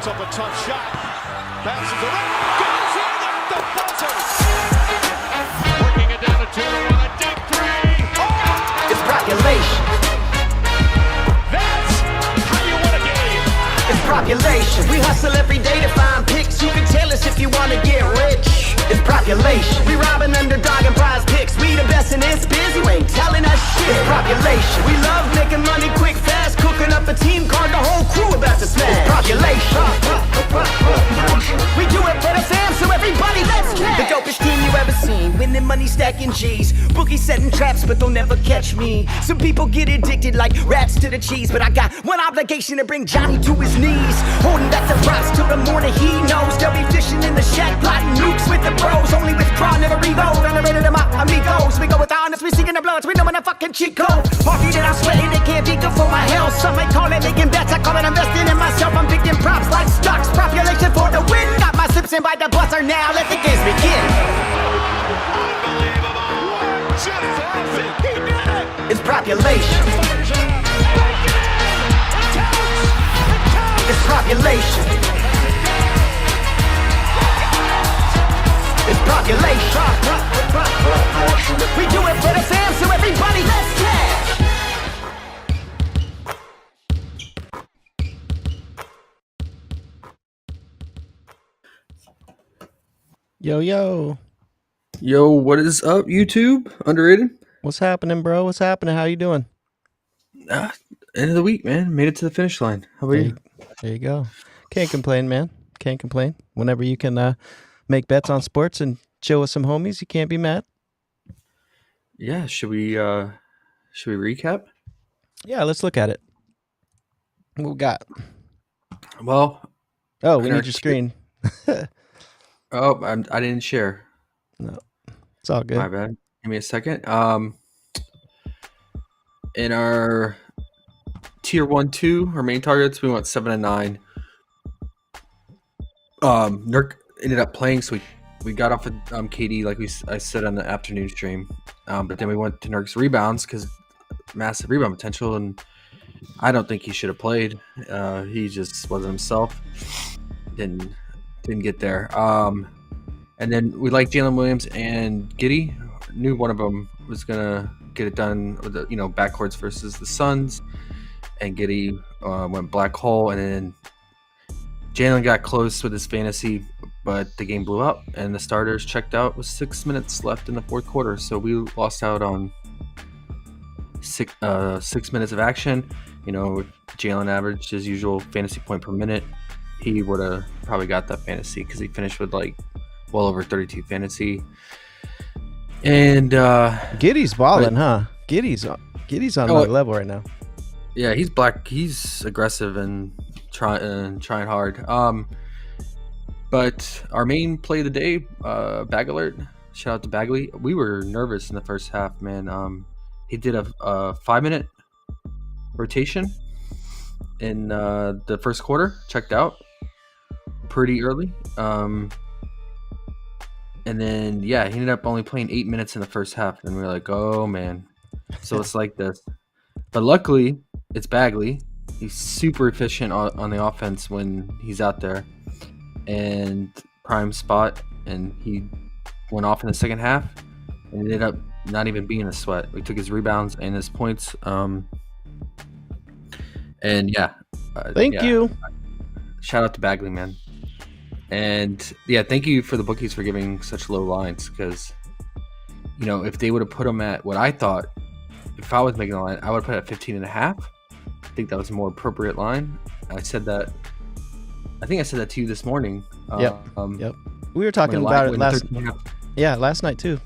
Puts up a tough shot. Passes around. Goes in at the buzzer. Working it down to 2-1. A deep three. Oh! It's population. That's how you win a game. It's population. We hustle every day to find picks. You can tell us if you want to get rich. It's population. We robbing Underdog and PrizePicks. We the best in this biz. You ain't telling us shit. It's population. We love making money quick, fast. Cooking up a team card. The whole crew about to smash. It's population. We do it for the fam, so everybody let's cash. The dopest team you ever seen. Winning money, stacking G's. Boogie setting traps, but they'll never catch me. Some people get addicted like rats to the cheese, but I got one obligation to bring Johnny to his knees. Holding back the props till the morning he knows. They'll be fishing in the shack, plotting nukes with the bros. Only with craw, never reload. Underrated them amigos. We go with honest, we seeking the bloods. We know when a fucking cheat code. Party that I'm sweating, they can't be good for my health. Some might call it making bets, I call it investing in myself. I'm picking props like stocks. Population for the win. Got my sips in by the buzzer now. Let the games begin. Unbelievable. What just happened? He did it. It's population. It's population. It's population. We do it for the fam, so everybody let's cash. Yo, what is up, YouTube? Underrated? What's happening, bro? What's happening? How you doing? End of the week, man. Made it to the finish line. How about you? There you go. Can't complain, man. Can't complain. Whenever you can make bets on sports and chill with some homies, you can't be mad. Yeah, should we recap? Yeah, let's look at it. What we got? Well, Oh, we need your screen. I didn't share. No, it's all good. My bad. Give me a second. In our tier 1-2, our main targets, we went 7 and 9. Nurk ended up playing, so we got off of KD like I said on the afternoon stream. But then we went to Nurk's rebounds because massive rebound potential, and I don't think he should have played. He just wasn't himself. Didn't get there. And then we liked Jalen Williams and Giddey. Knew one of them was gonna get it done with the backcourts versus the Suns, and Giddey went black hole, and then Jalen got close with his fantasy, but the game blew up and the starters checked out with 6 minutes left in the fourth quarter. So we lost out on 6 minutes of action. Jalen averaged his usual fantasy point per minute. He would have probably got that fantasy because he finished with well over 32 fantasy. And Giddey's balling, huh? Giddey's on that level right now. Yeah, he's black. He's aggressive and trying hard. But our main play of the day, Bag Alert. Shout out to Bagley. We were nervous in the first half, man. He did a 5-minute rotation in the first quarter. Checked out pretty early. And then, he ended up only playing 8 minutes in the first half. And we were like, oh, man. So it's like this. But luckily, it's Bagley. He's super efficient on the offense when he's out there. And prime spot. And he went off in the second half. And ended up not even being a sweat. We took his rebounds and his points. Thank you. Shout out to Bagley, man. And thank you for the bookies for giving such low lines, because if they would have put them at what I thought, if I was making a line, I would have put it at 15.5. I think that was a more appropriate line. I think I said that to you this morning. Yep. We were talking about it last night too.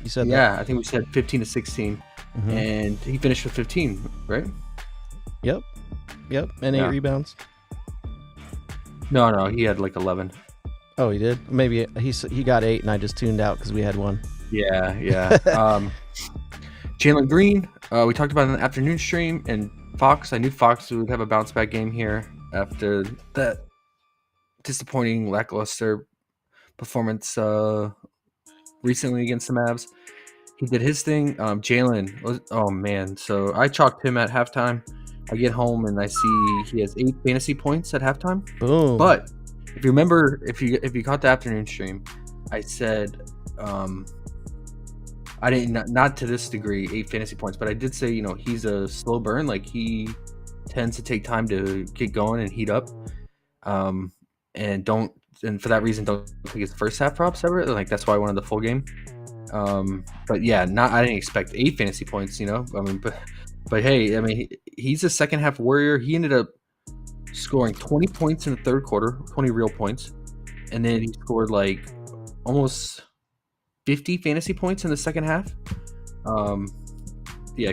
You said that. Yeah, I think we said 15 to 16, and he finished with 15, right? Yep, and 8 rebounds. No, he had 11. Oh, he did? Maybe he got 8 and I just tuned out because we had 1. Yeah. Jalen Green, we talked about in the afternoon stream, and Fox. I knew Fox would have a bounce back game here after that disappointing, lackluster performance recently against the Mavs. He did his thing. Jalen was, oh man, so I chalked him at halftime I get home and I see he has 8 fantasy points at halftime. Boom. But if you remember, if you caught the afternoon stream, I said I didn't not to this degree 8 fantasy points, but I did say he's a slow burn. Like he tends to take time to get going and heat up, and for that reason don't take his first half props ever. Like that's why I wanted the full game. But yeah, I didn't expect 8 fantasy points. But hey, he's a second half warrior. He ended up scoring 20 points in the third quarter, 20 real points, and then he scored like almost 50 fantasy points in the second half. I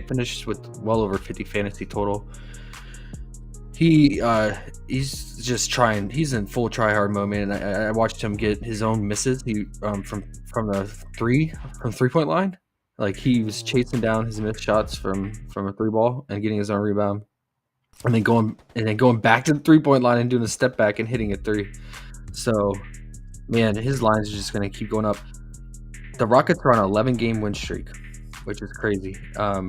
finished with well over 50 fantasy total. He's just trying. He's in full try hard mode, man. And I watched him get his own misses. He from the 3-point line. Like he was chasing down his missed shots from a 3-ball and getting his own rebound, and then going back to the 3-point line and doing a step back and hitting a 3. So, man, his lines are just going to keep going up. The Rockets are on an 11-game win streak, which is crazy. I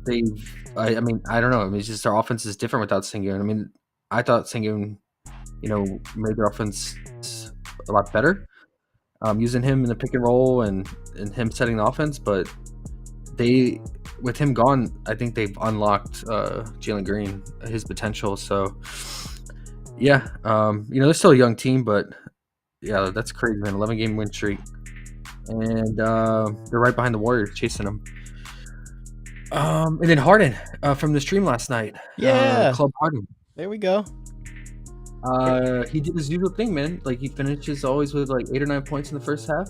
don't know. It's just our offense is different without Sengun. I thought Sengun, made their offense a lot better, using him in the pick and roll and him setting the offense. But with him gone, I think they've unlocked Jalen Green, his potential. So, yeah, they're still a young team, but yeah, that's crazy, man. 11-game win streak, and they're right behind the Warriors, chasing them. And then Harden from the stream last night. Yeah, Club Harden. There we go. He did his usual thing, man. Like he finishes always with like 8 or 9 points in the first half.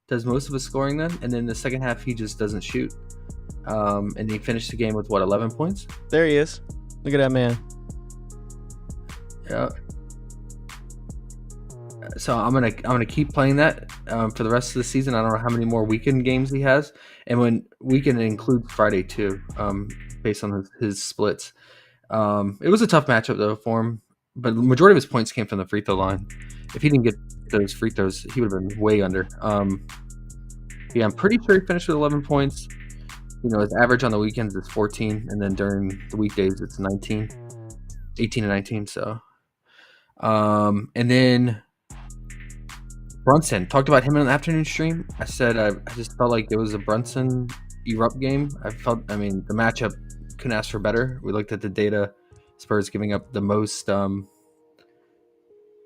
Does most of his scoring then, and then the second half he just doesn't shoot. And he finished the game with 11 points. There he is. Look at that man. Yeah. So I'm gonna keep playing that for the rest of the season. I don't know how many more weekend games he has, and when weekend includes Friday too, based on his splits. It was a tough matchup though for him, but the majority of his points came from the free throw line. If he didn't get those free throws, he would have been way under. Yeah, I'm pretty sure he finished with 11 points. His average on the weekends is 14, and then during the weekdays it's 18 and 19. So, and then Brunson, talked about him in the afternoon stream. I said I just felt like it was a Brunson erupt game. The matchup couldn't ask for better. We looked at the data. Spurs giving up the most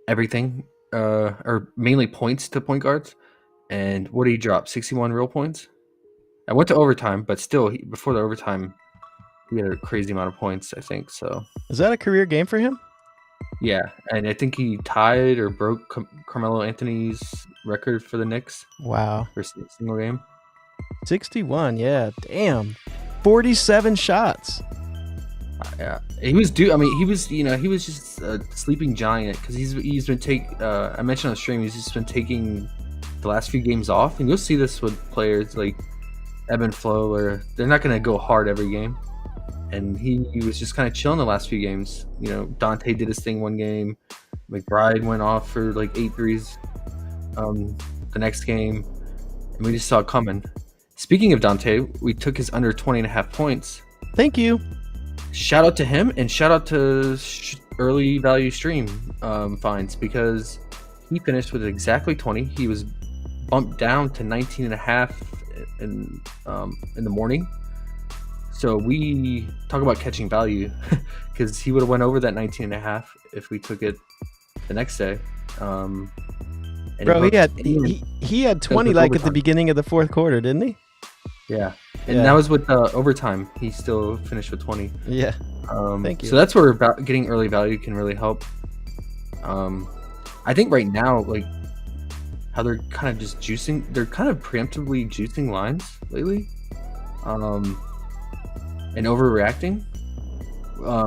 everything, or mainly points to point guards. And what did he drop? 61 real points? I went to overtime, but still, before the overtime, he had a crazy amount of points, I think. So is that a career game for him? Yeah, and I think he tied or broke Carmelo Anthony's record for the Knicks. Wow. For a single game. 61, yeah. Damn. 47 shots. Yeah, he was due. He was just a sleeping giant because he's been I mentioned on the stream, he's just been taking the last few games off, and you'll see this with players like ebb and flow, where they're not going to go hard every game. And he was just kind of chilling the last few games. Dante did his thing one game. McBride went off for like 8 threes the next game. And we just saw it coming. Speaking of Dante, we took his under 20.5 points. Thank you. Shout out to him, and shout out to early value stream finds, because he finished with exactly 20. He was bumped down to 19.5 in the morning. So we talk about catching value, because he would have went over that 19.5 if we took it the next day. Bro, he had 20 like at the beginning of the fourth quarter, didn't he? Yeah, and that was with overtime. He still finished with 20. Yeah. Thank you. So that's where getting early value can really help. I think right now, like how they're kind of just juicing, they're kind of preemptively juicing lines lately. And overreacting,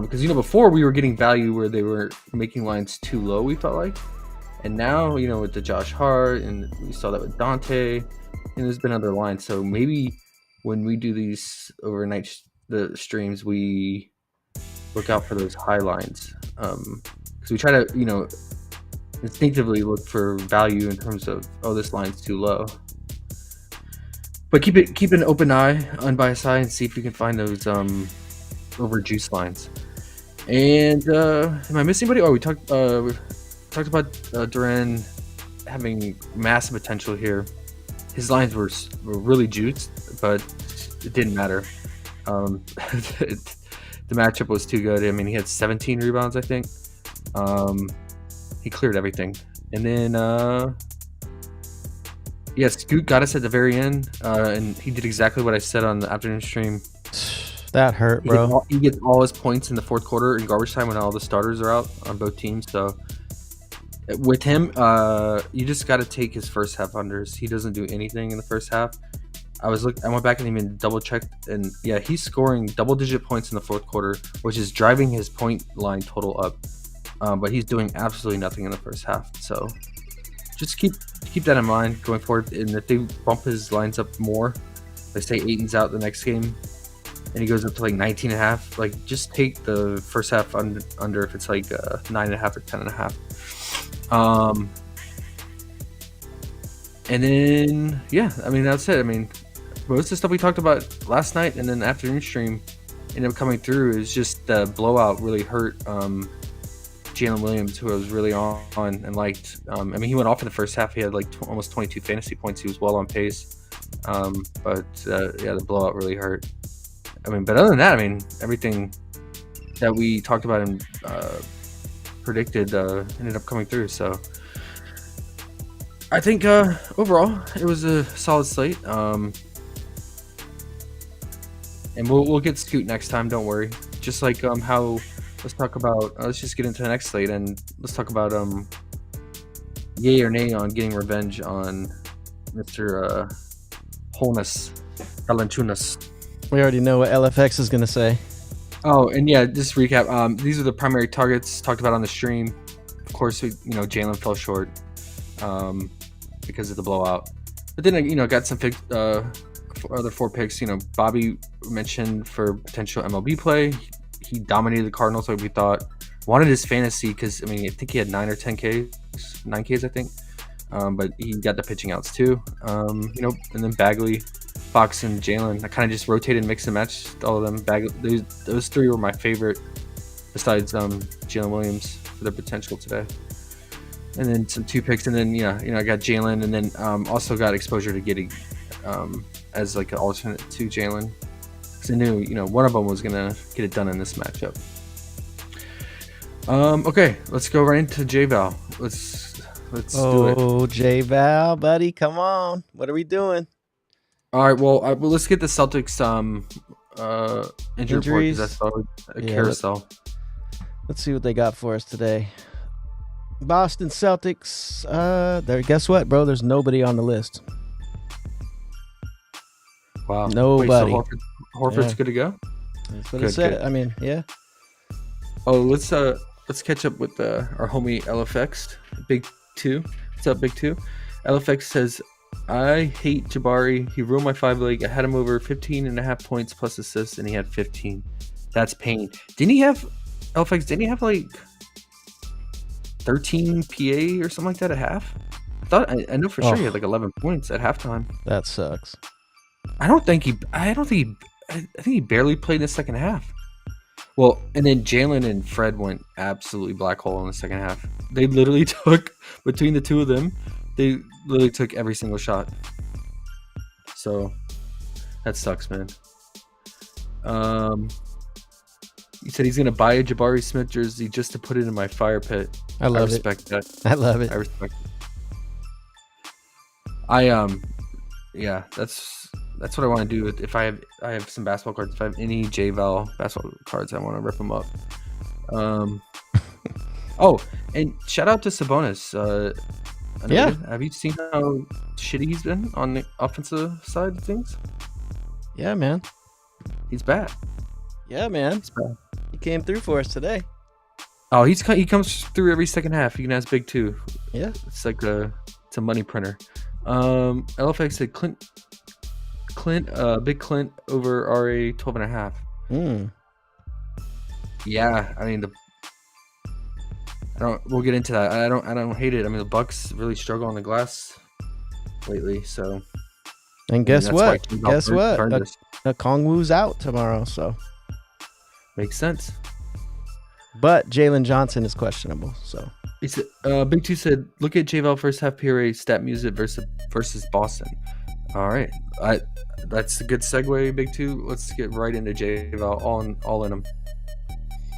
because before we were getting value where they were making lines too low, we felt like, and now with the Josh Hart, and we saw that with Dante, and there's been other lines. So maybe when we do these overnight the streams, we look out for those high lines, because we try to instinctively look for value in terms of, this line's too low. But keep an open eye, unbiased eye, and see if you can find those over juice lines. And am I missing anybody? Oh, we talked about Duran having massive potential here. His lines were really juiced, but it didn't matter. The matchup was too good. I mean, he had 17 rebounds, I think. He cleared everything. And then, Scoot got us at the very end, and he did exactly what I said on the afternoon stream. That hurt, bro. He gets all his points in the fourth quarter in garbage time when all the starters are out on both teams. So with him, you just got to take his first half unders. He doesn't do anything in the first half. I went back and even double checked, and yeah, he's scoring double-digit points in the fourth quarter, which is driving his point line total up. But he's doing absolutely nothing in the first half. So just keep that in mind going forward. And if they bump his lines up more, like say Ayton's out the next game, and he goes up to like 19.5, like just take the first half under if it's like 9.5 or 10.5. And then I mean that's it. I mean most of the stuff we talked about last night and then the afternoon stream ended up coming through is just the blowout really hurt Jalen Williams, who I was really on and liked. I mean he went off in the first half. He had like almost 22 fantasy points. He was well on pace. But the blowout really hurt. I mean, but other than that, I mean, everything that we talked about and predicted ended up coming through. So I think overall it was a solid slate. And we'll get Scoot next time. Don't worry. Just like how let's talk about. Let's just get into the next slate and let's talk about yay or nay on getting revenge on Mr. Holness Valentunas. We already know what LFX is going to say. Oh, and yeah, just recap. These are the primary targets talked about on the stream. Of course, Jalen fell short because of the blowout. But then, got some other 4 picks. Bobby mentioned for potential MLB play. He dominated the Cardinals like we thought. Wanted his fantasy because, I mean, I think he had 9 or 10 Ks, 9 Ks, I think. But he got the pitching outs too. And then Bagley, Fox, and Jalen. I kind of just rotated and mixed and matched all of them. Those 3 were my favorite, besides Jalen Williams for their potential today. And then some 2 picks, and then I got Jalen, and then also got exposure to getting as like an alternate to Jalen, because I knew one of them was gonna get it done in this matchup. Okay, let's go right into J-Val. Let's do it. Oh, J-Val, buddy, come on. What are we doing? All right, well, let's get the Celtics injury report, because that's probably a carousel. Let's see what they got for us today. Boston Celtics. Guess what, bro? There's nobody on the list. Wow. Nobody. Wait, so Horford's good to go? That's what it said. Good. I mean, yeah. Oh, let's catch up with our homie LFX, Big 2. What's up, Big 2? LFX says, I hate Jabari. He ruined my 5-leg. I had him over 15.5 points plus assists, and he had 15. That's pain. Didn't he have like 13 PA or something like that at half? I know for sure he had like 11 points at halftime. That sucks. I think he barely played in the second half. Well, and then Jalen and Fred went absolutely black hole in the second half. They literally took, between the two of them, they literally took every single shot. So that sucks, man. He said he's gonna buy a Jabari Smith jersey just to put it in my fire pit. I respect that. I love it. I respect it. That's what I want to do. If I have some basketball cards. If I have any J-Val basketball cards, I want to rip them up. Oh, and shout out to Sabonis. Have you seen how shitty he's been on the offensive side of things? Yeah, man. He's bad. Yeah, man. He's bad. He came through for us today. Oh, he comes through every second half. He can ask Big 2. Yeah. It's like it's a money printer. LFX said Big Clint over RA 12.5. Yeah, I mean we'll get into that. I don't hate it. I mean the Bucks really struggle on the glass lately, so. And guess what? Kongwu's out tomorrow, so. Makes sense. But Jalen Johnson is questionable. So He said, Big Two said, look at JVL first half PRA stat music versus Boston. All right, that's a good segue, Big Two. Let's get right into JVL. All in them.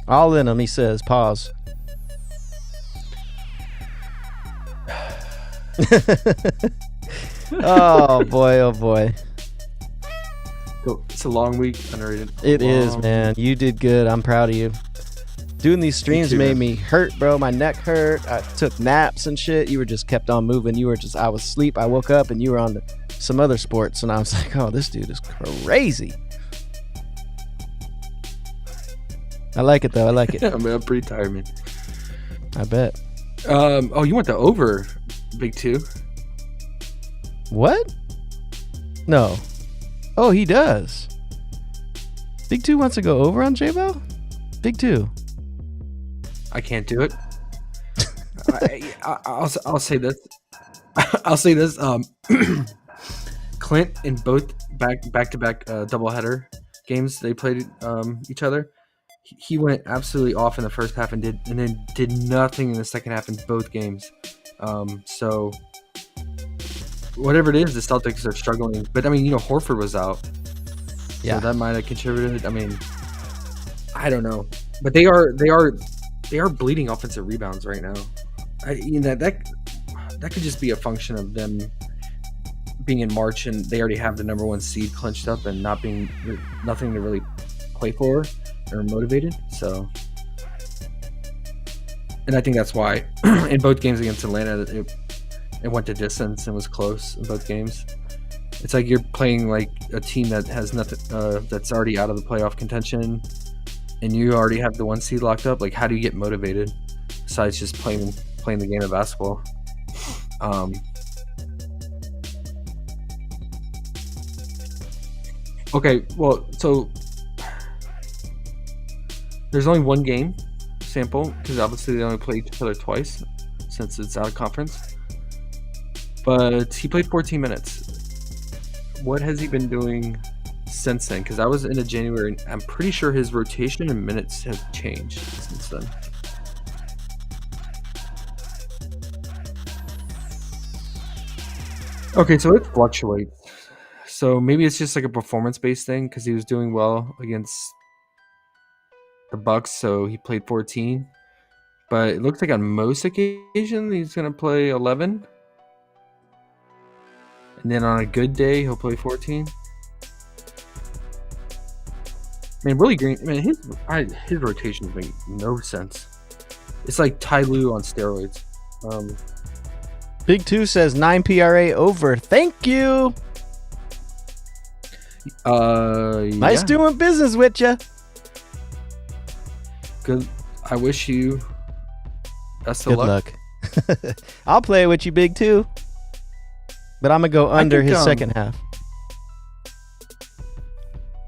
all in him, he says. Pause. Oh boy, oh boy. It's a long week. Underrated. It is, man. You did good. I'm proud of you. Doing these streams too, made man. me hurt, bro. My neck hurt. I took naps and shit. You were just kept on moving. I was asleep. I woke up and you were on some other sports, and I was like, oh, this dude is crazy. I like it though. I like it. Yeah, man, I'm pretty tired, man. I bet. Oh, you went to over, Big Two. What? No. Oh, he does. Big Two wants to go over on J-Bell? Big Two. I can't do it. I'll say this. I'll say this. Clint in both back-to-back doubleheader games they played each other. He went absolutely off in the first half and then did nothing in the second half in both games. So whatever it is, the Celtics are struggling. But I mean, Horford was out. Yeah, so that might have contributed. I mean, I don't know, but they are bleeding offensive rebounds right now. That could just be a function of them being in March and they already have the number one seed clinched up and nothing to really play for or motivated. So, and I think that's why in both games against Atlanta it went to distance and was close in both games. It's like you're playing like a team that has nothing, that's already out of the playoff contention, and you already have the one seed locked up. Like, how do you get motivated besides just playing the game of basketball? Okay, well, so there's only one game sample because obviously they only played each other twice since it's out of conference. But he played 14 minutes. What has he been doing since then? Because I was into January, and I'm pretty sure his rotation and minutes have changed since then. Okay, so it fluctuates. So maybe it's just like a performance-based thing because he was doing well against the Bucks, so he played 14. But it looks like on most occasions he's going to play 11. And then on a good day, he'll play 14. Man, Willie Green, man, his rotations make no sense. It's like Ty Lue on steroids. Big Two says 9 PRA over. Thank you. Nice doing business with you. Good. I wish you best of Good luck. I'll play with you, Big Two. But I'm going to go under his second half.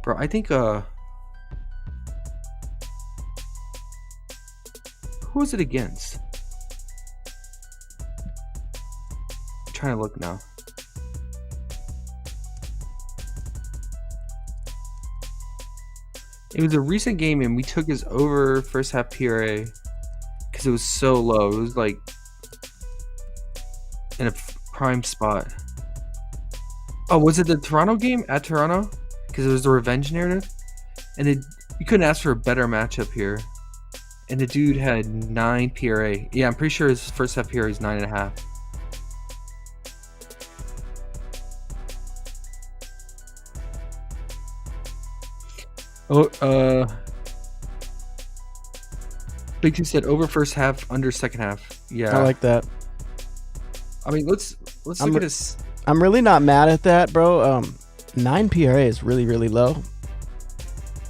Bro, I think who was it against? I'm trying to look now. It was a recent game and we took his over first half PRA because it was so low. It was like in a prime spot. Oh, was it the Toronto game at Toronto? Because it was the revenge narrative, and you couldn't ask for a better matchup here. And the dude had 9 PRA. Yeah, I'm pretty sure his first half PRA is 9.5. Oh, Big Two said over first half, under second half. Yeah, I like that. I mean, let's look at his. I'm really not mad at that, bro. 9 PRA is really, really low.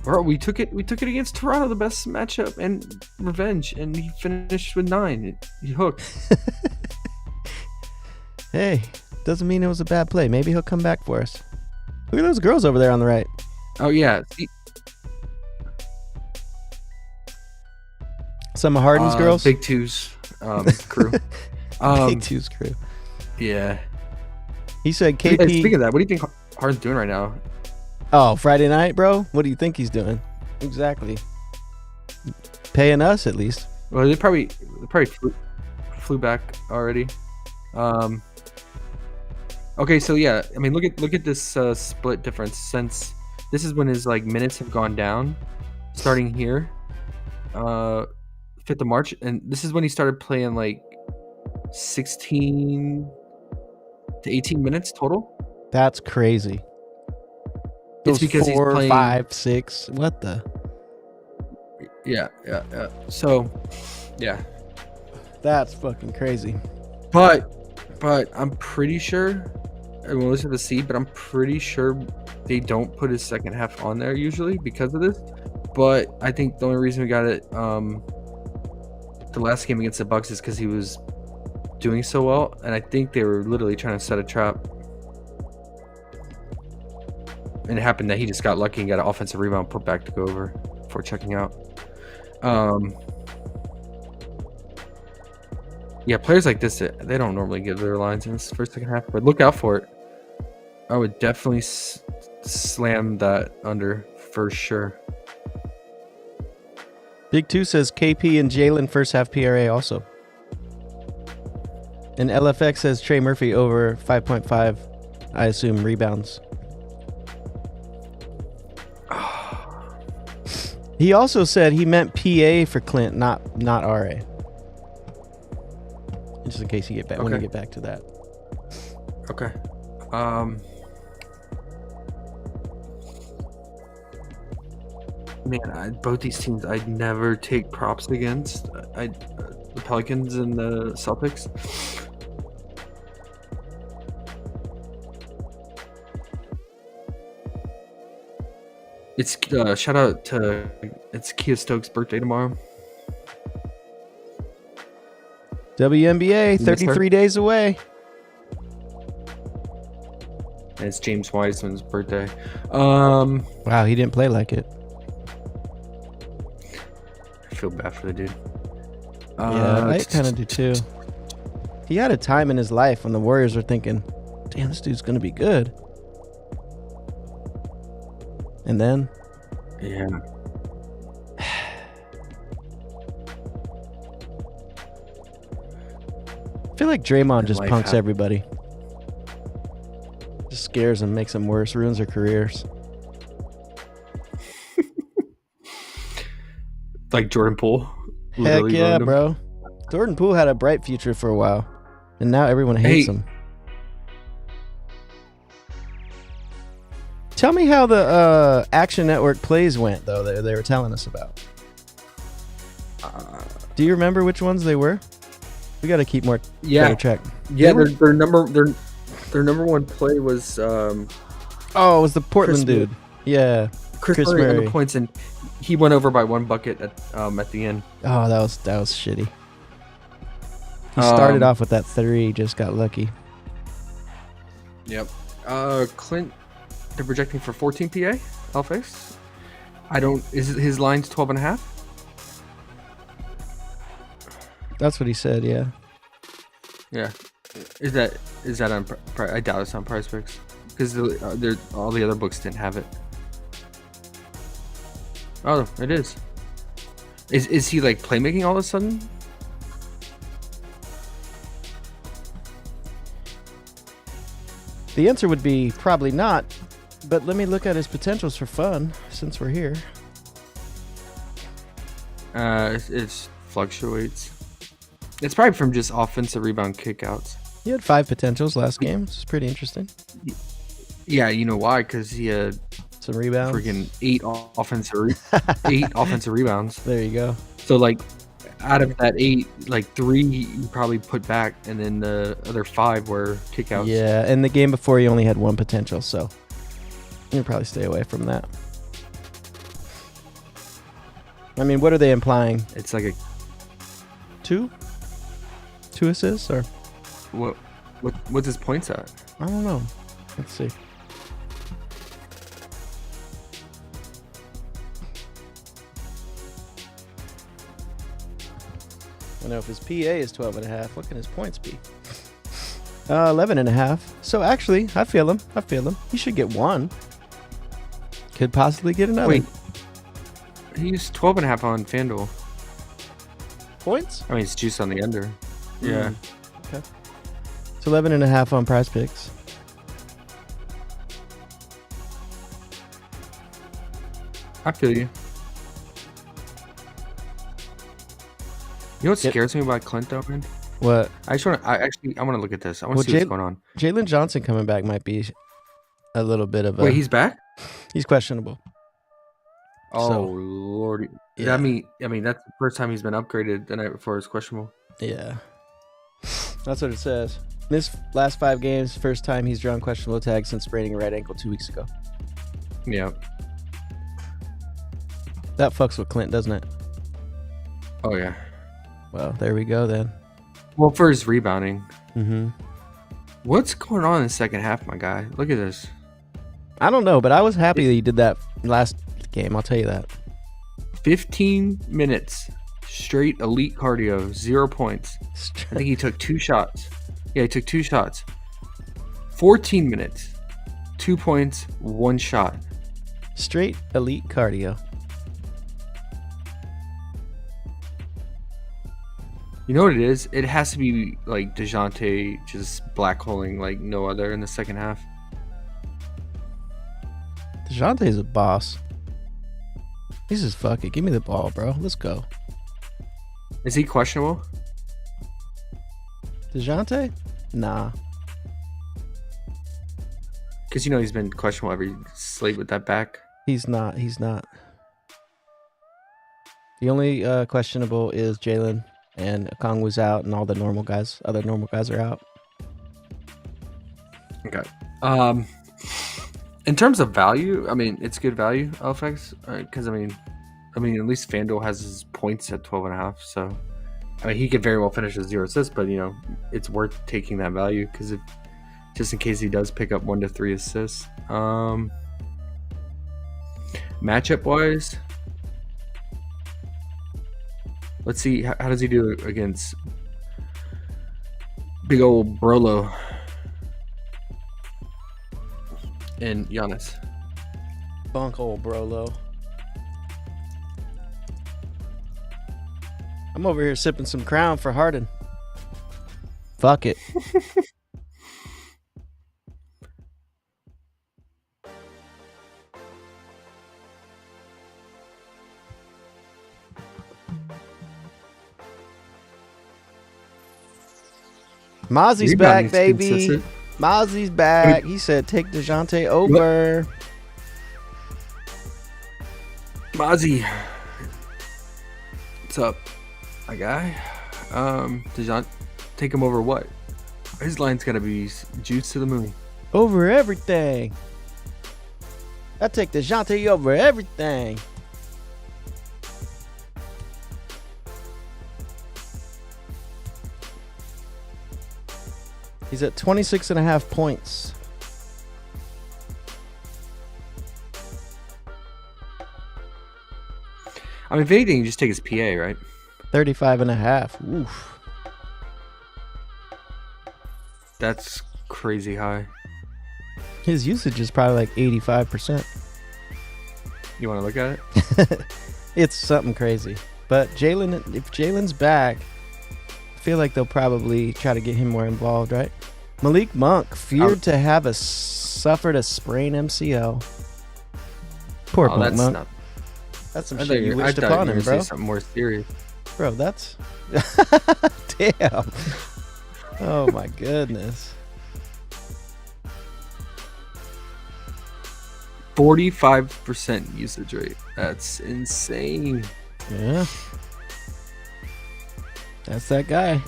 Bro, we took it against Toronto, the best matchup and revenge, and he finished with 9. He hooked. Hey, doesn't mean it was a bad play. Maybe he'll come back for us. Look at those girls over there on the right. Oh yeah. Some of Harden's girls. Big Two's crew. Big Two's crew. Yeah. He said KP. Hey, speaking of that, what do you think Harden's doing right now? Oh, Friday night, bro? What do you think he's doing? Exactly. Paying us at least. Well, they probably flew back already. Okay, so yeah, I mean, look at this split difference. Since this is when his like minutes have gone down, starting here, 5th of March, and this is when he started playing like 16 to 18 minutes total. That's crazy. It's because 4, he's playing 5, 6. What the? Yeah. So, yeah. That's fucking crazy. But I'm pretty sure, I won't listen to the seed, but I'm pretty sure they don't put his second half on there usually because of this. But I think the only reason we got it the last game against the Bucks is because he was doing so well, and I think they were literally trying to set a trap. And it happened that he just got lucky and got an offensive rebound put back to go over before checking out. Yeah, players like this, they don't normally give their lines in this first, second half, but look out for it. I would definitely slam that under for sure. Big 2 says KP and Jalen first half PRA also. And LFX says Trey Murphy over 5.5, I assume, rebounds. He also said he meant PA for Clint, not RA. Just in case you get back when you get back to that. Okay. Man, both these teams I'd never take props against. The Pelicans and the Celtics. It's shout out to it's Kia Stokes' birthday tomorrow. WNBA 33 days away. And it's James Wiseman's birthday. Wow, he didn't play like it. I feel bad for the dude. Yeah, I kind of do too. He had a time in his life when the Warriors were thinking, damn, this dude's going to be good. And then? Yeah. I feel like Draymond just Life punks happens. everybody. Just scares them, makes them worse, ruins their careers. Like Jordan Poole. Heck Literally yeah, ruined him. bro. Jordan Poole had a bright future for a while, and now everyone hates Hey. him. Tell me how the Action Network plays went, though, that they were telling us about. Do you remember which ones they were? We got to keep more better track. Yeah, They were- their number one play was Oh, it was the Portland Chris dude. Yeah. Chris Murray under points, and he went over by one bucket at the end. Oh, that was shitty. He started off with that 3, just got lucky. Yep. Clint, they're projecting for 14 PA. Alface. Is his line's 12.5? That's what he said, yeah. Yeah. Is that on? I doubt it's on PrizePicks because all the other books didn't have it. Oh, it is. Is he like playmaking all of a sudden? The answer would be probably not, but let me look at his potentials for fun since we're here. It fluctuates. It's probably from just offensive rebound kickouts. He had 5 potentials last game, which is pretty interesting. Yeah, you know why? Because he had Some rebounds. freaking 8 offensive rebounds. There you go. So like, out of that 8, like 3 you probably put back, and then the other 5 were kickouts. Yeah, and the game before he only had 1 potential, so you can probably stay away from that. I mean, what are they implying? It's like a 2? 2 assists, or what's his points at? I don't know. Let's see. I know if his PA is 12.5, what can his points be? 11.5. So actually, I feel him. He should get 1. Could possibly get another. Wait. He's 12.5 on FanDuel. Points? I mean, it's juice on the under. Yeah. Okay. It's 11.5 on PrizePicks. I feel you. You know what scares me about Clint though, man? What? I want to look at this. I want to see what's going on. Jalen Johnson coming back might be a little bit of a... Wait, he's back? He's questionable. Oh, So, Lordy. yeah. I mean, that's the first time he's been upgraded the night before. It's questionable. Yeah. That's what it says. This last 5 games, first time he's drawn questionable tag since spraining a right ankle 2 weeks ago. Yeah. That fucks with Clint, doesn't it? Oh, yeah. Well, there we go then. Well, for his rebounding. Mm-hmm. What's going on in the second half, my guy? Look at this. I don't know, but I was happy that he did that last game. I'll tell you that. 15 minutes straight elite cardio, 0 points. I think he took 2 shots. Yeah, he took 2 shots. 14 minutes, 2 points, 1 shot. Straight elite cardio. You know what it is? It has to be like DeJounte just black holing like no other in the second half. DeJounte's a boss. He's just fuck it. Give me the ball, bro. Let's go. Is he questionable? DeJounte? Nah. Because you know he's been questionable every slate with that back. He's not. The only questionable is Jalen, and Okongwu's out, and all the other normal guys are out. Okay. In terms of value, I mean, it's good value, LFX, because I mean, at least FanDuel has his points at 12.5. So, I mean, he could very well finish with 0 assists, but you know, it's worth taking that value because just in case he does pick up 1 to 3 assists. Matchup wise, let's see how does he do against big old Brolo and Giannis. Bunkhole, Brolo. I'm over here sipping some Crown for Harden. Fuck it. Mozzie's back, baby. Consistent. Mozzie's back. He said take DeJounte over. Mozzie, what's up, my guy? DeJounte, take him over what? His line's gotta be juice to the moon. Over everything. I take DeJounte over everything. He's at 26.5 points. I mean, if anything, you just take his PA, right? 35.5. Oof. That's crazy high. His usage is probably like 85%. You want to look at it? It's something crazy. But Jalen, if Jalen's back, I feel like they'll probably try to get him more involved, right? Malik Monk feared to have suffered a sprained MCL. Poor Monk. Not. That's some shit you wished upon him, bro. Something more serious. Bro, that's damn. Oh my goodness. 45% usage rate. That's insane. Yeah. That's that guy.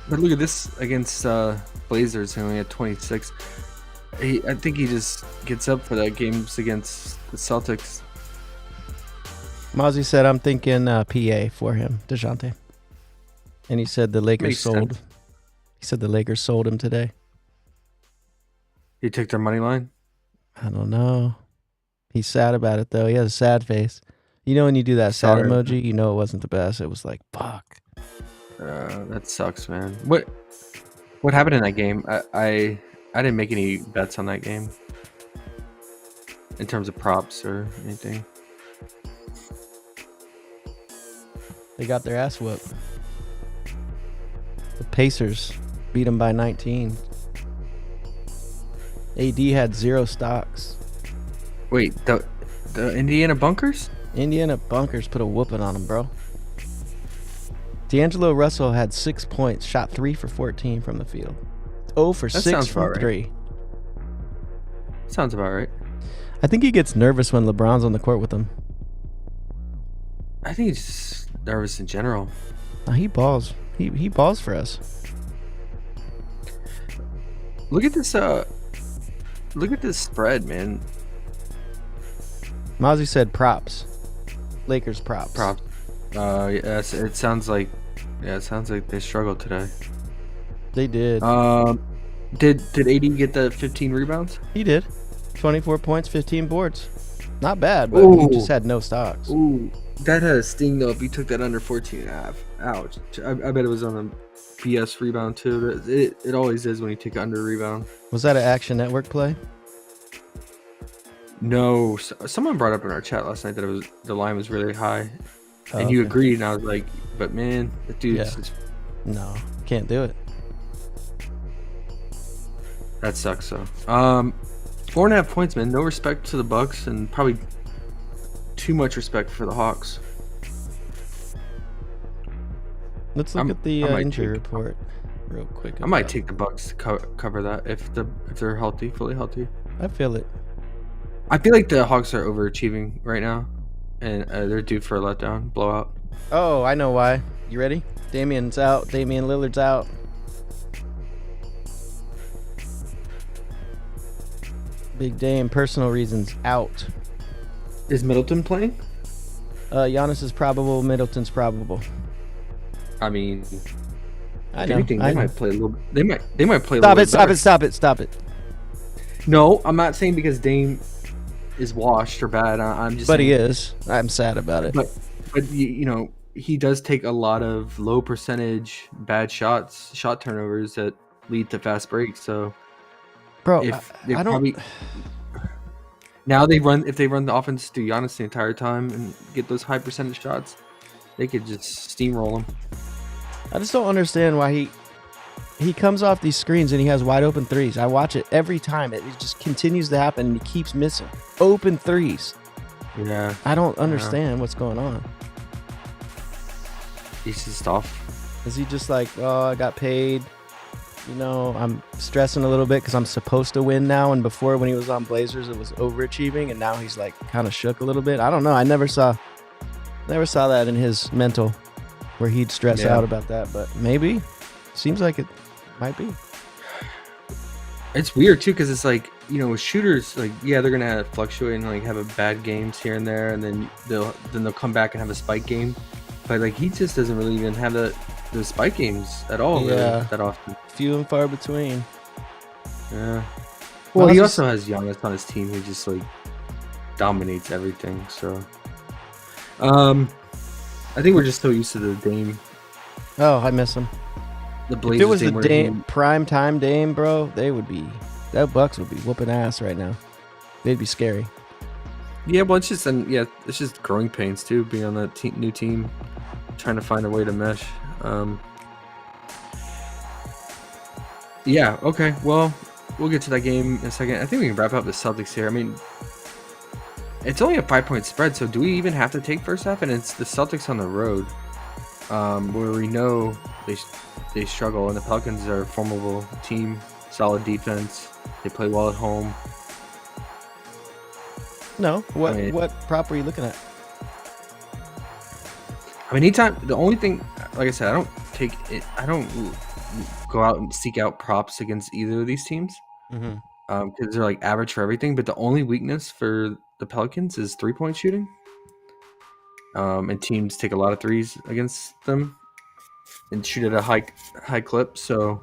But look at this against Blazers, who only had 26. I think he just gets up for that games against the Celtics. Mozzie said, I'm thinking PA for him, DeJounte. And he said the Lakers Makes sold. sense. He said the Lakers sold him today. He took their money line. I don't know. He's sad about it though. He has a sad face. You know when you do that sad Sorry. emoji, you know it wasn't the best. It was like, fuck. That sucks, man. What happened in that game? I didn't make any bets on that game in terms of props or anything. They got their ass whooped. The Pacers beat them by 19. AD had 0 stocks. Wait, the Indiana Bunkers? Indiana Bunkers put a whooping on them, bro. D'Angelo Russell had 6 points, shot 3 for 14 from the field. 0 for That 6 sounds from about 3. Sounds about right. I think he gets nervous when LeBron's on the court with him. I think he's just nervous in general. Nah, he balls. He balls for us. Look at this spread, man. Mozzie said props. Lakers props. Props. Yes, it sounds like they struggled today. They did. Did AD get the 15 rebounds? He did. 24 points, 15 boards. Not bad, but he just had no stocks. Ooh, that had a sting though if he took that under 14 and a half. Ouch. I bet it was on a BS rebound too. It always is when you take under rebound. Was that an Action Network play? No, someone brought up in our chat last night that the line was really high, Oh, and you okay. agreed, and I was like, but man, the dude's Yeah. No, can't do it. that sucks. So, 4.5 points, man. No respect to the Bucks, and probably too much respect for the Hawks. Let's look at the I might injury take- report real quick. I might take the Bucks to cover that if they're healthy, fully healthy. I feel it. I feel like the Hawks are overachieving right now, and they're due for a letdown, blowout. Oh, I know why. You ready? Damian's out. Damian Lillard's out. Big Dame, personal reasons, out. Is Middleton playing? Giannis is probable. Middleton's probable. I mean, I if know. anything, I they know. might play a little. They might play a Stop little it! bit Stop better. it! Stop it! Stop it! No, I'm not saying because Dame is washed or bad. I'm just. But saying, he is. I'm sad about it. But you know, he does take a lot of low percentage bad shot turnovers that lead to fast breaks. So Bro, if I they don't. probably now if they run the offense to Giannis the entire time and get those high percentage shots, they could just steamroll him. I just don't understand why he comes off these screens and he has wide open threes. I watch it every time. It just continues to happen and he keeps missing open threes. Yeah, I don't understand what's going on. he's just off. Is he just like, oh, I got paid? You know, I'm stressing a little bit because I'm supposed to win now. And before, when he was on Blazers, it was overachieving, and now he's like kind of shook a little bit. I don't know. I never saw that in his mental, where he'd stress Yeah. out about that. But maybe, seems like it might be. It's weird too because it's like, you know, with shooters, like, yeah, they're gonna fluctuate and like have a bad games here and there, and then they'll come back and have a spike game. But like he just doesn't really even have the spike games at all. Yeah. Really, that often. Few and far between. Yeah. Well, Well, he that's also has Giannis on his team who just like dominates everything. So, I think we're just so used to the Dame, Oh, I miss him. the Blazers. If it was the where Dame, he- prime time Dame, bro, that Bucks would be whooping ass right now. They'd be scary. Yeah, well, it's just growing pains too, being on that new team, trying to find a way to mesh. Yeah, okay. Well, we'll get to that game in a second. I think we can wrap up the Celtics here. I mean, it's only a 5-point spread, so do we even have to take first half? And it's the Celtics on the road, where we know they struggle, and the Pelicans are a formidable team, solid defense. They play well at home. No, what I mean- what prop are you looking at? I mean, anytime, the only thing, like I said, I don't go out and seek out props against either of these teams Mm-hmm. because they're like average for everything. But the only weakness for the Pelicans is 3-point shooting. And teams take a lot of threes against them and shoot at a high clip. So,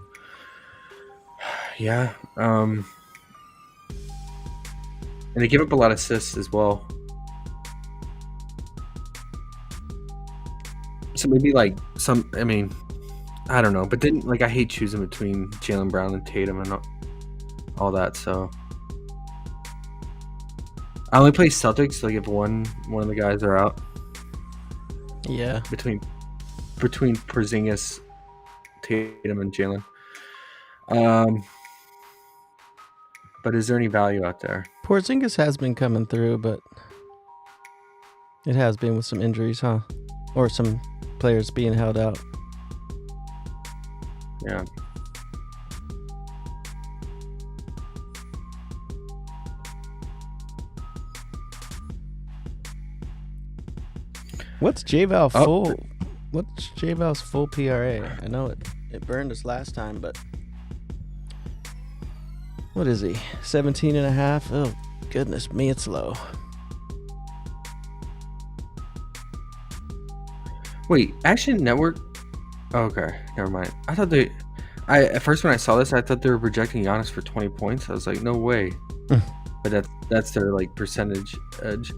yeah. And they give up a lot of assists as well. So maybe like I don't know. But then like I hate choosing between Jaylen Brown and Tatum and all that. So I only play Celtics like if one of the guys are out. Yeah. Between Porzingis, Tatum, and Jaylen. But is there any value out there? Porzingis has been coming through, but it has been with some injuries, huh? Or some players being held out. Yeah. What's JVal full? What's JVal's full PRA? I know it burned us last time, but what is he? 17.5? Oh, goodness me, it's low. Wait, Action Network? Oh, okay, never mind. I thought at first when I saw this, I thought they were projecting Giannis for 20 points. I was like, no way. But that's their like percentage edge.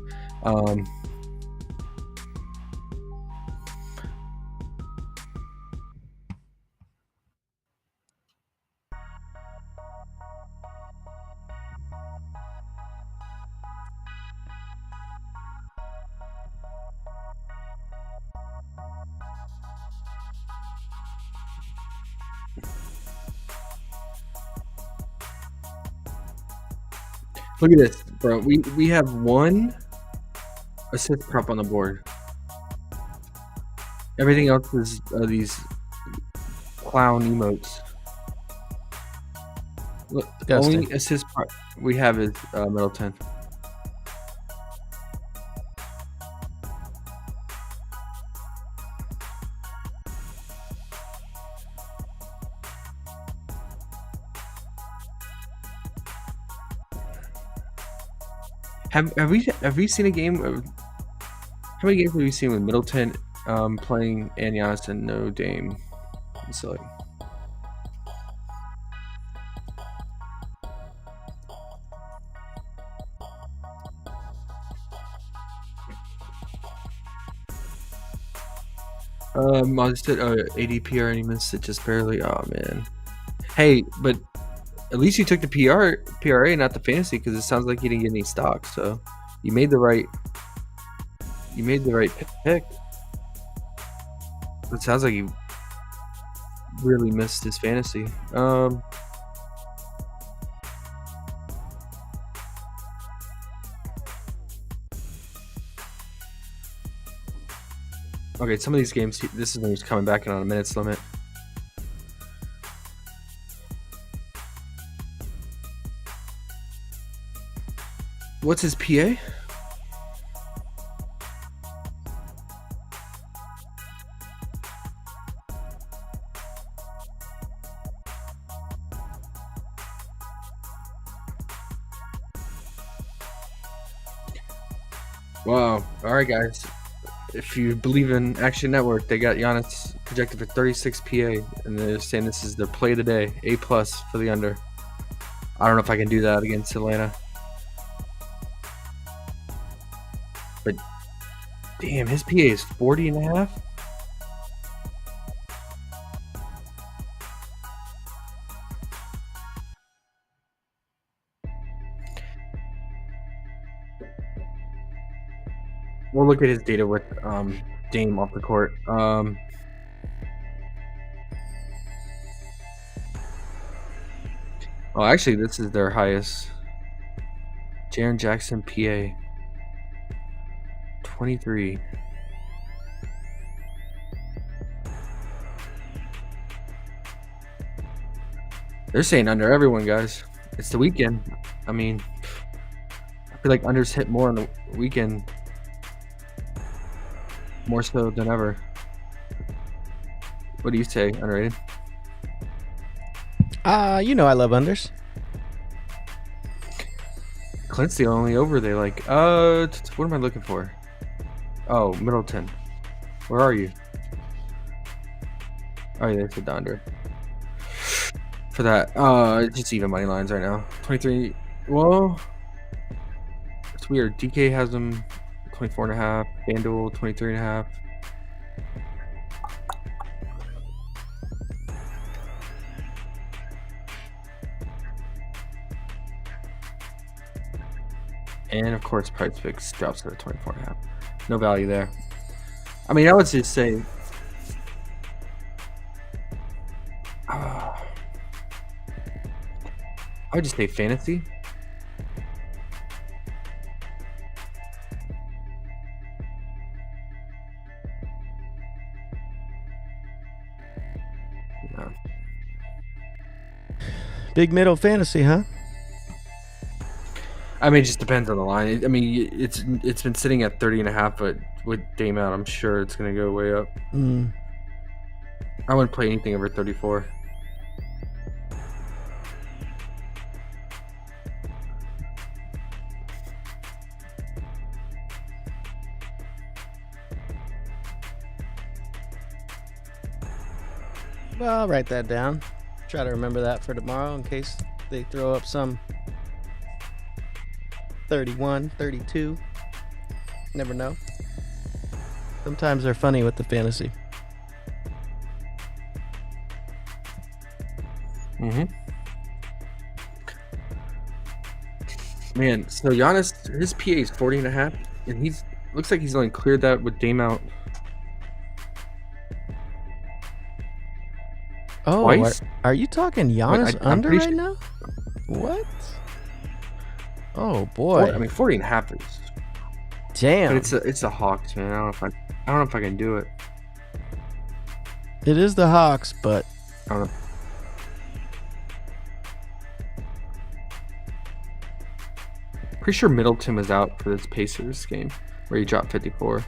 Look at this, bro. We have one assist prop on the board. Everything else is these clown emotes. Look, the only assist prop we have is Middleton. Have we seen a game of how many games have we seen with Middleton playing and Giannis and no Dame? So like, I just did ADP or any missed it just barely. Oh man. Hey, but at least you took the PRA, not the fantasy, because it sounds like you didn't get any stock. So you made the right pick. It sounds like you really missed his fantasy. Okay, some of these games, this is when he's coming back in on a minutes limit. What's his PA? Wow. All right, guys. If you believe in Action Network, they got Giannis projected for 36 PA, and they're saying this is their play of the day, A+ for the under. I don't know if I can do that against Atlanta. But damn, his PA is 40.5. We'll look at his data with Dame off the court. Oh, actually, this is their highest. Jaren Jackson, PA. 23. They're saying under everyone, guys. It's the weekend. I mean, I feel like unders hit more on the weekend. More so than ever. What do you say, underrated? You know I love unders. Clint's the only over they like. What am I looking for? Oh, Middleton. Where are you? Oh, yeah, there's the under. For that, it's just even money lines right now. 23. Well, It's weird. DK has him 24.5. FanDuel 23.5. And of course, PrizePicks drops to 24.5. No value there. I mean, I would just say, I would just say fantasy. No. Big middle fantasy, huh? I mean, it just depends on the line. I mean, it's been sitting at 30.5, but with Dame out, I'm sure it's going to go way up. I wouldn't play anything over 34. Well, I'll write that down. Try to remember that for tomorrow in case they throw up some 31, 32. Never know. Sometimes they're funny with the fantasy. Man, so Giannis, his PA is 40.5, and looks like he's only cleared that with Dame out. Oh, Twice? are you talking Giannis I'm under pretty right sure- now? What? Oh boy! I mean, 40.5 is. Damn! But it's the Hawks, man. I don't know if I can do it. It is the Hawks, but I don't know. Pretty sure Middleton was out for this Pacers game where he dropped 54.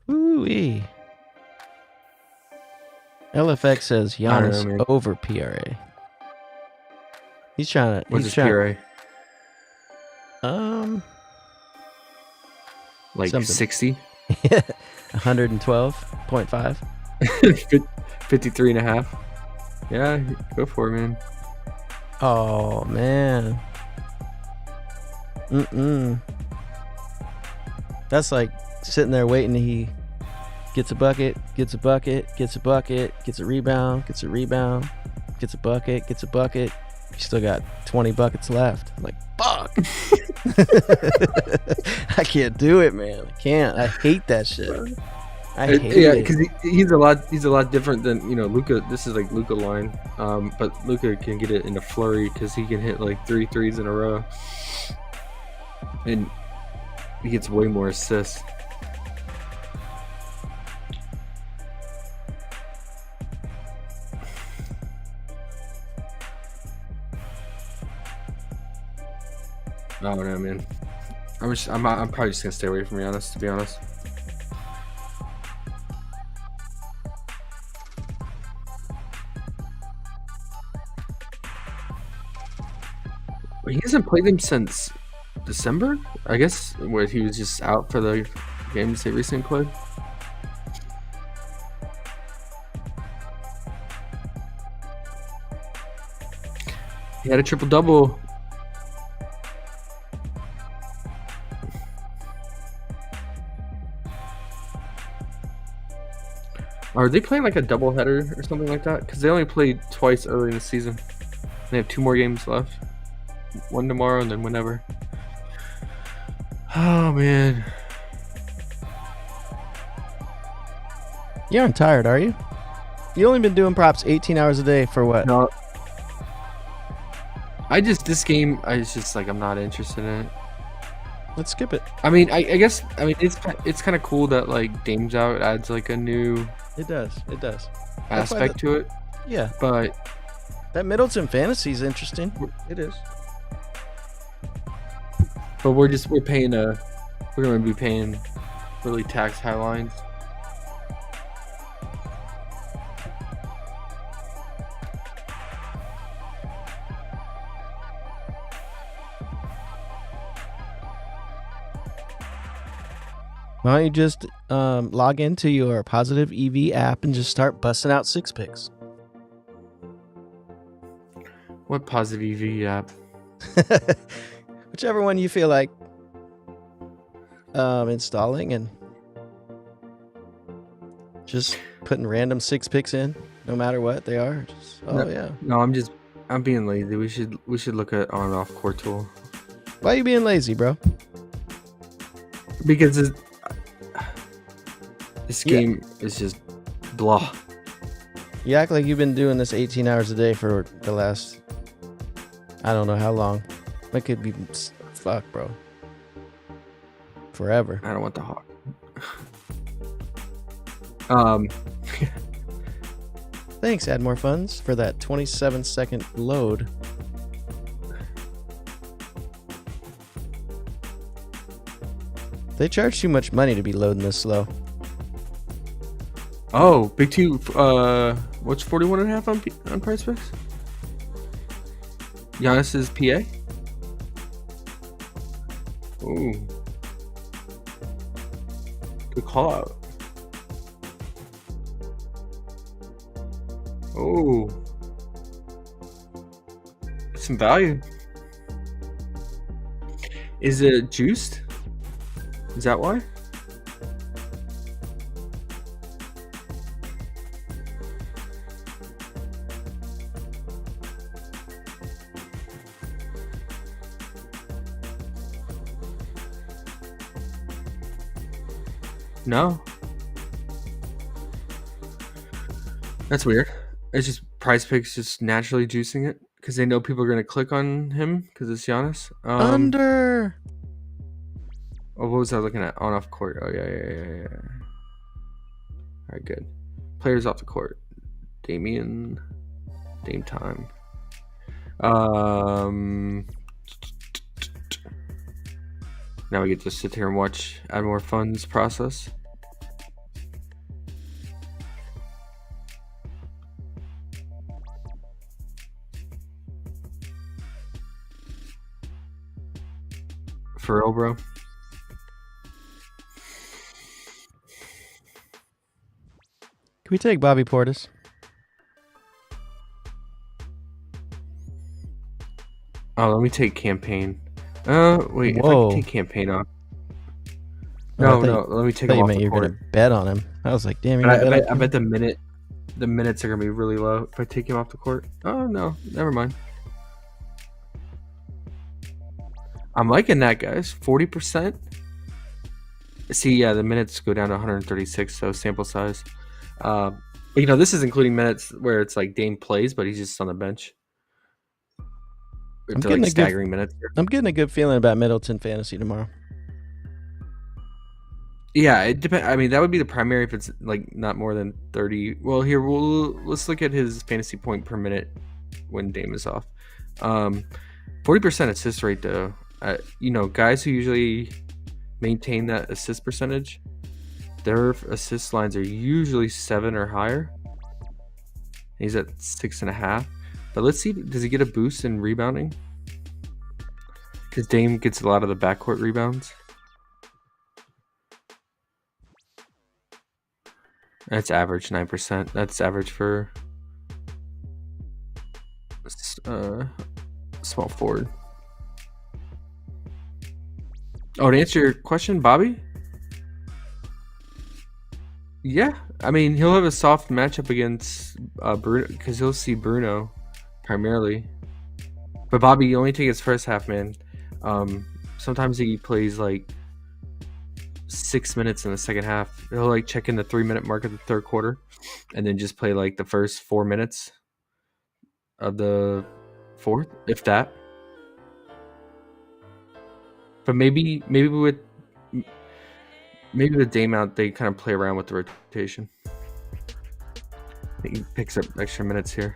ooh-wee. LFX says I don't know, Giannis man. over PRA. He's trying to. What's He's his trying. PRA? Like something. 60? 112.5. 53.5. Yeah, go for it, man. Oh man. That's like sitting there waiting. He gets a bucket, gets a bucket, gets a bucket, gets a rebound, gets a rebound, gets a bucket, gets a bucket. You still got 20 buckets left. I'm like, fuck. I can't do it, man. I can't. I hate that shit. I hate it. Because he's a lot different than Luka. This is like Luka line, but Luka can get it in a flurry because he can hit like 3 threes in a row, and he gets way more assists. I don't know, man. I'm probably just gonna stay away from Giannis, to be honest. He hasn't played him since December, I guess, where he was just out for the games they recently played. He had a triple-double. Are they playing like a doubleheader or something like that? Because they only played twice early in the season. They have 2 more games left. One tomorrow and then whenever. Oh, man. You aren't tired, are you? You only been doing props 18 hours a day for what? No. This game, I'm not interested in it. Let's skip it. I mean, I guess, it's kind of cool that, like, Dame's out. It adds, like, a new It does. It does. aspect to it. Yeah. But That Middleton fantasy is interesting. It is. But we're going to be paying really tax high lines. Why don't you just log into your Positive EV app and just start busting out 6 picks? What positive EV app? Whichever one you feel like installing and just putting random 6 picks in, no matter what they are. Just, yeah. No, I'm being lazy. We should look at on and off court tool. Why are you being lazy, bro? Because this game is just blah. You act like you've been doing this 18 hours a day for the last, I don't know how long. That could be, fuck, bro. Forever. I don't want the hawk. Thanks, Add More Funds, for that 27-second load. They charge too much money to be loading this slow. Oh, Big Two. What's 41.5 on PrizePicks? Giannis's PA. Ooh, good call out. Oh, some value. Is it juiced? Is that why? No. That's weird. It's just PrizePicks just naturally juicing it because they know people are going to click on him because it's Giannis. Under. Oh, what was I looking at? On off court. Oh, yeah. All right, good. Players off the court. Dame time. Now we get to sit here and watch Add More Funds process. For real, bro. Can we take Bobby Portis? Oh, let me take campaign. Wait, Whoa. if I can take campaign off. Oh, No, let me take I thought him you off meant the you were court. going to bet on him. I was like, damn, I bet the minutes are gonna be really low if I take him off the court. Oh no, never mind. I'm liking that, guys. 40%. See, yeah, the minutes go down to 136, so sample size. This is including minutes where it's like Dame plays, but he's just on the bench. I'm getting staggering minutes. I'm getting a good feeling about Middleton fantasy tomorrow. Yeah, it depends. I mean, that would be the primary if it's like not more than 30. Well, here let's look at his fantasy point per minute when Dame is off. 40% assist rate though. Guys who usually maintain that assist percentage, their assist lines are usually 7 or higher. He's at 6.5. But let's see, does he get a boost in rebounding? Because Dame gets a lot of the backcourt rebounds. That's average 9%. That's average for small forward. Oh, to answer your question, Bobby? Yeah, I mean, he'll have a soft matchup against Bruno because he'll see Bruno primarily. But Bobby, you only take his first half, man. Sometimes he plays like 6 minutes in the second half. He'll like check in the 3-minute mark of the third quarter and then just play like the first 4 minutes of the fourth, if that. But maybe with Dame out, they kind of play around with the rotation. I think he picks up extra minutes here.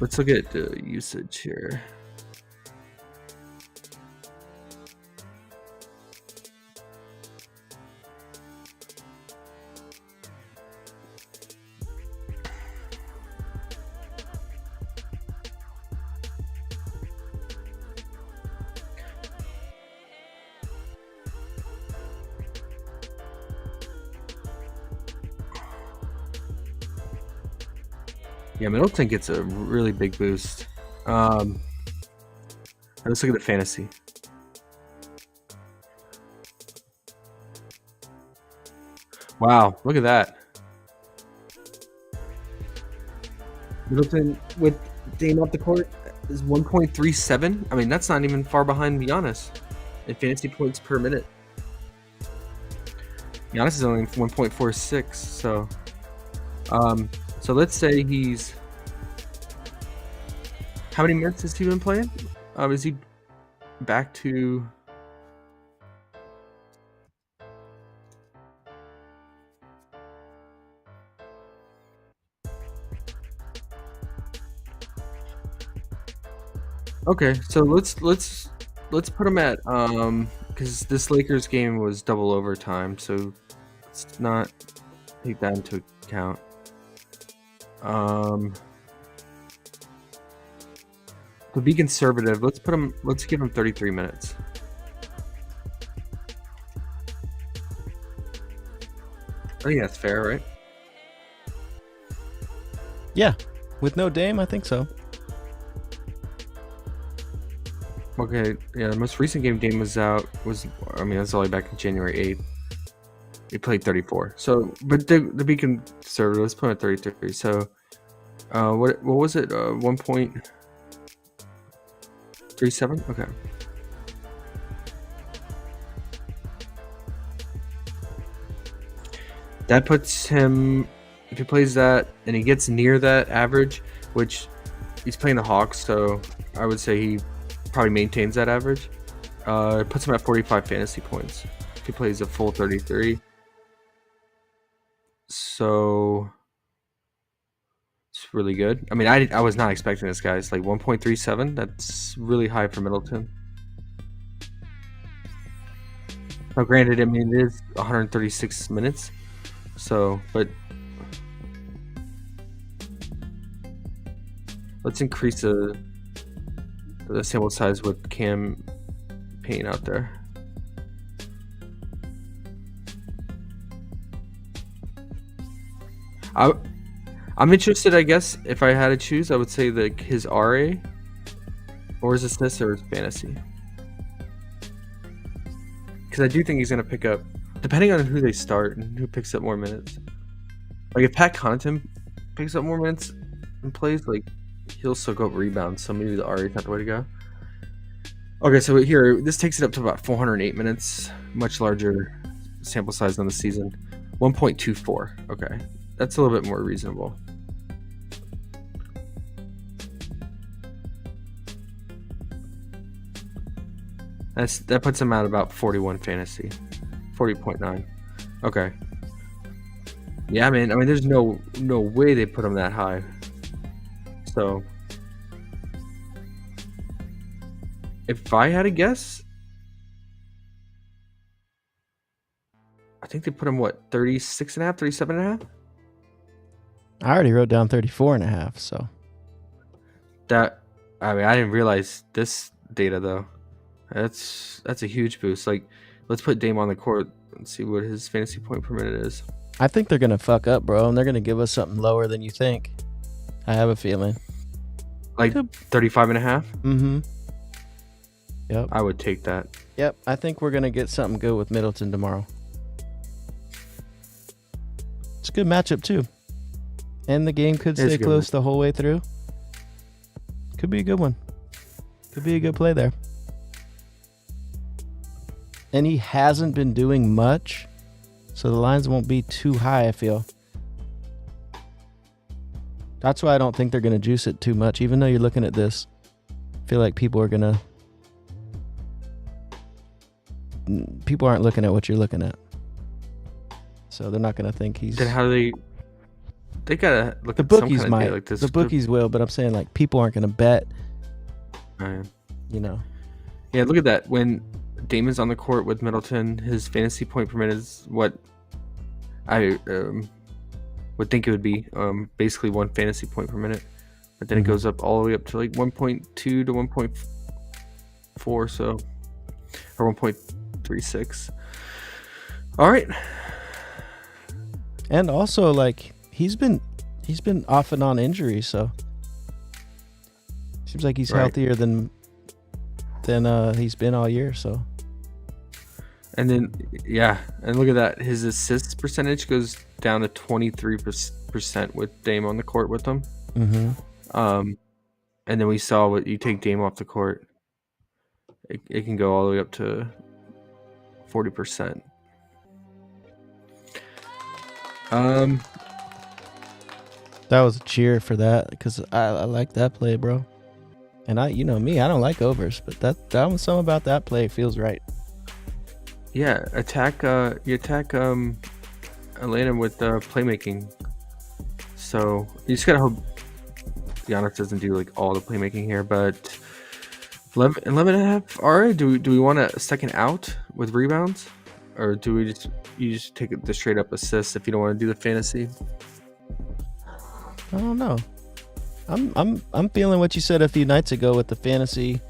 Let's look at the usage here. Yeah, Middleton gets a really big boost. Let's look at the fantasy. Wow, look at that. Middleton with Dame off the court is 1.37. I mean, that's not even far behind Giannis in fantasy points per minute. Giannis is only 1.46. So let's say he's. How many minutes has he been playing? Is he back to? Okay, so let's put him at because this Lakers game was double overtime, so let's not take that into account. To be conservative, let's give him 33 minutes. I think that's fair, right? Yeah, with no Dame, I think so. Okay, yeah, the most recent game Dame was out that's only back in January 8th. He played 34. So, but to be conservative, let's put him at 33. So, what was it? 1.37? Okay. That puts him, if he plays that and he gets near that average, which he's playing the Hawks, so I would say he probably maintains that average. It puts him at 45 fantasy points if he plays a full 33. So it's really good. I mean, I was not expecting this, guys. Like 1.37, that's really high for Middleton. Now, granted, I mean, it is 136 minutes. So, but let's increase the sample size with Cam Payne out there. I'm interested, I guess, if I had to choose, I would say his RA or his assists or his fantasy. Because I do think he's going to pick up, depending on who they start and who picks up more minutes. Like if Pat Connaughton picks up more minutes and plays, like he'll soak up rebounds, so maybe the RA is not the way to go. Okay, so here, this takes it up to about 408 minutes, much larger sample size than the season. 1.24, okay. That's a little bit more reasonable. That puts him at about 41 fantasy. 40.9. Okay. Yeah, man, I mean, there's no way they put him that high. So, if I had to guess, I think they put him, 36 and a half, 37 and a half? I already wrote down 34 and a half, so. I didn't realize this data, though. That's a huge boost. Like, let's put Dame on the court and see what his fantasy point per minute is. I think they're going to fuck up, bro, and they're going to give us something lower than you think. I have a feeling. Like 35 and a half? Mm-hmm. Yep. I would take that. Yep, I think we're going to get something good with Middleton tomorrow. It's a good matchup, too. And the game could stay close the whole way through. Could be a good one. Could be a good play there. And he hasn't been doing much, so the lines won't be too high, I feel. That's why I don't think they're going to juice it too much. Even though you're looking at this, I feel like people aren't looking at what you're looking at. So they're not going to think he's... Then how do they gotta look the at some bookies kind might. of like this. The bookies will, but I'm saying like people aren't going to bet. Yeah. You know. Yeah, look at that. When Damon's on the court with Middleton, his fantasy point per minute is what I would think it would be. Basically 1 fantasy point per minute, but then it goes up all the way up to like 1.2 to 1.4, so or 1.36. All right. And also, like, he's been he's been off and on injury, so seems like he's Right. healthier than he's been all year. So And then, yeah, and look at that. His assist percentage goes down to 23% with Dame on the court with him. And then we saw what you take Dame off the court, it can go all the way up to 40%. that was a cheer for that because I like that play, bro. And you know me, I don't like overs, but that was something about that play feels right. Yeah, you attack Atlanta with playmaking. So you just gotta hope Giannis doesn't do like all the playmaking here, but 11.5 RA. Do we want a second out with rebounds, or do you just take the straight up assist if you don't want to do the fantasy? I don't know. I'm feeling what you said a few nights ago with the fantasy.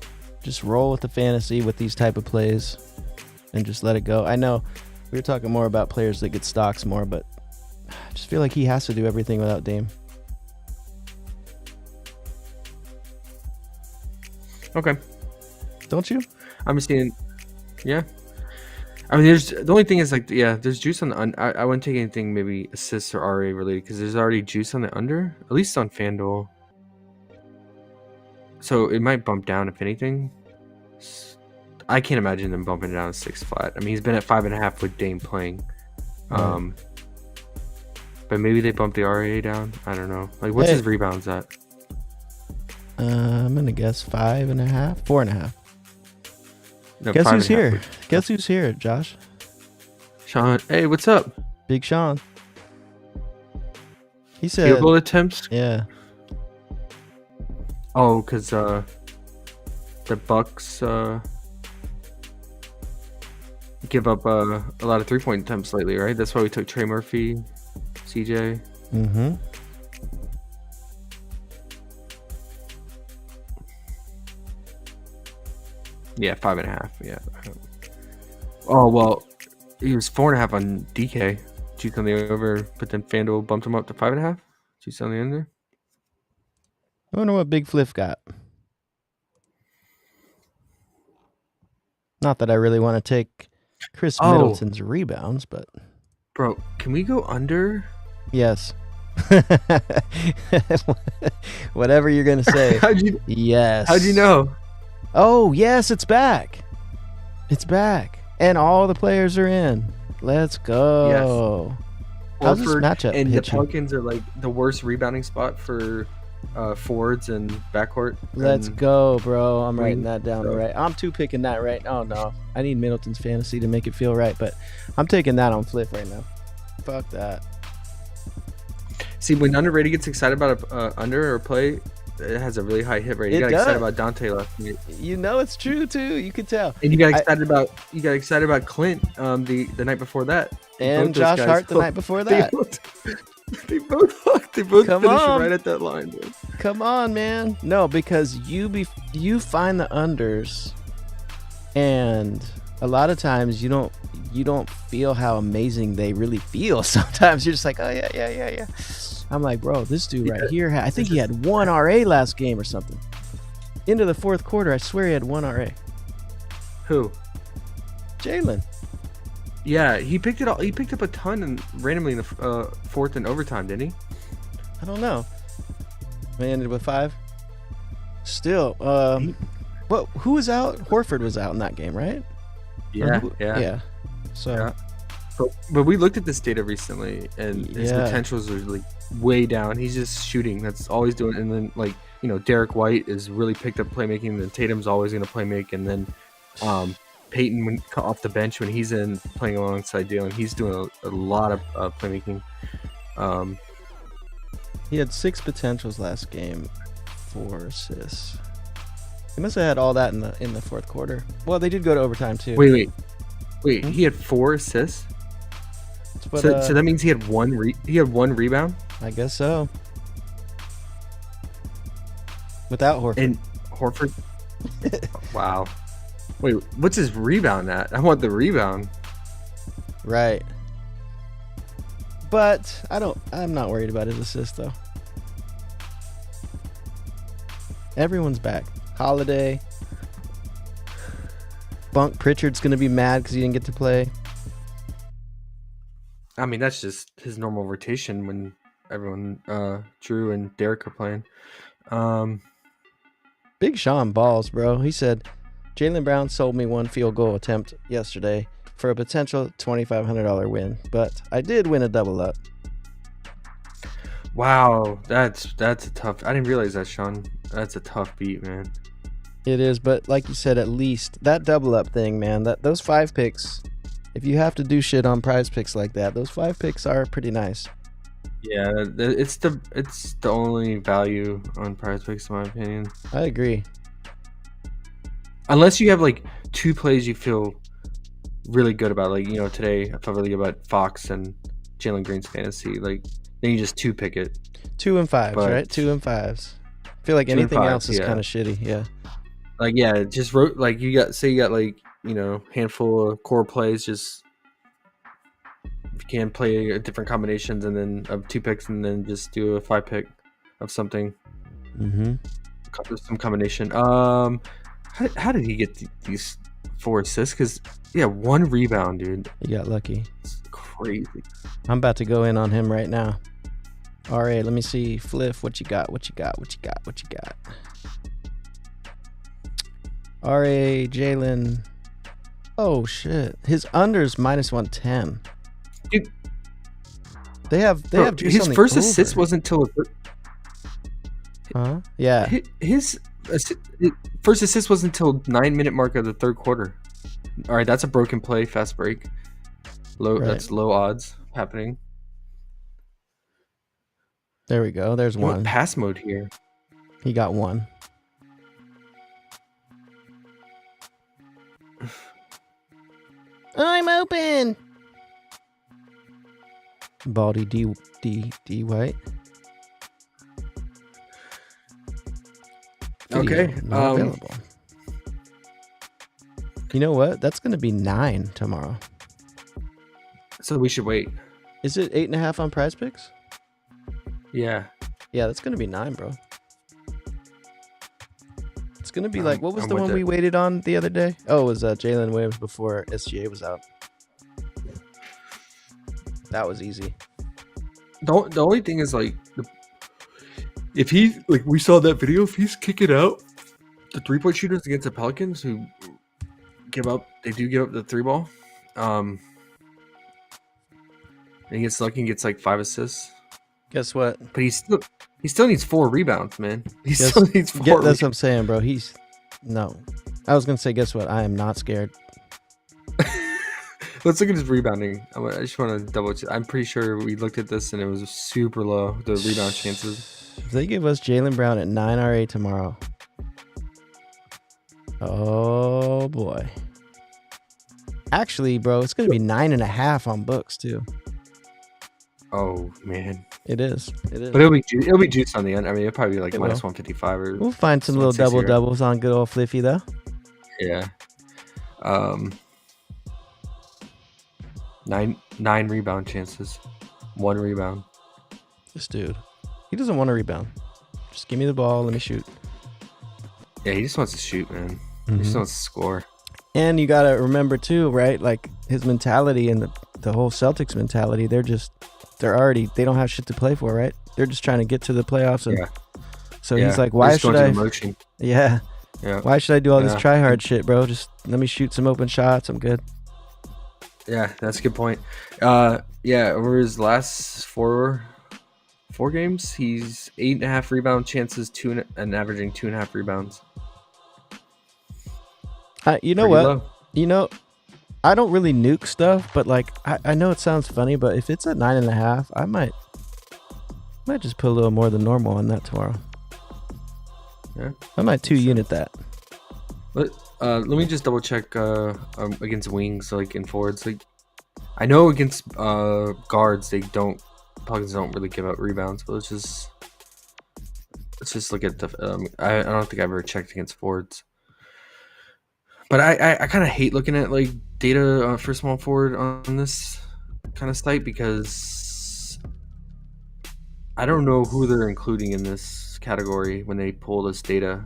Just roll with the fantasy with these type of plays, and just let it go. I know we were talking more about players that get stocks more, but I just feel like he has to do everything without Dame. Okay, Don't you? I'm just seeing. Yeah, I mean, the only thing is like, yeah, there's juice on the I wouldn't take anything maybe assists or RA related because there's already juice on the under, at least on FanDuel. So it might bump down if anything. I can't imagine them bumping it down to 6 flat. I mean, he's been at 5.5 with Dame playing. But maybe they bump the RA down. I don't know. Like, what's his rebounds at? I'm gonna guess 5.5, 4.5. No, Guess who's 5.5. here? Guess who's here, Josh? Sean, hey, what's up? Big Sean. He said, Field goal attempts? yeah. Oh, because the Bucks give up a lot of 3-point attempts lately, right? That's why we took Trey Murphy, CJ. Mm-hmm. Yeah, 5.5. Yeah. Oh well, he was 4.5 on DK. Juice on the over, but then FanDuel bumped him up to 5.5. Juice on the under. I wonder what Big Fliff got. Not that I really want to take Chris Oh. Middleton's rebounds, but Bro, can we go under? yes. Whatever you're gonna say. How'd you Yes. know? Oh, yes, it's back. It's back. And all the players are in. Let's go. How's this Horford matchup and the hit you? Pelicans are like the worst rebounding spot for forwards and backcourt. Let's and go, bro. I'm Wing, writing that down so- right. I'm too picking that right. Oh, no. I need Middleton's fantasy to make it feel right, but I'm taking that on Fliff right now. Fuck that. See, when underrated gets excited about a under or play, it has a really high hit rate. You It got excited does. about Dante last night, You know it's true, too. You can tell. and you got excited about Clint the night before that, And Both those Josh guys- Hart the night before that. They both Come finished on. right at that line, dude. Come on, man. No, because you find the unders, and a lot of times you don't feel how amazing they really feel. Sometimes you're just like, oh yeah. I'm like, bro, this dude right here, I think he had 1 RA last game or something. Into the fourth quarter, I swear he had 1 RA. Who? Jalen. Yeah, he picked it all. He picked up a ton and randomly in the fourth and overtime, didn't he? I don't know. They ended with 5. Still, who was out? Horford was out in that game, right? Yeah. So. Yeah. But we looked at this data recently, and his Yeah. potentials are like way down. He's just shooting. That's all he's doing. And then, like, Derek White is really picked up playmaking. And then Tatum's always going to play make. And then Peyton, when off the bench, when he's in playing alongside Dalen, he's doing a lot of playmaking. He had 6 potentials last game, 4 assists. He must have had all that in the fourth quarter. Well, they did go to overtime too. Wait. He had 4 assists. But, So that means he had one rebound. I guess so. Without Horford. And Horford. Wow. Wait, what's his rebound at? I want the rebound. Right. But I'm not worried about his assist though. Everyone's back. Holiday. Bunk Pritchard's going to be mad because he didn't get to play. I mean, that's just his normal rotation when everyone, Drew and Derek are playing. Big Sean balls, bro. He said, Jaylen Brown sold me one field goal attempt yesterday for a potential $2,500 win, but I did win a double up. Wow, that's a tough. I didn't realize that, Sean. That's a tough beat, man. It is, but like you said, at least that double up thing, man, those 5 picks, if you have to do shit on PrizePicks like that, those 5 picks are pretty nice. Yeah, it's the only value on PrizePicks in my opinion. I agree. Unless you have like 2 plays you feel really good about, like, today I felt really good about Fox and Jalen Green's fantasy. Like, then you just 2 pick it. 2 and 5s, But- right? 2 and 5s. I feel like 2 and anything 5s, else is yeah. kind of shitty. Yeah. Like, yeah, just wrote like you got like handful of core plays. Just if you can play different combinations and then of 2 picks and then just do a 5 pick of something. Mm-hmm. Some combination. How did he get these 4 assists? Because 1 rebound, dude. You got lucky. It's crazy. I'm about to go in on him right now. All right, let me see. Fliff, what you got? R.A. Jalen. Oh, shit. His under's minus 110. Dude. They have juice his on the first over. assist wasn't until Huh? Yeah. his first assist wasn't until 9-minute mark of the 3rd quarter. All right, that's a broken play, fast break. Right. That's low odds happening. There we go. There's You want one. pass mode here. He got one. I'm open. Baldy D White. Okay, Video not available. You know what? That's going to be 9 tomorrow. So we should wait. Is it 8.5 on PrizePicks? Yeah. Yeah, that's going to be 9, bro. It's going to be like, what was I'm the with one it. we waited on the other day? Oh, it was Jalen Williams before SGA was out. That was easy. The only thing is, like, if he, like, we saw that video, if he's kicking out the 3-point shooters against the Pelicans who they do give up the 3 ball. And he gets lucky and gets like 5 assists. Guess what? But he still needs 4 rebounds, man. He Guess- still needs 4 That's what I'm saying, bro. No. I was going to say, guess what? I am not scared. Let's look at his rebounding. I just want to double check. I'm pretty sure we looked at this and it was super low, the rebound chances. If they give us Jaylen Brown at 9 RA tomorrow. Oh, boy. Actually, bro, it's going to be 9.5 on books, too. Oh, man. It is. It is. But it'll be juiced on the end. I mean, it'll probably be like It minus will. 155 or We'll find some little 160 or- double-doubles on good old Fliffy, though. Yeah. 9 rebound chances. 1 rebound. This dude. He doesn't want to rebound. Just give me the ball. Let me shoot. Yeah, he just wants to shoot, man. He Mm-hmm. just wants to score. And you got to remember, too, right? Like, his mentality and the whole Celtics mentality, they don't have shit to play for, right? They're just trying to get to the playoffs. And Yeah. So Yeah. he's like, They're why just should going I? through the motion. Yeah. Yeah. Why should I do all this Yeah. try hard shit, bro? Just let me shoot some open shots. I'm good. Yeah, that's a good point. Yeah, over his last four games, he's 8.5 rebound chances, and averaging 2.5 rebounds. You know Pretty what? low. You know, I don't really nuke stuff, but like I know it sounds funny, but if it's at 9.5, I might just put a little more than normal on that tomorrow. Yeah. I might 2-unit that. Let me just double check against wings, like in forwards. Like, I know against guards, Pelicans don't really give out rebounds, but let's just look at the. I don't think I've ever checked against forwards. But I kind of hate looking at like data for small forward on this kind of site because I don't know who they're including in this category when they pull this data,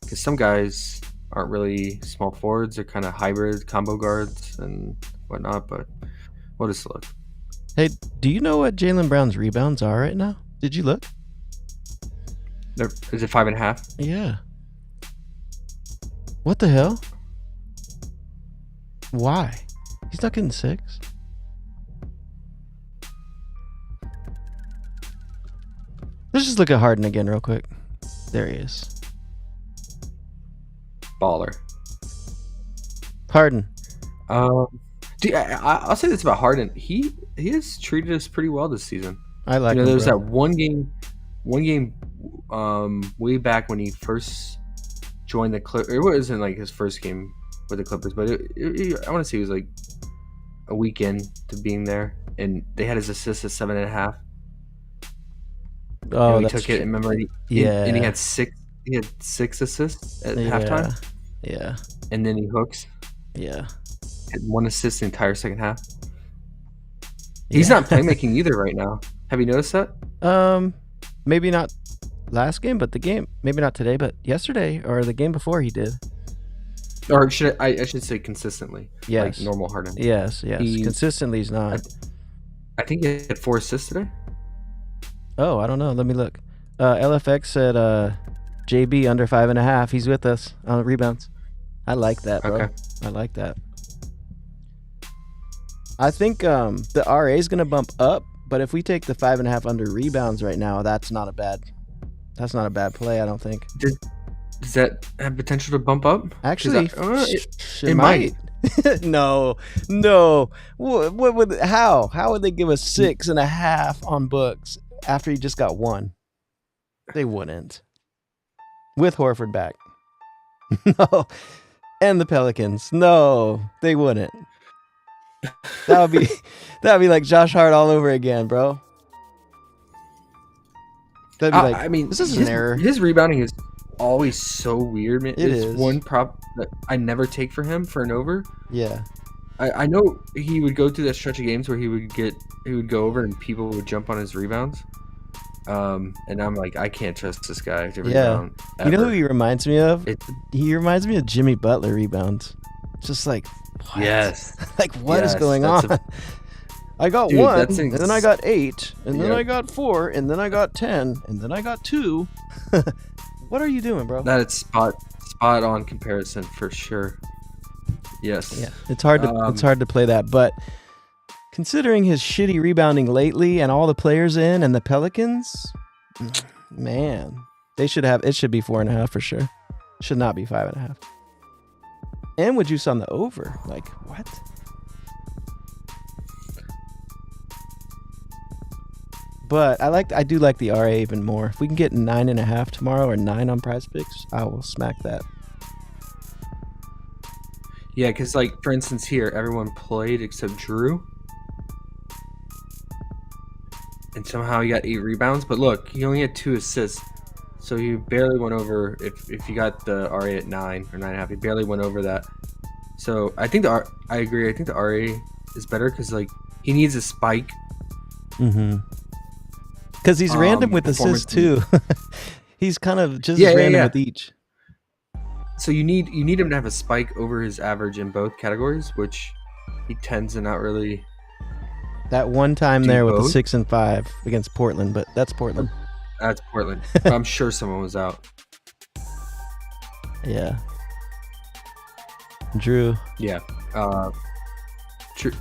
because some guys aren't really small forwards; they're kind of hybrid combo guards and whatnot. But we'll just look. Hey, do you know what Jaylen Brown's rebounds are right now? Did you look? Is it 5.5? Yeah. What the hell? Why? He's not getting 6. Let's just look at Harden again real quick. There he is. Baller. Harden. Dude, I'll say this about Harden. He has treated us pretty well this season. I like him, there was bro. that one game way back when he first joined the Clippers. It wasn't like his first game with the Clippers, but I want to say it was like a weekend to being there, and they had his assist at 7.5. Oh, and he that's took it. And remember, and he had 6. He had 6 assists at halftime. Yeah. And then he hooks. Yeah. Had 1 assist the entire second half. He's not playmaking either right now. Have you noticed that? Maybe not last game, but the game. Maybe not today, but yesterday or the game before he did. Or should I should say consistently? Yes. Like normal Harden. Yes. Consistently, he's not. I think he had 4 assists today. Oh, I don't know. Let me look. LFX said JB under 5.5. He's with us on rebounds. I like that, bro. Okay. I like that. I think the RA is going to bump up, but if we take the 5.5 under rebounds right now, that's not a bad play, I don't think. Does that have potential to bump up? Actually, it might. No. What would? How would they give us 6.5 on books after he just got 1? They wouldn't. With Horford back. No. And the Pelicans. No, they wouldn't. That would be like Josh Hart all over again, bro. That'd be like, I mean, this is an error. His rebounding is always so weird, man. It It's is. one prop that I never take for him for an over. Yeah. I know he would go through that stretch of games where he would go over and people would jump on his rebounds. And I'm like, I can't trust this guy to rebound. You know ever. who he reminds me of? It's- He reminds me of Jimmy Butler rebounds. Just like, what? Yes. Like, what is Yes, going that's on? I got Dude, 1, that's and then I got 8, and then Yep. I got 4, and then I got 10, and then I got 2. What are you doing, bro? That is spot on comparison for sure. Yes. Yeah, it's hard to play that, but considering his shitty rebounding lately and all the players in and the Pelicans, man, it should be 4.5 for sure. Should not be 5.5. And would juice on the over? Like what? But I do like the RA even more. If we can get 9.5 tomorrow or 9 on PrizePicks, I will smack that. Yeah, because like for instance here, everyone played except Drew. And somehow he got 8 rebounds, but look, he only had 2 assists. So he barely went over if you got the RA at 9 or 9.5, he barely went over that. So I think I agree. I think the RA is better because like he needs a spike. Mm-hmm. Because he's random with assists too. He's kind of just random with each. So you need him to have a spike over his average in both categories, which he tends to not really. That one time there with the both? 6 and 5 against Portland, but that's Portland. That's Portland. But I'm sure someone was out. Yeah. Drew. Yeah. Drew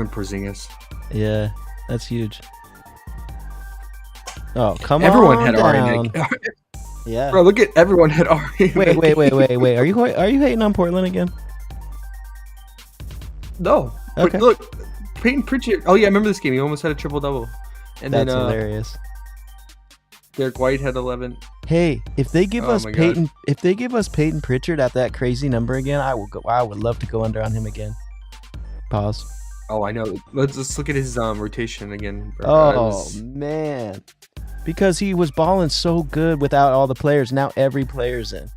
and Porzingis. Yeah, that's huge. Oh, come Everyone on had down. RA. Yeah. Bro, look at everyone had RA. Wait. Are you hating on Portland again? No. Okay. But look, Peyton Pritchard. Oh yeah, I remember this game. He almost had a triple double. And That's then hilarious. Derek White had 11. Hey, if they give us my Peyton Pritchard at that crazy number again, I would love to go under on him again. Pause. Oh, I know. Let's look at his rotation again. Bro. Oh man, because he was balling so good without all the players. Now every player's in,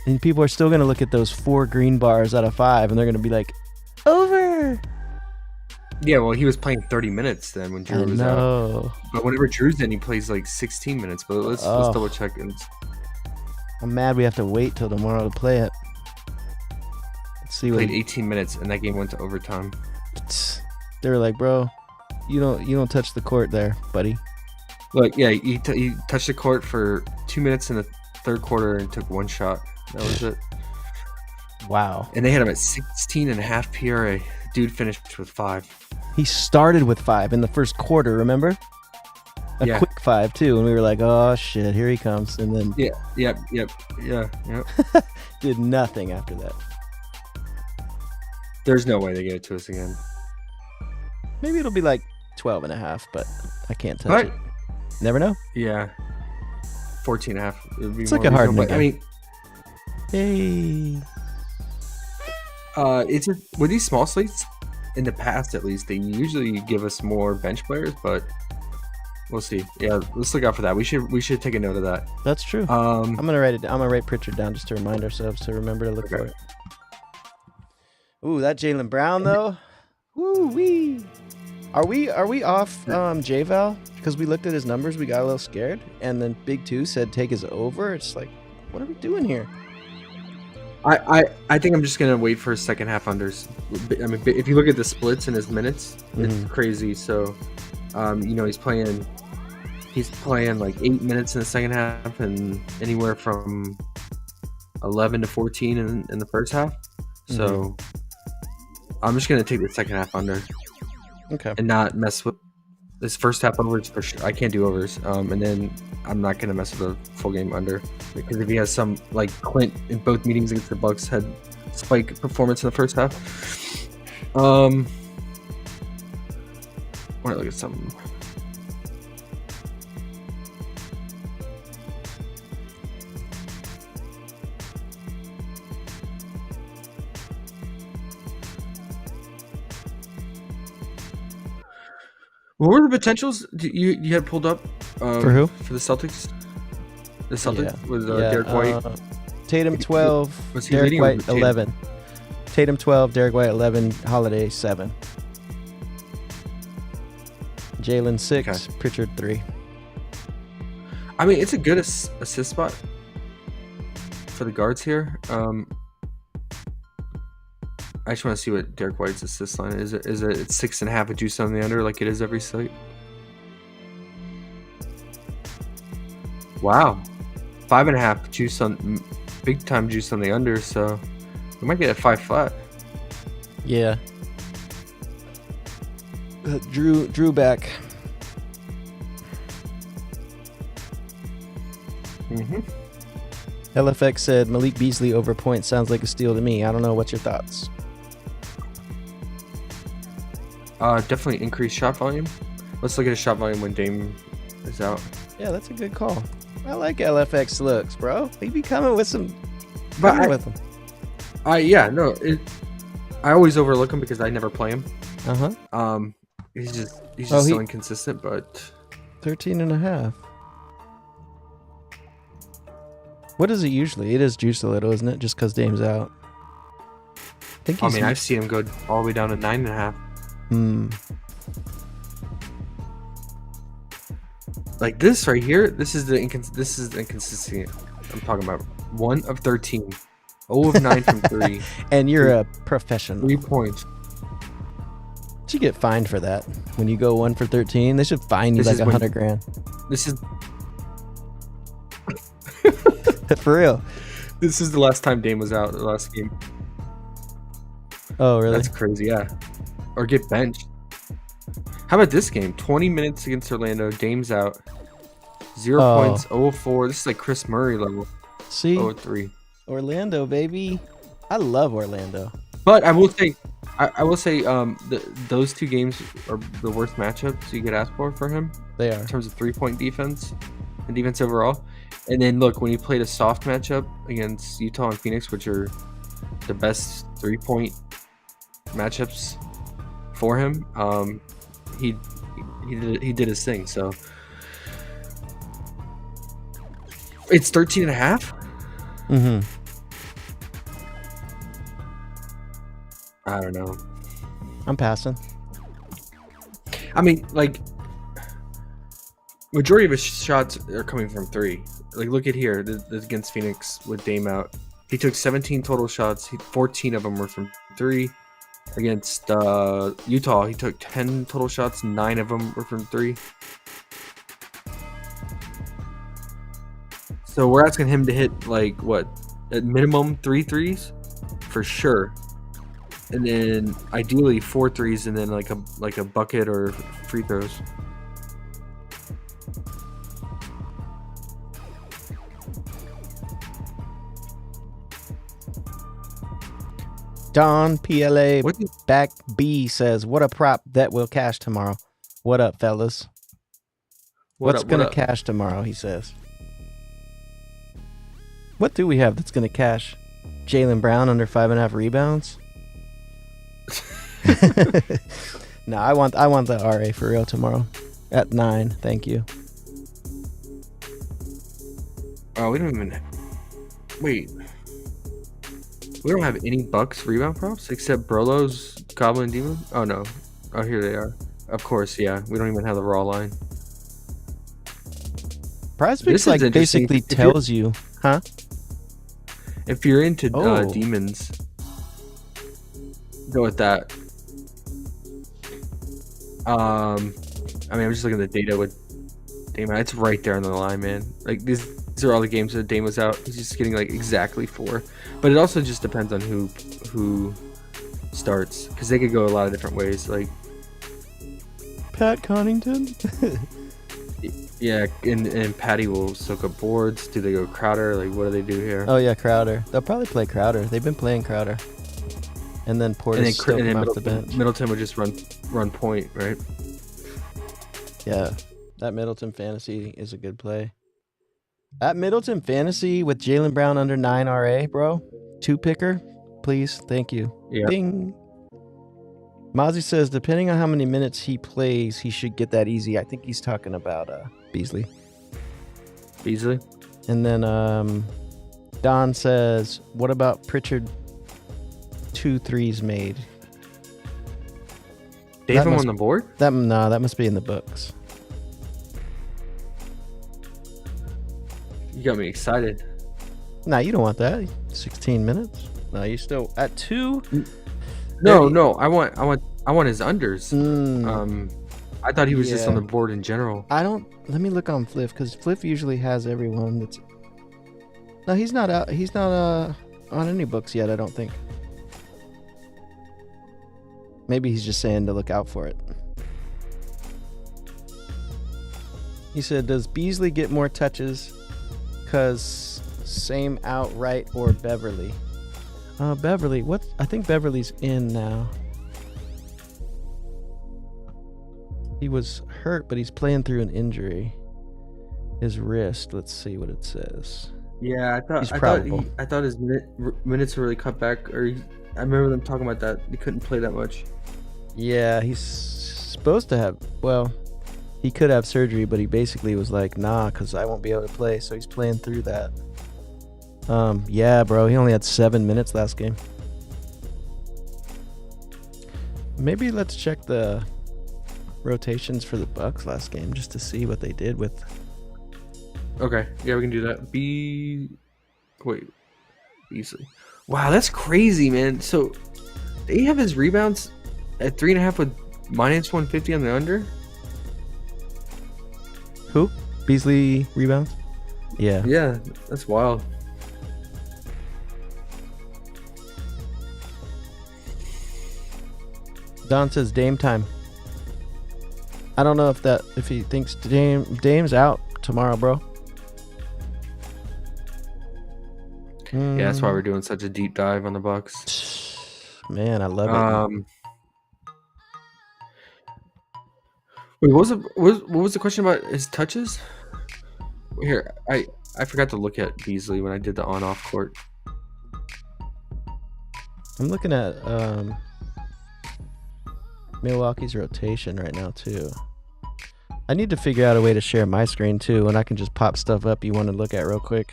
and people are still gonna look at those 4 green bars out of 5, and they're gonna be like, over. Yeah, well, he was playing 30 minutes then when Drew was out. No. But whenever Drew's in, he plays like 16 minutes. But let's double check. I'm mad we have to wait till tomorrow to play it. Let's see what Played 18 minutes, and that game went to overtime. they were like, bro. You don't touch the court there, buddy. Look, yeah, he touched the court for 2 minutes in the third quarter and took one shot. That was it. Wow. And they had him at 16.5 PRA. Dude finished with 5. He started with 5 in the first quarter, remember? A quick 5 too, and we were like, "Oh shit, here he comes!" And then Yep. did nothing after that. There's no way they get it to us again. Maybe it'll be like 12.5, but I can't touch What? it. Never know. Yeah, 14.5. It would be It's more like a hard reasonable, but, I nigga. mean, Hey, it's just, with these small slates, in the past at least, they usually give us more bench players, but we'll see. Yeah, let's look out for that. We should take a note of that. that's true. I'm gonna write it down. I'm gonna write Pritchard down just to remind ourselves to remember to look for Okay. it. Ooh, that Jaylen Brown though. Woo wee. Are we off J-Val? Because we looked at his numbers, we got a little scared, and then Big 2 said take his over. It's like, what are we doing here? I think I'm just gonna wait for his second half unders. I mean, if you look at the splits in his minutes, it's crazy. So, he's playing like 8 minutes in the second half, and anywhere from 11 to 14 in the first half. So, I'm just gonna take the second half under Okay. and not mess with this first half overs for sure. I can't do overs, and then I'm not gonna mess with a full game under because if he has some like Clint in both meetings against the Bucks had spike performance in the first half. I want to look at something. What were the potentials you had pulled up For who? for the Celtics? The Celtics Yeah. with Yeah, Derek White. Tatum 12, Was he Derek leading or White was Tatum? 11. Tatum 12, Derek White 11, Holiday 7. Jalen 6, Okay. Pritchard 3. I mean, it's a good assist spot for the guards here. I just want to see what Derek White's assist line is. Is it 6.5 a juice on the under like it is every slate? Wow, 5.5 juice on big time juice on the under. So we might get a 5 flat. Yeah. Drew back. LFX said Malik Beasley over points sounds like a steal to me. I don't know. What's your thoughts? Definitely increased shot volume. Let's look at his shot volume when Dame is out. Yeah, that's a good call. I like LFX looks, bro. He be coming with some. But coming with them. I always overlook him because I never play him. He's just so inconsistent, but 13.5. What is it usually? It is juice a little, isn't it? Just because Dame's out. I've seen him go all the way down to 9.5. Like this right here, this is the inconsistency I'm talking about. 1 of 13, 0 of 9 from 3. And you're a professional. 3 points. Did you get fined for that? When you go 1 for 13, they should fine you This like is when- $100,000. This is For real. this is the last time Dame was out. The last game. Oh, really? That's crazy. Yeah. Or get benched. How about this game? 20 minutes against Orlando. Dame's out. 0 points. 0 of 4. This is like Chris Murray level. See? 0 of 3. Orlando, baby. I love Orlando. But I will say, those 2 games are the worst matchups you could ask for him They are. in terms of 3-point defense and defense overall. And then look, when he played a soft matchup against Utah and Phoenix, which are the best 3-point matchups for him, he did his thing. So it's 13.5. Mm-hmm. I don't know. I'm passing. I mean, like, majority of his shots are coming from 3. Like, look at here, this against Phoenix with Dame out. He took 17 total shots. 14 of them were from 3. Against Utah, he took 10 total shots. 9 of them were from 3. So we're asking him to hit, like, what? At minimum 3 threes? For sure. And then ideally 4 threes and then like a bucket or free throws. Don PLA back B says, "What a prop that will cash tomorrow." What up, fellas? What's gonna cash tomorrow? He says. What do we have that's gonna cash? Jaylen Brown under 5.5 rebounds. No, I want the RA for real tomorrow at 9. Thank you. Oh, we don't even. Wait. We don't have any Bucks rebound props except Brolo's Goblin Demon. Oh no. Oh, here they are. Of course, yeah. We don't even have the raw line. PrizePicks like basically tells you, huh? If you're into demons, go with that. I mean, I'm just looking at the data with Dame. It's right there on the line, man. Like these are all the games that Dame was out. He's just getting like exactly 4. But it also just depends on who starts, because they could go a lot of different ways. Like Pat Connaughton. Yeah, and Patty will soak up boards. Do they go Crowder? Like, what do they do here? Oh yeah, Crowder. They'll probably play Crowder. They've been playing Crowder. And then Portis still come off the bench. Middleton would just run point, right? Yeah, that Middleton fantasy is a good play. At Middleton fantasy with Jaylen Brown under 9 RA, bro. 2 picker, please. Thank you. Yeah. Bing. Mozzie says, depending on how many minutes he plays, he should get that easy. I think he's talking about Beasley. Beasley? And then Don says, what about Pritchard 2 threes made? They have him on the board? That must be in the books. You got me excited. Nah, you don't want that. 16 minutes. No, you still at 2. No. I want his unders. I thought he was just on the board in general. Let me look on Fliff, because Fliff usually has everyone that's. No, he's not out. He's not on any books yet, I don't think. Maybe he's just saying to look out for it. He said, does Beasley get more touches? Because same outright or Beverly? Beverly, what? I think Beverly's in now. He was hurt, but he's playing through an injury. His wrist. Let's see what it says. Yeah, I thought his minutes were really cut back. I remember them talking about that. He couldn't play that much. Yeah, he's supposed to have. Well, he could have surgery, but he basically was like, nah, because I won't be able to play. So he's playing through that. Yeah, bro, he only had 7 minutes last game. Maybe let's check the rotations for the Bucks last game just to see what they did with. Okay, yeah, we can do that. Beasley. Wow, that's crazy, man. So they have his rebounds at 3.5 with minus 150 on the under. Who? Beasley rebounds? Yeah. Yeah, that's wild. Don says Dame time. I don't know if he thinks Dame's out tomorrow, bro. Yeah, that's why we're doing such a deep dive on the Bucks. Man, I love it. Wait, what was the question about his touches? Here, I forgot to look at Beasley when I did the on-off court. I'm looking at Milwaukee's rotation right now too. I need to figure out a way to share my screen too, and I can just pop stuff up you want to look at real quick.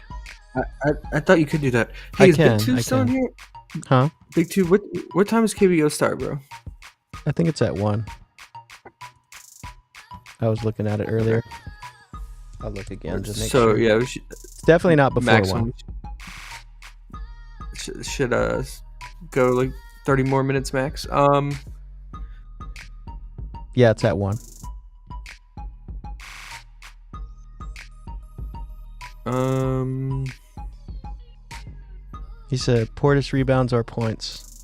I thought you could do that. Hey, is Big 2 still in here? Huh? Big 2, what time does KBO start, bro? I think it's at 1. I was looking at it earlier. I'll look again. Just make So sure. yeah, we should, It's definitely not before maximum 1. should go like 30 more minutes max. Yeah, it's at 1. He said Portis rebounds or points.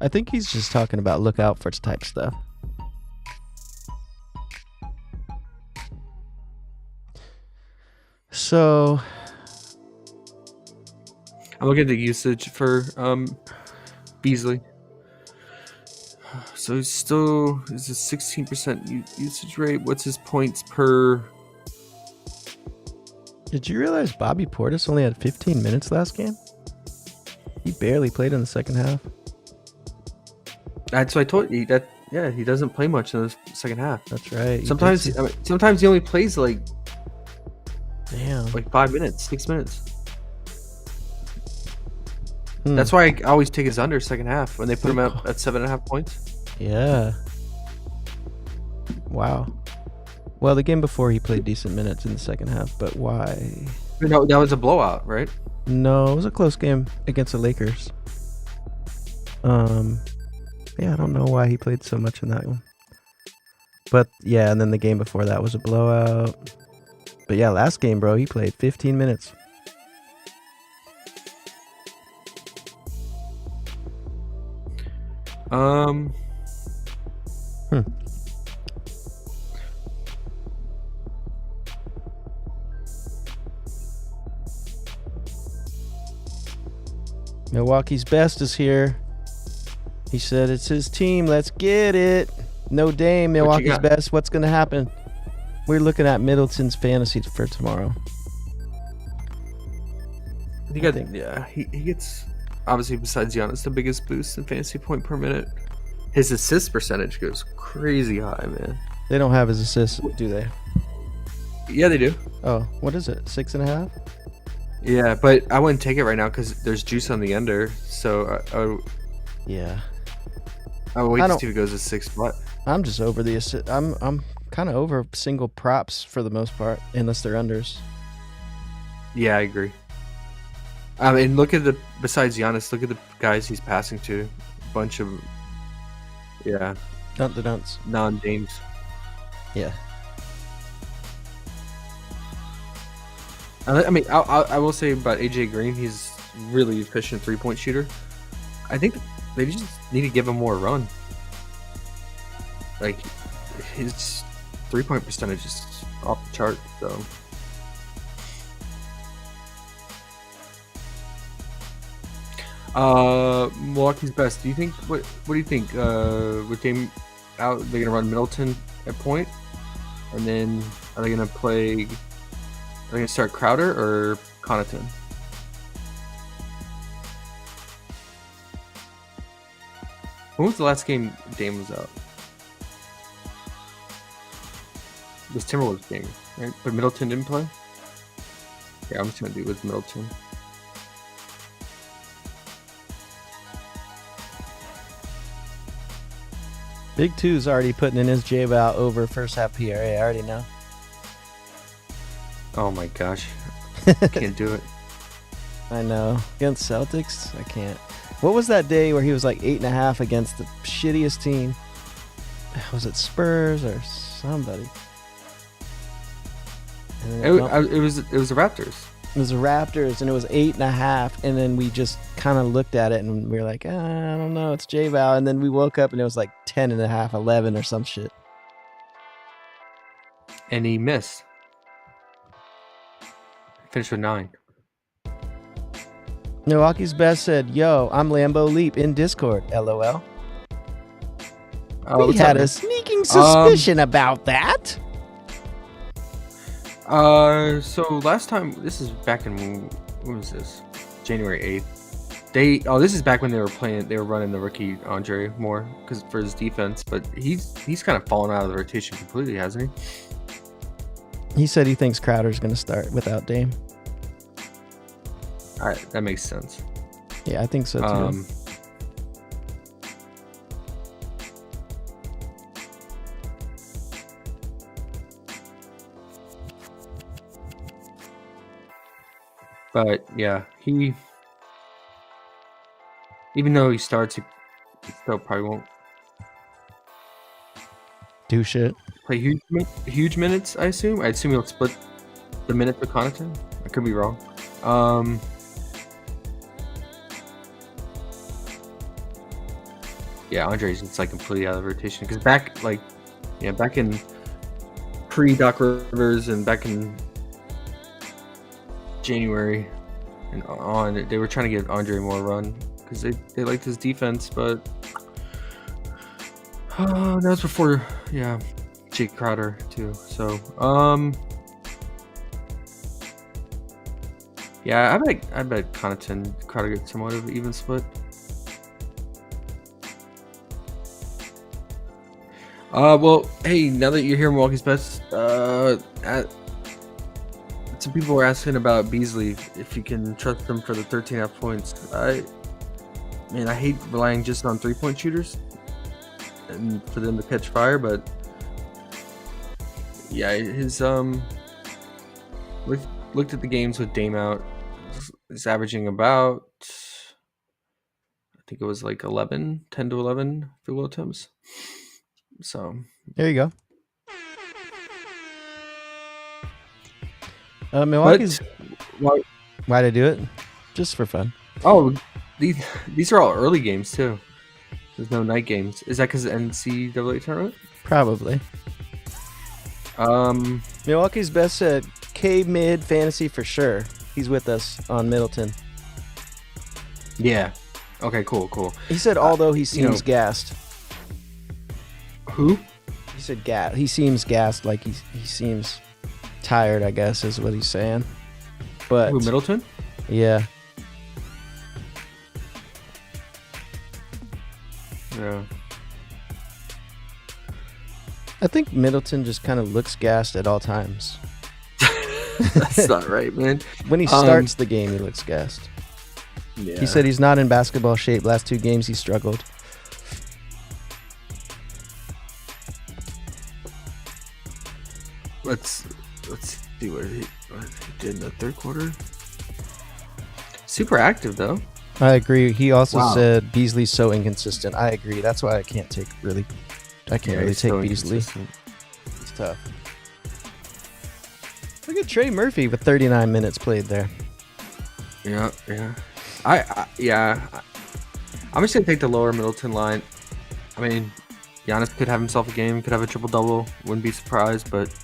I think he's just talking about look out for type stuff. So I'm looking at the usage for Beasley. So he's still is a 16% usage rate. What's his points per? did you realize Bobby Portis only had 15 minutes last game? He barely played in the second half. That's what I told you. That yeah, he doesn't play much in the second half. That's right. Sometimes he only plays like Damn. 5 minutes, 6 minutes. Hmm. That's why I always take his under second half when they put him up at 7.5 points. Yeah. Wow. Well, the game before he played decent minutes in the second half, but why? No, that was a blowout, right? No, it was a close game against the Lakers. Yeah, I don't know why he played so much in that one. But yeah, and then the game before that was a blowout. But yeah, last game, bro, he played 15 minutes. Milwaukee's best is here. He said it's his team. Let's get it. No Dame. Milwaukee's got? best. What's going to happen? We're looking at Middleton's fantasy for tomorrow. He gets obviously besides Giannis the biggest boost in fantasy point per minute. His assist percentage goes crazy high, man. They don't have his assists, do they? Yeah, they do. Oh, what is it? 6.5? Yeah, but I wouldn't take it right now because there's juice on the under. So Yeah. I would wait to see if it goes to 6 flat. I'm just over the assist. I'm kind of over single props for the most part, unless they're unders. Yeah, I agree. I mean, besides Giannis, look at the guys he's passing to. A bunch of, Dunts. non-Dames. Yeah. I mean, I will say about AJ Green, he's really efficient 3-point shooter. I think they just need to give him more run. Like, his 3-point percentage is off the chart, so. Milwaukee's best. Do you think? What do you think? With Dame out, they're gonna run Middleton at point, and then are they gonna play? Are they gonna start Crowder or Connaughton? When was the last game Dame was out? This Timberwolves game, right? But Middleton didn't play. Yeah, I'm just gonna do it with Middleton. Big Two's already putting in his J-Bow over first half PRA. I already know. Oh my gosh, can't do it. I know. Against Celtics, I can't. What was that day where he was like 8.5 against the shittiest team? Was it Spurs or somebody? And It was the Raptors. It was the Raptors, and it was 8.5, and then we just kind of looked at it, and we were like, I don't know, it's J-Bow, and then we woke up, and it was like 10.5, 11 or some shit. And he missed. Finished with 9. Milwaukee's best said, yo, I'm Lambo Leap in Discord, LOL. We had a sneaking suspicion about that. So last time, this is back in, when was this? January 8th. This is back when they were running the rookie Andre more for his defense, but he's kind of fallen out of the rotation completely, hasn't he? He said he thinks Crowder's going to start without Dame. All right, that makes sense. Yeah, I think so too. But yeah, even though he starts, he still probably won't Do shit. play huge minutes. I assume. He'll split the minutes with Connaughton. I could be wrong. Yeah, Andre's just like completely out of the rotation because back in pre-Doc Rivers and back in January and on, they were trying to give Andre more run because they liked his defense, but that was before, Jake Crowder too. So, I bet Connaughton Crowder gets somewhat of an even split. Well, hey, now that you're here, Milwaukee's best, some people were asking about Beasley, if you can trust him for the 13.5 points. I hate relying just on 3-point shooters and for them to catch fire, but yeah, his looked at the games with Dame out, he's averaging about, I think it was like 10 to 11 field goal attempts. So there you go. Milwaukee's. Why'd I do it? Just for fun. Oh, these are all early games too. There's no night games. Is that because of the NCAA tournament? Probably. Milwaukee's best at K mid fantasy for sure. He's with us on Middleton. Yeah. Okay. Cool. He said, although he seems gassed. Who? He said he seems gassed, like he seems tired, I guess is what he's saying. But who, Middleton? Yeah. Yeah. I think Middleton just kind of looks gassed at all times. That's not right, man. When he starts the game, he looks gassed. Yeah. He said he's not in basketball shape. Last 2 games, he struggled. Let's see what he did in the third quarter. Super active though. I agree. He also said Beasley's so inconsistent. I agree. That's why I can't really take Beasley. It's tough. Look at Trey Murphy with 39 minutes played there. Yeah. I'm just gonna take the lower Middleton line. I mean, Giannis could have himself a game, could have a triple double. Wouldn't be surprised, but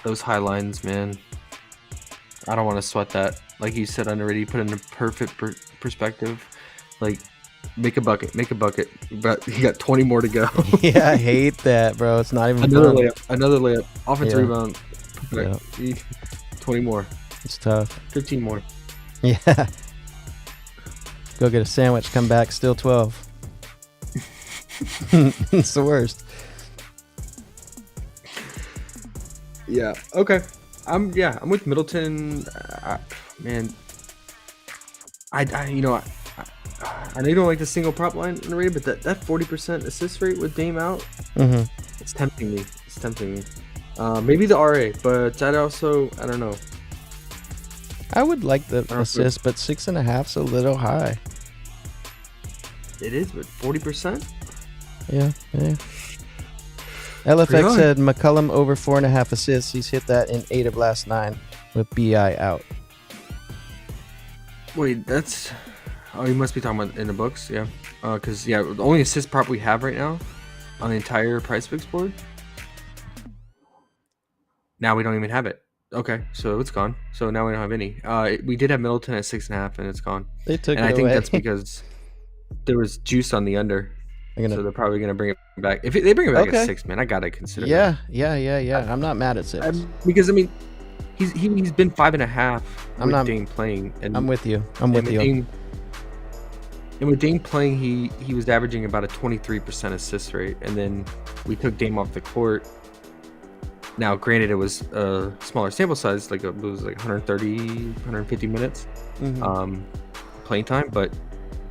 those high lines, man, I don't want to sweat that. Like you said, already put in a perfect perspective. Like, make a bucket, but you got 20 more to go. Yeah, I hate that, bro. It's not even another fun. layup, offensive rebound. Yeah. 20 more. It's tough. 15 more. Yeah. Go get a sandwich, come back, still 12. It's the worst. Yeah. Okay. I'm with Middleton. Man, I know you don't like the single prop line in the rate, but that 40% assist rate with Dame out, it's tempting me. Maybe the RA, but I don't know. I would like the assist, but 6.5's a little high. It is, but 40%. Yeah. LFX said McCollum over 4.5 assists. He's hit that in 8 of last 9 with BI out. Wait, that's... Oh, you must be talking about in the books, yeah. Because, the only assist prop we have right now on the entire PrizePicks board, now we don't even have it. Okay, so it's gone. So now we don't have any. We did have Middleton at 6.5, and it's gone. They took it away. And I think away. that's because there was juice on the under. So they're probably going to bring it back. If they bring it back at 6, man, I got to consider that. Yeah. I'm not mad at 6. Because, I mean, he's been 5.5 with Dame playing. And I'm with you. And with Dame playing, he was averaging about a 23% assist rate. And then we took Dame off the court. Now, granted, it was a smaller sample size. It was like 130, 150 minutes playing time. But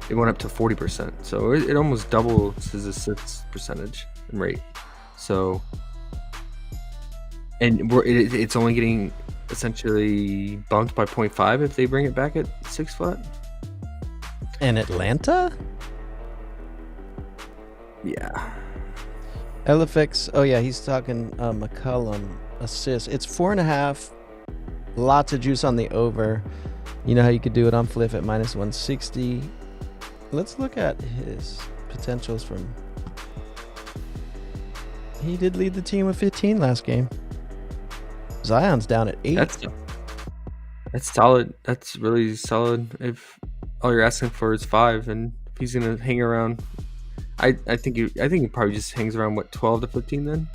it went up to 40%, so it almost doubles his assist percentage and rate. So, and it's only getting essentially bumped by 0.5 if they bring it back at 6 flat. And Atlanta? Yeah. LFX. Oh yeah, he's talking McCullum assist. It's 4.5. Lots of juice on the over. You know how you could do it on Fliff at -160. Let's look at his potentials from. He did lead the team with 15 last game. Zion's down at 8. That's solid. That's really solid. If all you're asking for is 5, and if he's gonna hang around, I think he probably just hangs around 12 to 15 then.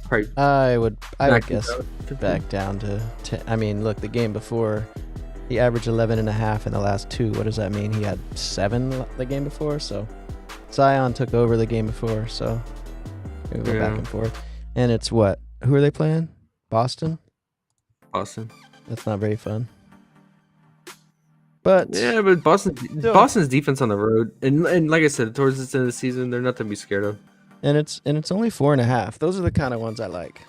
Probably I would back guess down to back down to 10. I mean, look, the game before, he averaged 11.5 in the last 2. What does that mean? He had 7 the game before. So Zion took over the game before. So we go back and forth. And it's what? Who are they playing? Boston. That's not very fun. But yeah, but Boston's defense on the road, and like I said, towards the end of the season, they're nothing to be scared of. And it's only 4.5. Those are the kind of ones I like.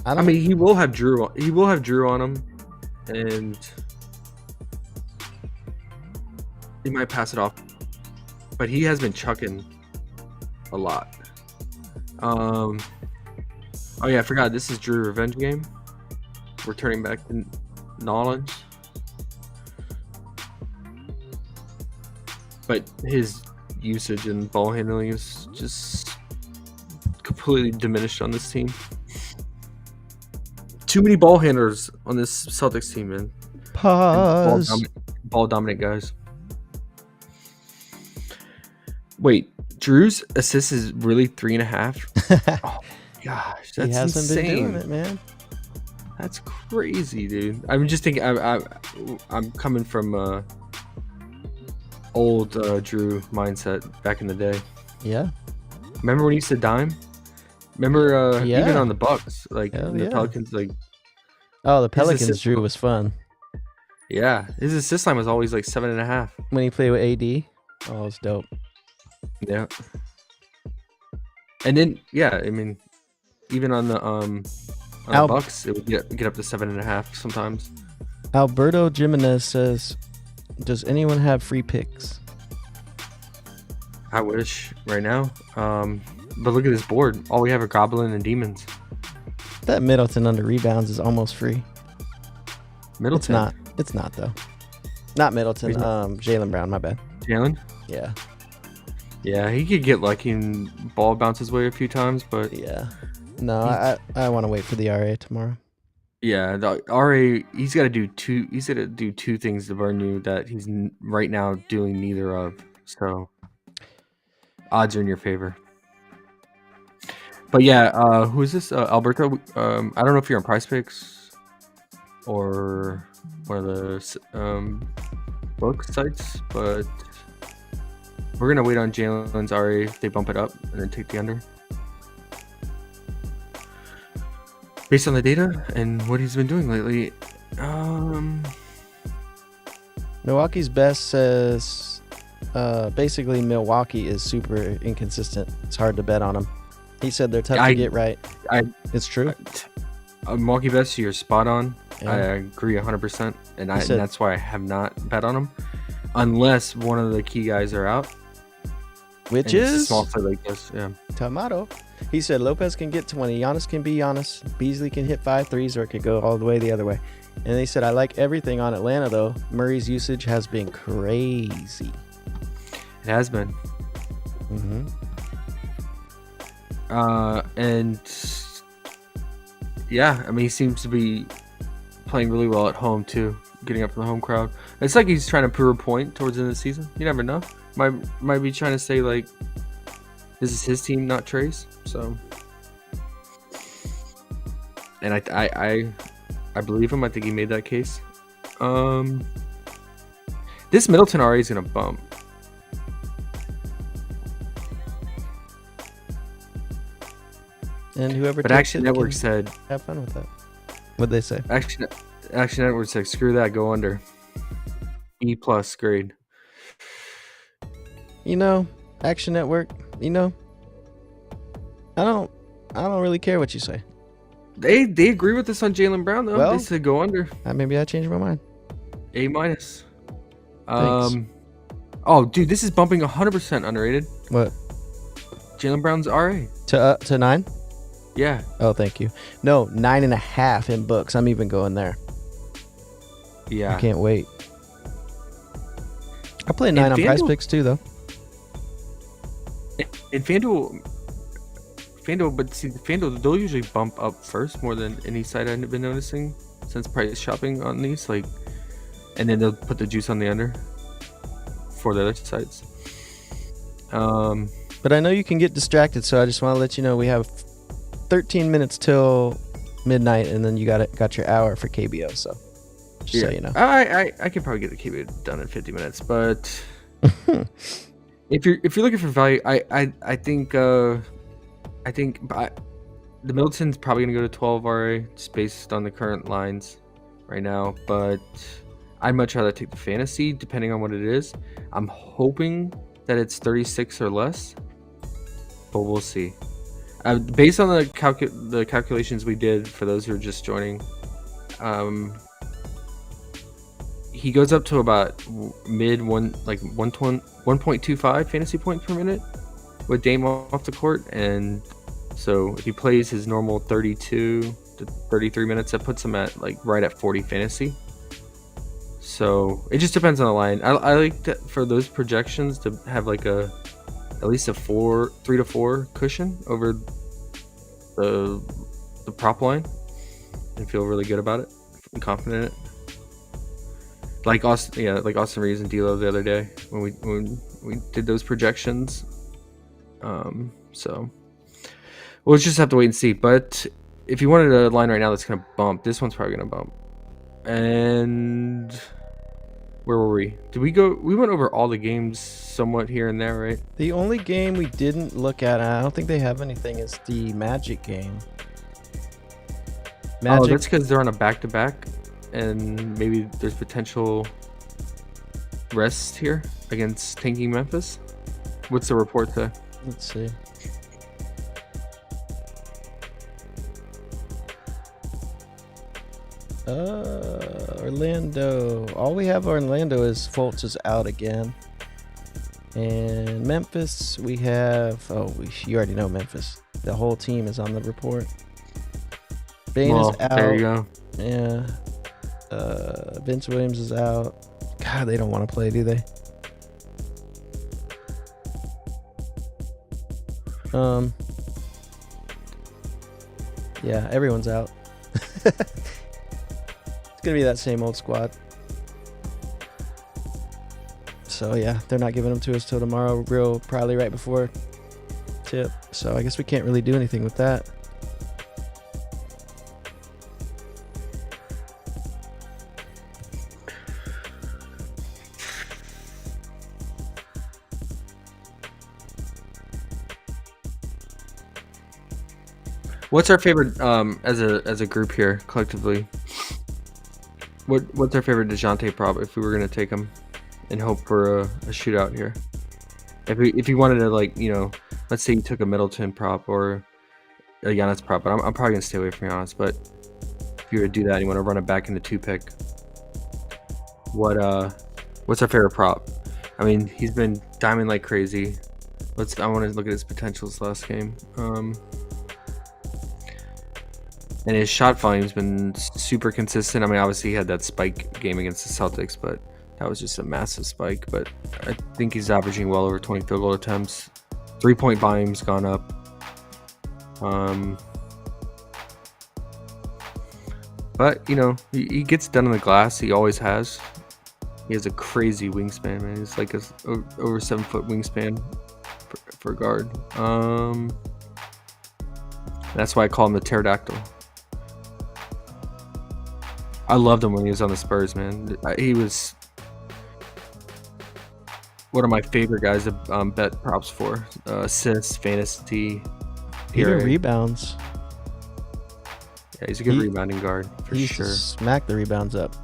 I mean, he will have Drew. He will have Drew on him, and he might pass it off. But he has been chucking a lot. Oh yeah, I forgot. This is Drew revenge game. We're turning back to knowledge. But his usage and ball handling is just completely diminished on this team. Too many ball handlers on this Celtics team, man. Pause. Ball dominant guys. Wait, Drew's assist is really 3.5? Oh gosh, that's he hasn't insane. been doing it, man. That's crazy, dude. I'm just thinking. I'm coming from old Drew mindset back in the day. Yeah. Remember when he used to dime? Remember Yeah. even on the Bucks, like Hell the yeah. Pelicans, like Oh, the Pelicans assist- Drew was fun. yeah, his assist line was always like 7.5. When he played with AD. Oh, it was dope. Yeah. And then I mean, even on the Bucks, it would get up to 7.5 sometimes. Alberto Jimenez says, does anyone have free picks? I wish right now. But look at this board. All we have are Goblin and Demons. That Middleton under rebounds is almost free. Middleton. It's not though. Not Middleton. He's not. Jaylen Brown. My bad. Jalen? Yeah. Yeah, he could get lucky and ball bounce his way a few times, but Yeah. No, I want to wait for the RA tomorrow. yeah, the RA he's got to do two things to burn you that he's right now doing neither of. So odds are in your favor. But yeah, who is this? Alberto. I don't know if you're on PrizePicks or one of the book sites, but we're gonna wait on Jalen's RA if they bump it up and then take the under. Based on the data and what he's been doing lately, Milwaukee's best says basically Milwaukee is super inconsistent. It's hard to bet on them. He said they're tough to get right. It's true. Milwaukee best, you're spot on. Yeah. I agree 100%, and that's why I have not bet on them, unless one of the key guys are out. Which And it's a is small play like this. Yeah. Tomato. He said Lopez can get 20. Giannis can be Giannis. Beasley can hit 5 threes, or it could go all the way the other way. And they said, I like everything on Atlanta, though. Murray's usage has been crazy. It has been. Mm-hmm. And yeah, I mean, he seems to be playing really well at home too, getting up from the home crowd. It's like he's trying to prove a point towards the end of the season. You never know. Might be trying to say like, this is his team, not Trey's. So, and I believe him. I think he made that case. This Middleton RA is gonna bump. And whoever But takes Action it Network can said, have fun with that. What'd they say? Action Network said, screw that, go under. E+ grade. You know, Action Network, you know, I don't don't really care what you say. They agree with us on Jaylen Brown though. Well, They said go under. Maybe I changed my mind. A-. Thanks. Oh, dude, this is bumping 100% underrated. What? Jaylen Brown's RA. To 9? Yeah. Oh, thank you. No, 9.5 in books. I'm even going there. Yeah. I can't wait. I play 9 on PrizePicks too, though. In FanDuel, but see, FanDuel, they'll usually bump up first more than any site I've been noticing since price shopping on these. Like, and then they'll put the juice on the under for the other sites. But I know you can get distracted, so I just want to let you know we have 13 minutes till midnight, and then you got your hour for KBO. So just so you know, I could probably get the KBO done in 50 minutes, but if you're looking for value, I think the Middleton's probably gonna go to 12 RA just based on the current lines right now, but I'd much rather take the fantasy depending on what it is. I'm hoping that it's 36 or less, but we'll see. Based on the calculations we did for those who are just joining, he goes up to about mid 1.25 fantasy points per minute with Dame off the court, and so if he plays his normal 32 to 33 minutes, that puts him at like right at 40 fantasy. So it just depends on the line. I like that for those projections to have like at least a 3 to 4 cushion over the prop line and feel really good about it and confident in it. Like Austin Reeves and D'Lo the other day when we did those projections. So we'll just have to wait and see. But if you wanted a line right now that's gonna bump, this one's probably gonna bump. And where were we? We went over all the games somewhat here and there, right? The only game we didn't look at, and I don't think they have anything, is the Magic game. Oh, that's because they're on a back-to-back, and maybe there's potential rest here against tanking Memphis. What's the report say? Let's see. Orlando. All we have Orlando is Fultz is out again. And Memphis, we have... you already know Memphis. The whole team is on the report. Bane is out. There you go. Yeah. Vince Williams is out. God, they don't want to play, do they? Yeah, everyone's out. It's gonna be that same old squad. So yeah, they're not giving them to us till tomorrow, probably right before tip. So I guess we can't really do anything with that. What's our favorite as a group here collectively? What's our favorite DeJounte prop if we were gonna take him and hope for a shootout here? If you wanted to, like, you know, let's say you took a Middleton prop or a Giannis prop, but I'm probably gonna stay away from Giannis. But if you were to do that and you want to run it back into 2-pick, what's our favorite prop? I mean, he's been diamond like crazy. I want to look at his potentials last game. And his shot volume's been super consistent. I mean, obviously he had that spike game against the Celtics, but that was just a massive spike. But I think he's averaging well over 20 field goal attempts. 3-point volume's gone up. But, you know, he gets done on the glass. He always has. He has a crazy wingspan, man. He's like over 7-foot wingspan for a guard. That's why I call him the pterodactyl. I loved him when he was on the Spurs, man. He was one of my favorite guys to bet props for. Assists, fantasy, even rebounds. Yeah, he's a good rebounding guard for sure. Smack the rebounds up.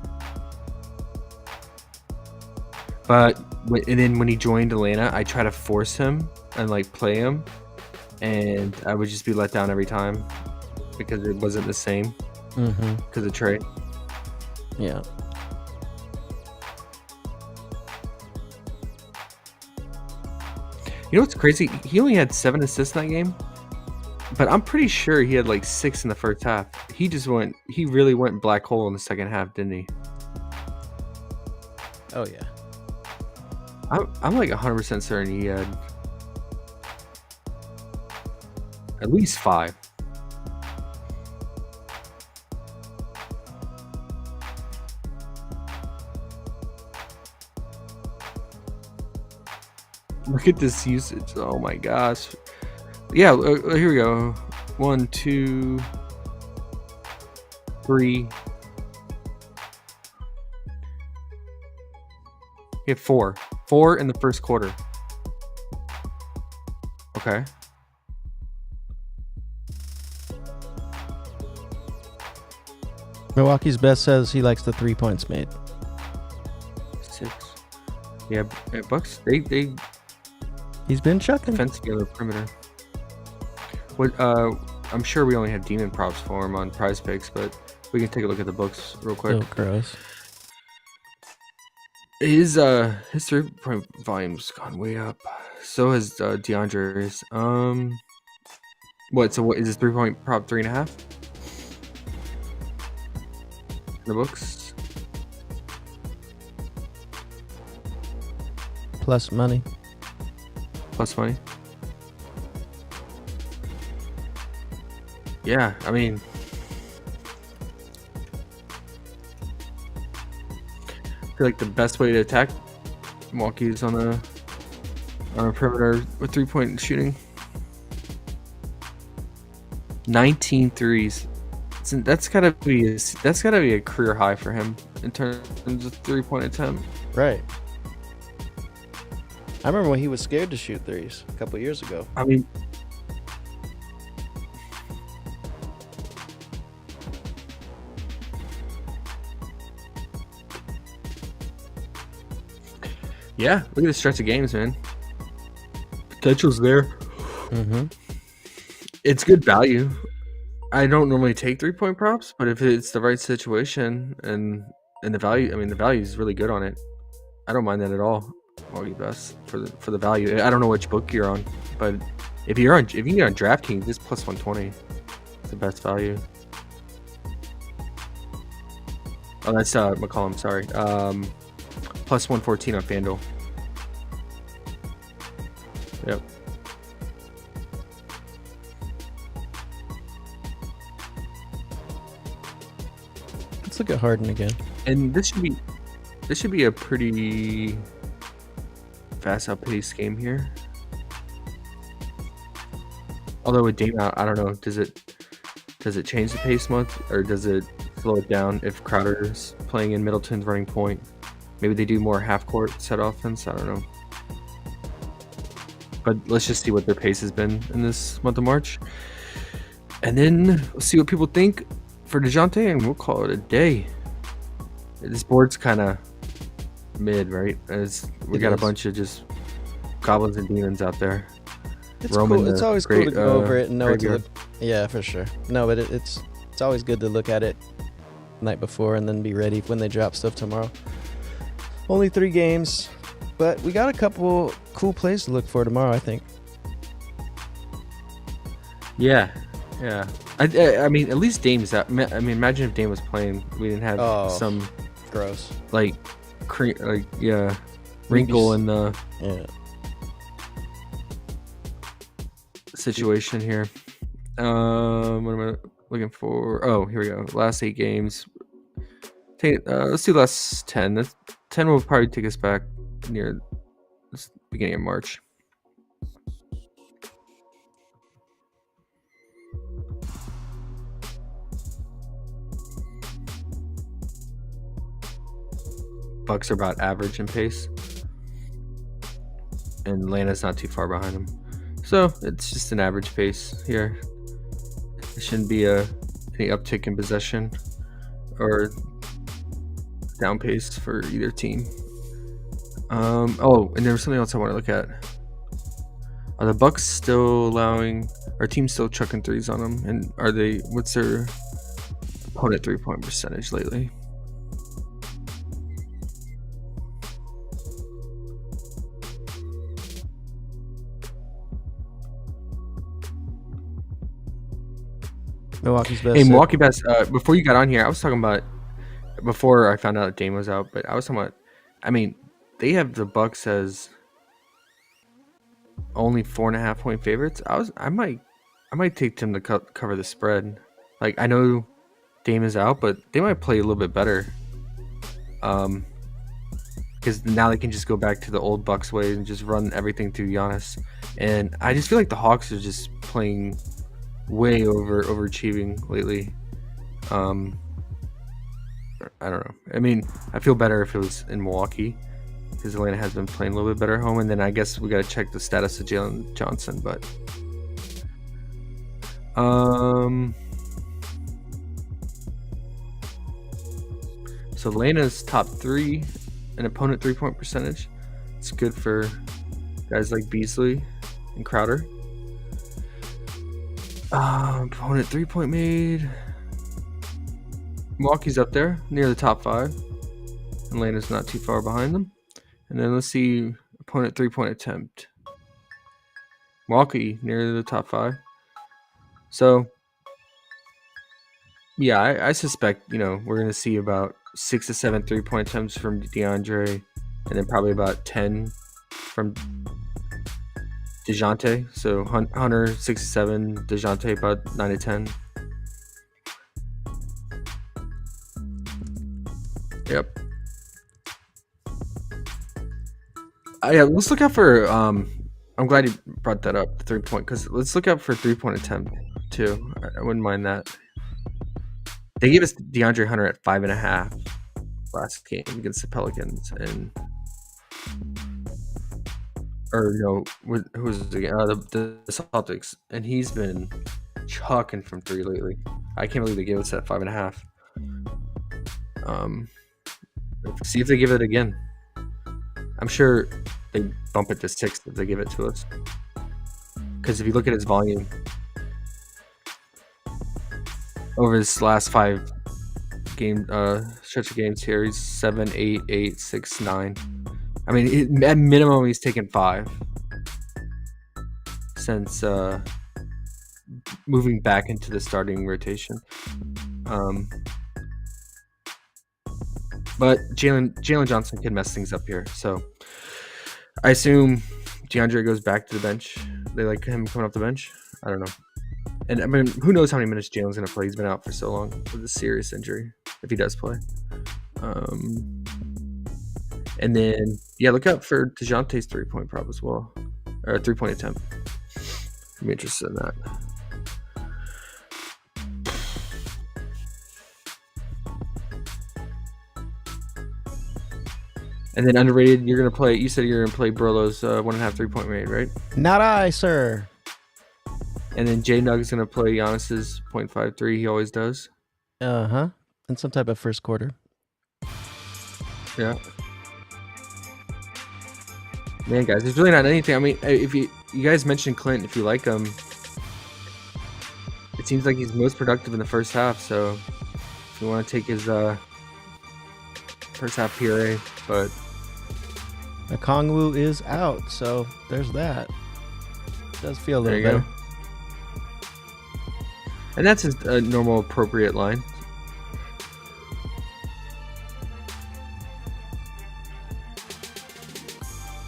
But and then when he joined Atlanta, I try to force him and like play him, and I would just be let down every time because it wasn't the same because of Trey. Yeah. You know what's crazy? He only had 7 assists in that game, but I'm pretty sure he had like 6 in the first half. He really went black hole in the second half, didn't he? Oh yeah. I'm like 100% certain he had at least 5. Look at this usage. Oh my gosh. Yeah, here we go. 1, 2, 3. He had 4. 4 in the first quarter. Okay. Milwaukee's best says he likes the 3 points made. 6. Yeah, Bucks. They He's been chucking. defense together the perimeter. What? I'm sure we only have demon props for him on PrizePicks, but we can take a look at the books real quick. Oh, gross. His 3-point volume's gone way up. So has DeAndre's. What? So what is his 3-point prop 3.5? In the books. Plus money. Plus money. Yeah, I mean, I feel like the best way to attack Milwaukee is on a perimeter with 3-point shooting. 19 threes. That's gotta be a career high for him in terms of 3-point attempt. Right. I remember when he was scared to shoot threes a couple years ago. I mean, yeah, look at the stretch of games, man. Potential's there. It's good value. I don't normally take 3-point props, but if it's the right situation and the value, I mean, the value is really good on it. I don't mind that at all. Milwaukee best for the value. I don't know which book you're on, but if you can get on DraftKings, this plus 120 is the best value. Oh, that's McCollum. Sorry, plus 114 on FanDuel. Yep. Let's look at Harden again. And this should be a pretty fast outpaced game here. Although with Dame out, I don't know. Does it change the pace much, or does it slow it down if Crowder's playing in Middleton's running point? Maybe they do more half court set offense. I don't know. But let's just see what their pace has been in this month of March, and then we'll see what people think for DeJounte, and we'll call it a day. This board's kind of mid, right? We got a bunch of just goblins and demons out there. It's cool. It's always cool to go over it and know what to graveyard. look. Yeah, for sure. No, but it's always good to look at it the night before and then be ready when they drop stuff tomorrow. Only 3 games, but we got a couple cool plays to look for tomorrow, I think. Yeah. I mean, at least Dame's out. I mean, imagine if Dame was playing, we didn't have some gross, wrinkle in the situation here. What am I looking for? Oh, here we go. Last 8 games. Let's do last 10. That's 10 will probably take us back near the beginning of March. Bucks are about average in pace, and Atlanta's not too far behind them, so it's just an average pace here. It shouldn't be any uptick in possession or down pace for either team. And there was something else I want to look at. Are the Bucks still allowing? Our team's still chucking threes on them, and are they? What's their opponent 3-point percentage lately? Milwaukee's best. Hey, Milwaukee best. Before you got on here, I was talking about before I found out Dame was out, but I was talking about. I mean, they have the Bucks as only 4.5-point favorites. I might take them to cover the spread. Like, I know Dame is out, but they might play a little bit better. Because now they can just go back to the old Bucks way and just run everything through Giannis. And I just feel like the Hawks are just playing way overachieving lately. I don't know. I mean, I feel better if it was in Milwaukee, because Atlanta has been playing a little bit better at home. And then I guess we got to check the status of Jalen Johnson. But so Atlanta's top 3 in opponent 3-point percentage. It's good for guys like Beasley and Crowder. Opponent 3-point made. Milwaukee's up there near the top 5. Atlanta's not too far behind them. And then let's see opponent 3-point attempt. Milwaukee near the top 5. So yeah, I suspect, we're going to see about 6 to 7 3-point attempts from DeAndre, and then probably about 10 from DeJounte. So Hunter 6 to 7, DeJounte about 9 to 10. Yep. Yeah, let's look out for. I'm glad you brought that up, the 3-point, because let's look out for 3-point attempt too. I wouldn't mind that. They gave us DeAndre Hunter at 5.5 last game against the Pelicans, who was it again? The Celtics, and he's been chucking from 3 lately. I can't believe they gave us that 5.5. See if they give it again. I'm sure they bump it to 6 if they give it to us. Because if you look at his volume over his last 5 game stretch of games here, he's 7, 8, 8, 6, 9. I mean, at minimum, he's taken 5 since moving back into the starting rotation. But Jalen Johnson can mess things up here. So I assume DeAndre goes back to the bench. They like him coming off the bench. I don't know. And I mean, who knows how many minutes Jalen's going to play? He's been out for so long with a serious injury, if he does play. And then, look out for DeJounte's 3-point prop as well. Or 3-point attempt. I'm interested in that. And then underrated, you said you're going to play Burlow's 1.5 3-point made, right? Not I, sir. And then J-Nug is going to play Giannis's 0.53. He always does. Uh-huh. In some type of first quarter. Yeah. Man, guys, there's really not anything. I mean, if you guys mentioned Clint, if you like him, it seems like he's most productive in the first half. So if you want to take his first half PRA, but Okongwu is out, so there's that. Does feel a little there you better. go. And that's his normal appropriate line.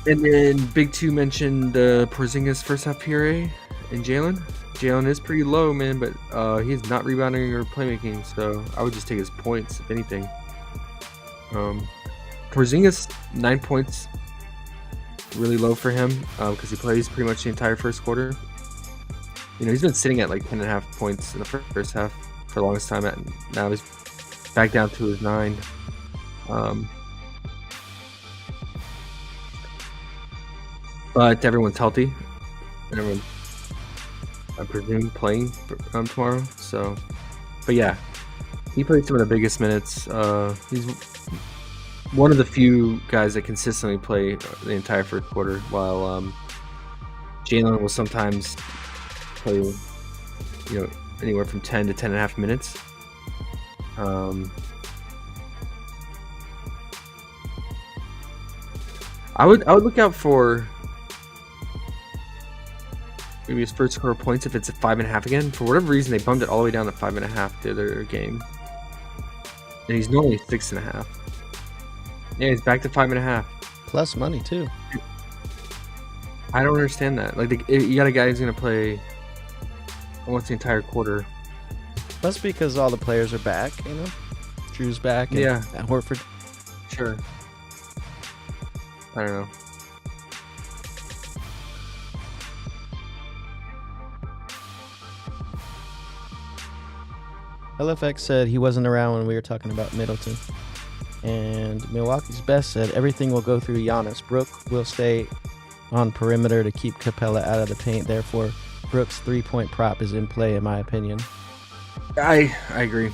And then Big 2 mentioned Porzingis first half PRA and Jalen. Jalen is pretty low, man, but he's not rebounding or playmaking, so I would just take his points, if anything. Porzingis, 9 points, really low for him because he plays pretty much the entire first quarter. He's been sitting at like 10.5 points in the first half for the longest time. Now he's back down to his 9. But everyone's healthy, and everyone, I presume, playing tomorrow. So, but yeah, he played some of the biggest minutes. He's one of the few guys that consistently play the entire first quarter, while Jalen will sometimes play, anywhere from 10 to 10.5 minutes. I would look out for maybe his first score of points if it's at 5.5 again. For whatever reason, they bumped it all the way down to 5.5 the other game, and he's normally 6.5. Yeah, he's back to 5.5. Plus money too. I don't understand that. Like, you got a guy who's gonna play almost the entire quarter. That's because all the players are back. Drew's back. And Yeah. Horford. Sure. I don't know. LFX said he wasn't around when we were talking about Middleton. And Milwaukee's Best said everything will go through Giannis. Brook will stay on perimeter to keep Capella out of the paint. Therefore, Brook's 3-point prop is in play, in my opinion. I agree.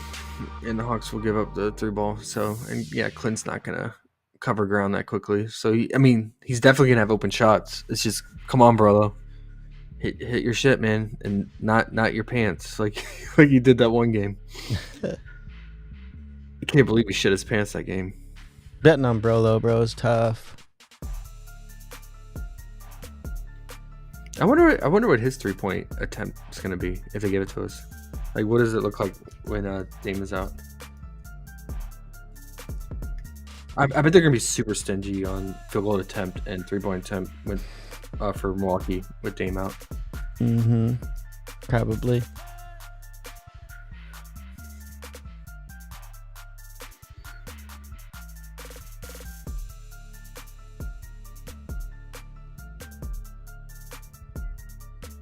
And the Hawks will give up the 3 ball. So, and yeah, Clint's not going to cover ground that quickly. So, he's definitely going to have open shots. It's just, come on, bro. Hit your shit, man, and not your pants like he did that one game. I can't believe he shit his pants that game. Betting on Brolo, bro, is tough. I wonder what his 3-point attempt is going to be if they give it to us. Like, what does it look like when Dame is out? I bet they're going to be super stingy on field goal attempt and 3-point attempt with for Milwaukee with Dame out. Mm-hmm. Probably.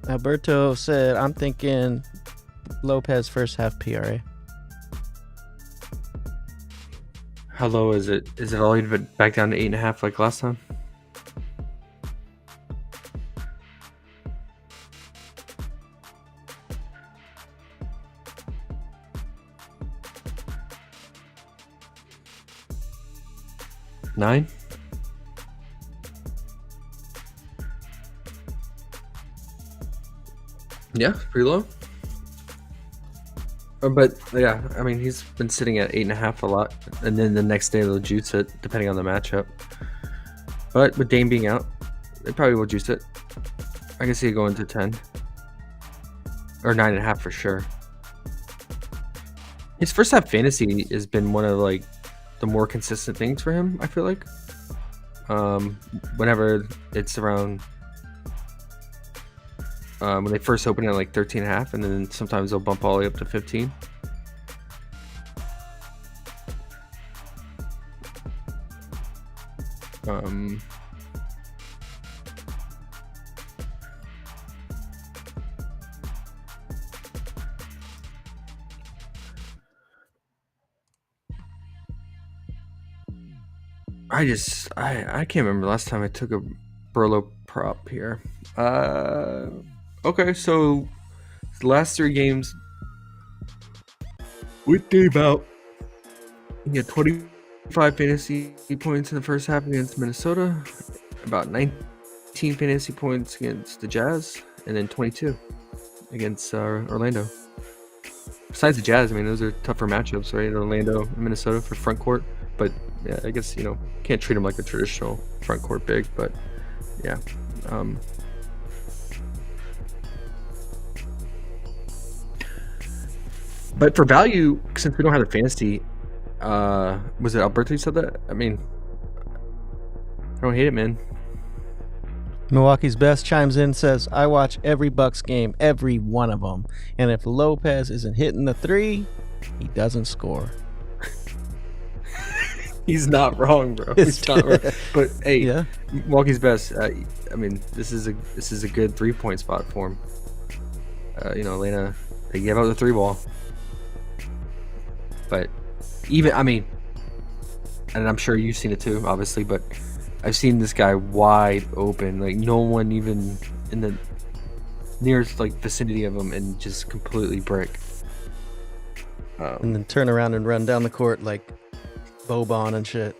Alberto said, I'm thinking Lopez first half PRA. How low is it? Is it all even back down to 8.5 like last time? Nine? Yeah, pretty low. But yeah, he's been sitting at 8.5 a lot, and then the next day they'll juice it depending on the matchup. But with Dame being out, they probably will juice it. I can see it going to 10 or 9.5 for sure. His first half fantasy has been one of the more consistent things for him, I feel like. Whenever it's around when they first open at 13.5, and then sometimes they'll bump all the way up to 15. I can't remember last time I took a Burlow prop here. Okay, so the last 3 games with Dave out, he had 25 fantasy points in the first half against Minnesota, about 19 fantasy points against the Jazz, and then 22 against Orlando. Besides the Jazz, those are tougher matchups, right? Orlando and Minnesota for front court, but yeah, I guess can't treat them like a traditional front court big, but yeah. But for value, since we don't have the fantasy, was it Alberto who said that? I don't hate it, man. Milwaukee's Best chimes in, says, I watch every Bucks game, every one of them. And if Lopez isn't hitting the 3, he doesn't score. He's not wrong, bro. He's not wrong. But hey, yeah. Milwaukee's Best. This is a good 3-point spot for him. Atlanta, they gave out the 3 ball. But even, and I'm sure you've seen it too, obviously, but I've seen this guy wide open, no one even in the nearest vicinity of him, and just completely brick. And then turn around and run down the court like Boban and shit.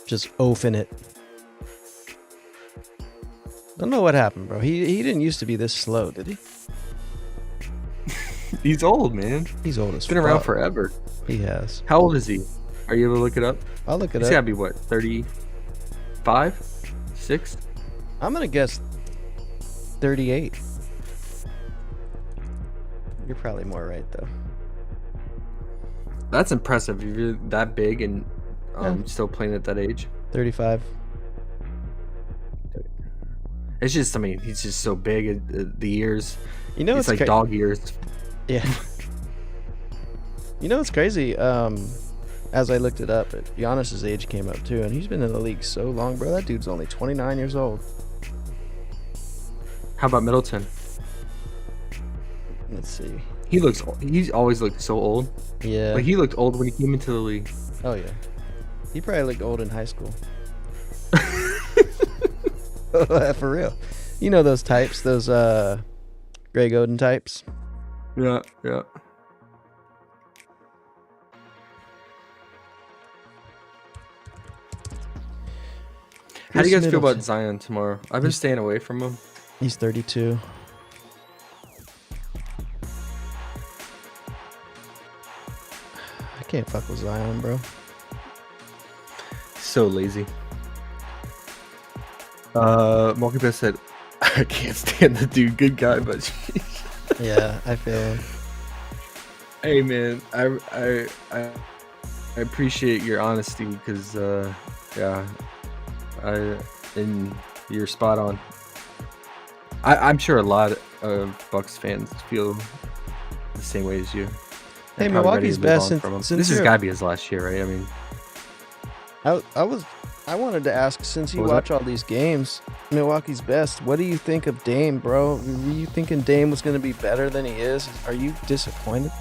Just oafing it. Don't know what happened, bro. He didn't used to be this slow, did he? He's old, man. He's old as He's been around fuck. forever. He has. How old is he? Are you able to look it up? I'll look it He's up. gotta be what, 35? 6? I'm gonna guess 38. You're probably more right though. That's impressive. If you're that big and Yeah. still playing at that age. 35. It's just, I mean, he's just so big. The ears, You know it's what's like dog ears. Yeah. You know what's crazy? As I looked it up, Giannis's age came up too, and he's been in the league so long, bro. That dude's only 29 years old. How about Middleton? Let's see. He's always looked so old. Yeah. Like, he looked old when he came into the league. Oh yeah. He probably looked old in high school. For real. You know those types, those Greg Oden types. Yeah. How do you guys feel about Zion tomorrow? I've been staying away from him. He's 32. I can't fuck with Zion, bro. So lazy. Marketplace said, I can't stand the dude. Good guy, but Yeah, I feel him. hey, man, I appreciate your honesty because, yeah, and you're spot on. I'm sure a lot of Bucks fans feel the same way as you. Hey, They're probably ready Milwaukee's to move best on from him. since This has you're- got to be his last year, right? I mean, I wanted to ask, since you What was watch all these games, Milwaukee's best. What do you think of Dame, bro? Were you thinking Dame was going to be better than he is? Are you disappointed?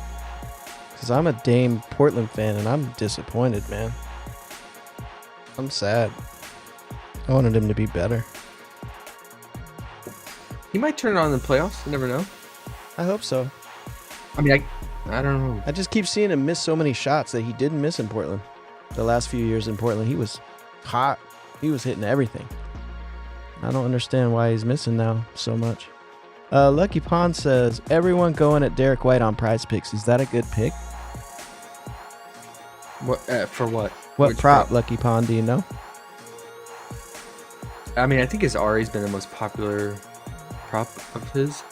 Because I'm a Dame Portland fan, and I'm disappointed, man. I'm sad. I wanted him to be better. he might turn it on in the playoffs. You never know. I hope so. I mean, I don't know. I just keep seeing him miss so many shots that he didn't miss in Portland. The last few years in Portland, he was hot. He was hitting everything. I don't understand why he's missing now so much. Lucky Pond says, everyone going at Derek White on PrizePicks. Is that a good pick? What for what? What Which prop, Lucky Pond, do you know? I mean, I think his RA's been the most popular prop of his.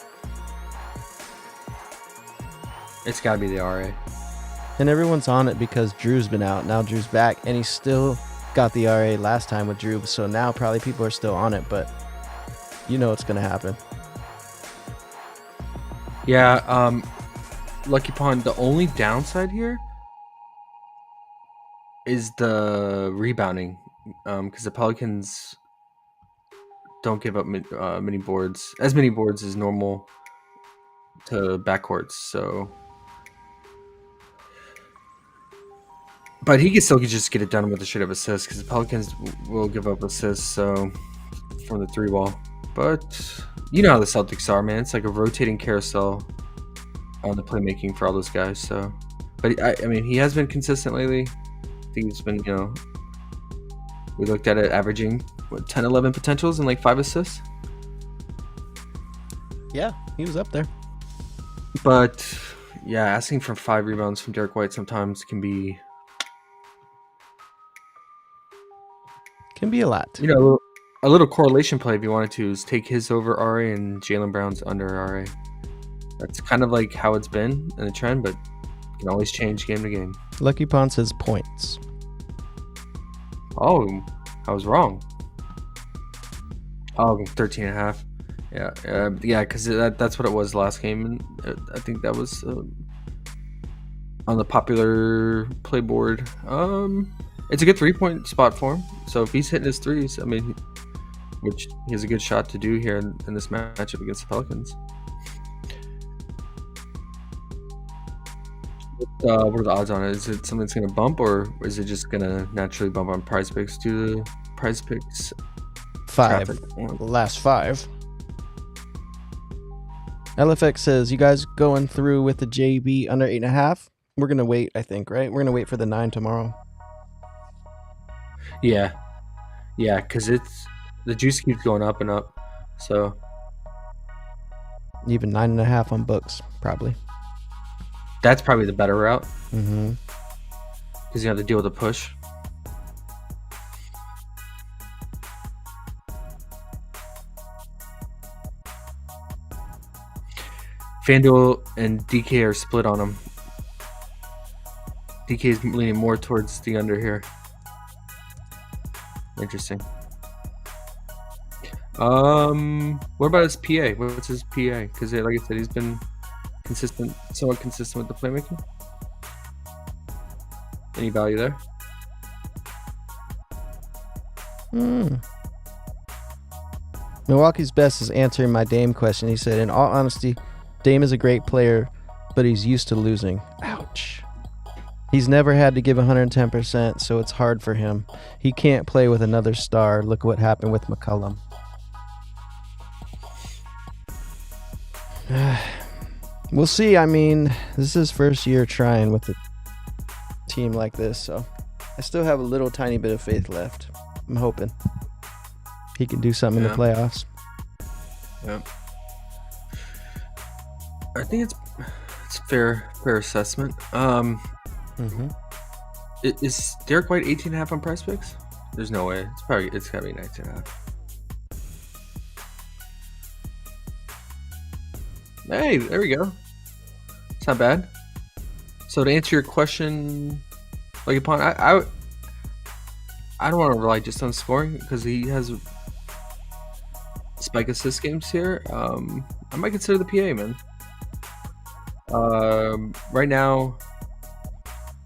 It's got to be the RA. And everyone's on it because Drew's been out. Now Drew's back, and he still got the RA last time with Drew. So now probably people are still on it, but you know what's going to happen. Yeah, Lucky Pond, the only downside here is the rebounding, because the Pelicans don't give up many boards as normal to backcourts. So, but he can still just get it done with a straight up assist because the Pelicans will give up assists. So from the 3 ball, but you know how the Celtics are, man. It's like a rotating carousel on the playmaking for all those guys. So, but I mean, he has been consistent lately. I think he's been, we looked at it averaging 10, 11 potentials and like 5 assists. Yeah, he was up there. But yeah, asking for 5 rebounds from Derek White sometimes can be a lot. A little correlation play if you wanted to is take his over RA and Jaylen Brown's under RA. That's kind of like how it's been in the trend, but can always change game to game. Lucky Pond says points. Oh, I was wrong. Oh, 13.5. Yeah, because that's what it was last game, and I think that was on the popular play board. It's a good 3-point spot for him. So if he's hitting his threes, I mean, which he has a good shot to do here in this matchup against the Pelicans. What are the odds on it? Is it something that's going to bump, or is it just going to naturally bump on PrizePicks due to PrizePicks 5. traffic? Last 5. LFX says, you guys going through with the JB under 8.5? We're going to wait, I think, right? We're going to wait for the 9 tomorrow. Yeah, because the juice keeps going up and up. So Even 9.5 on books, probably. that's probably the better route Mm-hmm. because you have to deal with the push. FanDuel and DK are split on him. DK is leaning more towards the under here. Interesting. What about his PA? What's his PA? Because like I said, he's been consistent, somewhat consistent with the playmaking. Any value there? Milwaukee's best is answering my Dame question. He said, in all honesty, Dame is a great player, but he's used to losing. Ouch. He's never had to give 110%, so it's hard for him. He can't play with another star. Look what happened with McCollum. We'll see. I mean, this is his first year trying with a team like this, so I still have a little tiny bit of faith left. I'm hoping he can do something in the playoffs. Yeah. I think it's fair assessment. Is Derek White 18.5 on PrizePicks? There's no way. It's gotta be 19.5. Hey, there we go. It's not bad. So to answer your question, like upon I don't want to rely just on scoring because he has spike assist games here. I might consider the PA, man. Right now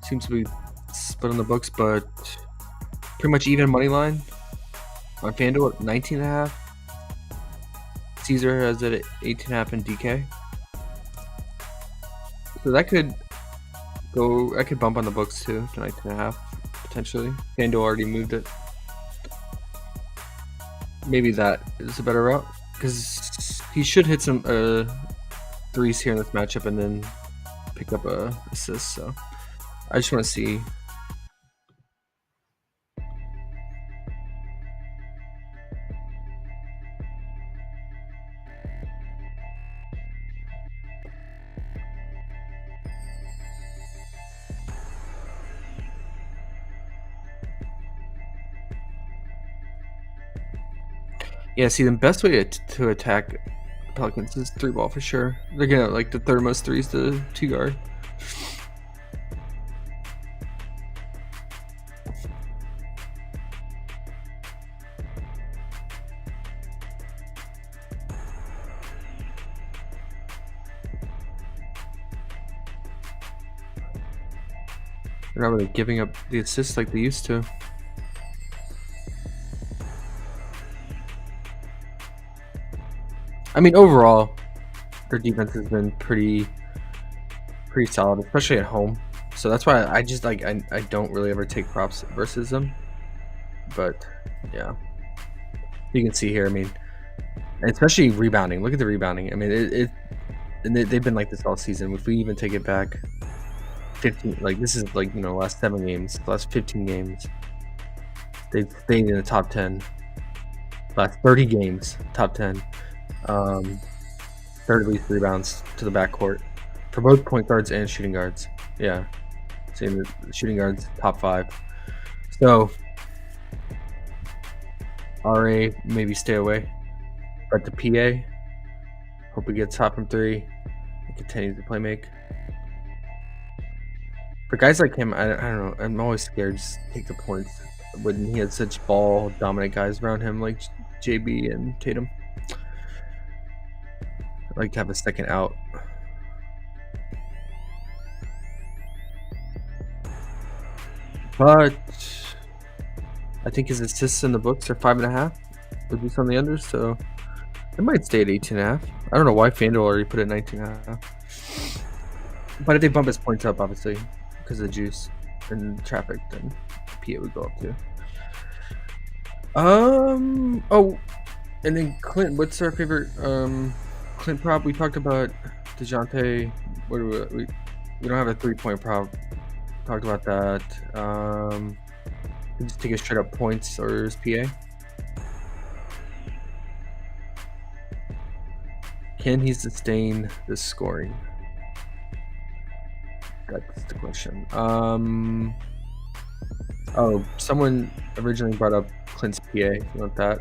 seems to be split on the books, but pretty much even money line on FanDuel at 19.5. Caesar has it at 18.5 and DK. So that could bump on the books too to 19.5 potentially. FanDuel already moved it. Maybe that is a better route because he should hit some threes here in this matchup and then pick up a assist. So I just want to see. Yeah, see, the best way to attack Pelicans is 3-ball for sure. They're gonna like the third most threes to 2-guard. They're not really giving up the assists like they used to. I mean, overall, their defense has been pretty solid, especially at home. So that's why I just like I don't really ever take props versus them. But yeah, you can see here. I mean, especially rebounding. Look at the rebounding. I mean, they've been like this all season. If we even take it back 15, like this is like last 7 games, last 15 games, they've stayed in the top 10. Last 30 games, top 10. Third least rebounds to the backcourt for both point guards and shooting guards. Yeah, same the shooting guards, top 5. So RA maybe stay away, but the PA hope he gets hot from 3 and continues to play make. For guys like him, I don't know. I'm always scared to just take the points when he has such ball dominant guys around him like JB and Tatum. I like to have a second out. But I think his assists in the books are 5.5. Would be on the under, so it might stay at 18.5. I don't know why FanDuel already put it at 19.5. But if they bump his points up, obviously, because of the juice and traffic, then PA would go up too. Oh, and then Clint, what's our favorite Clint prop? We talked about DeJounte. What do we don't have a 3-point prop. Talked about that. Just take a straight up points or his PA. Can he sustain this scoring? That's the question. Oh, someone originally brought up Clint's PA. You want that?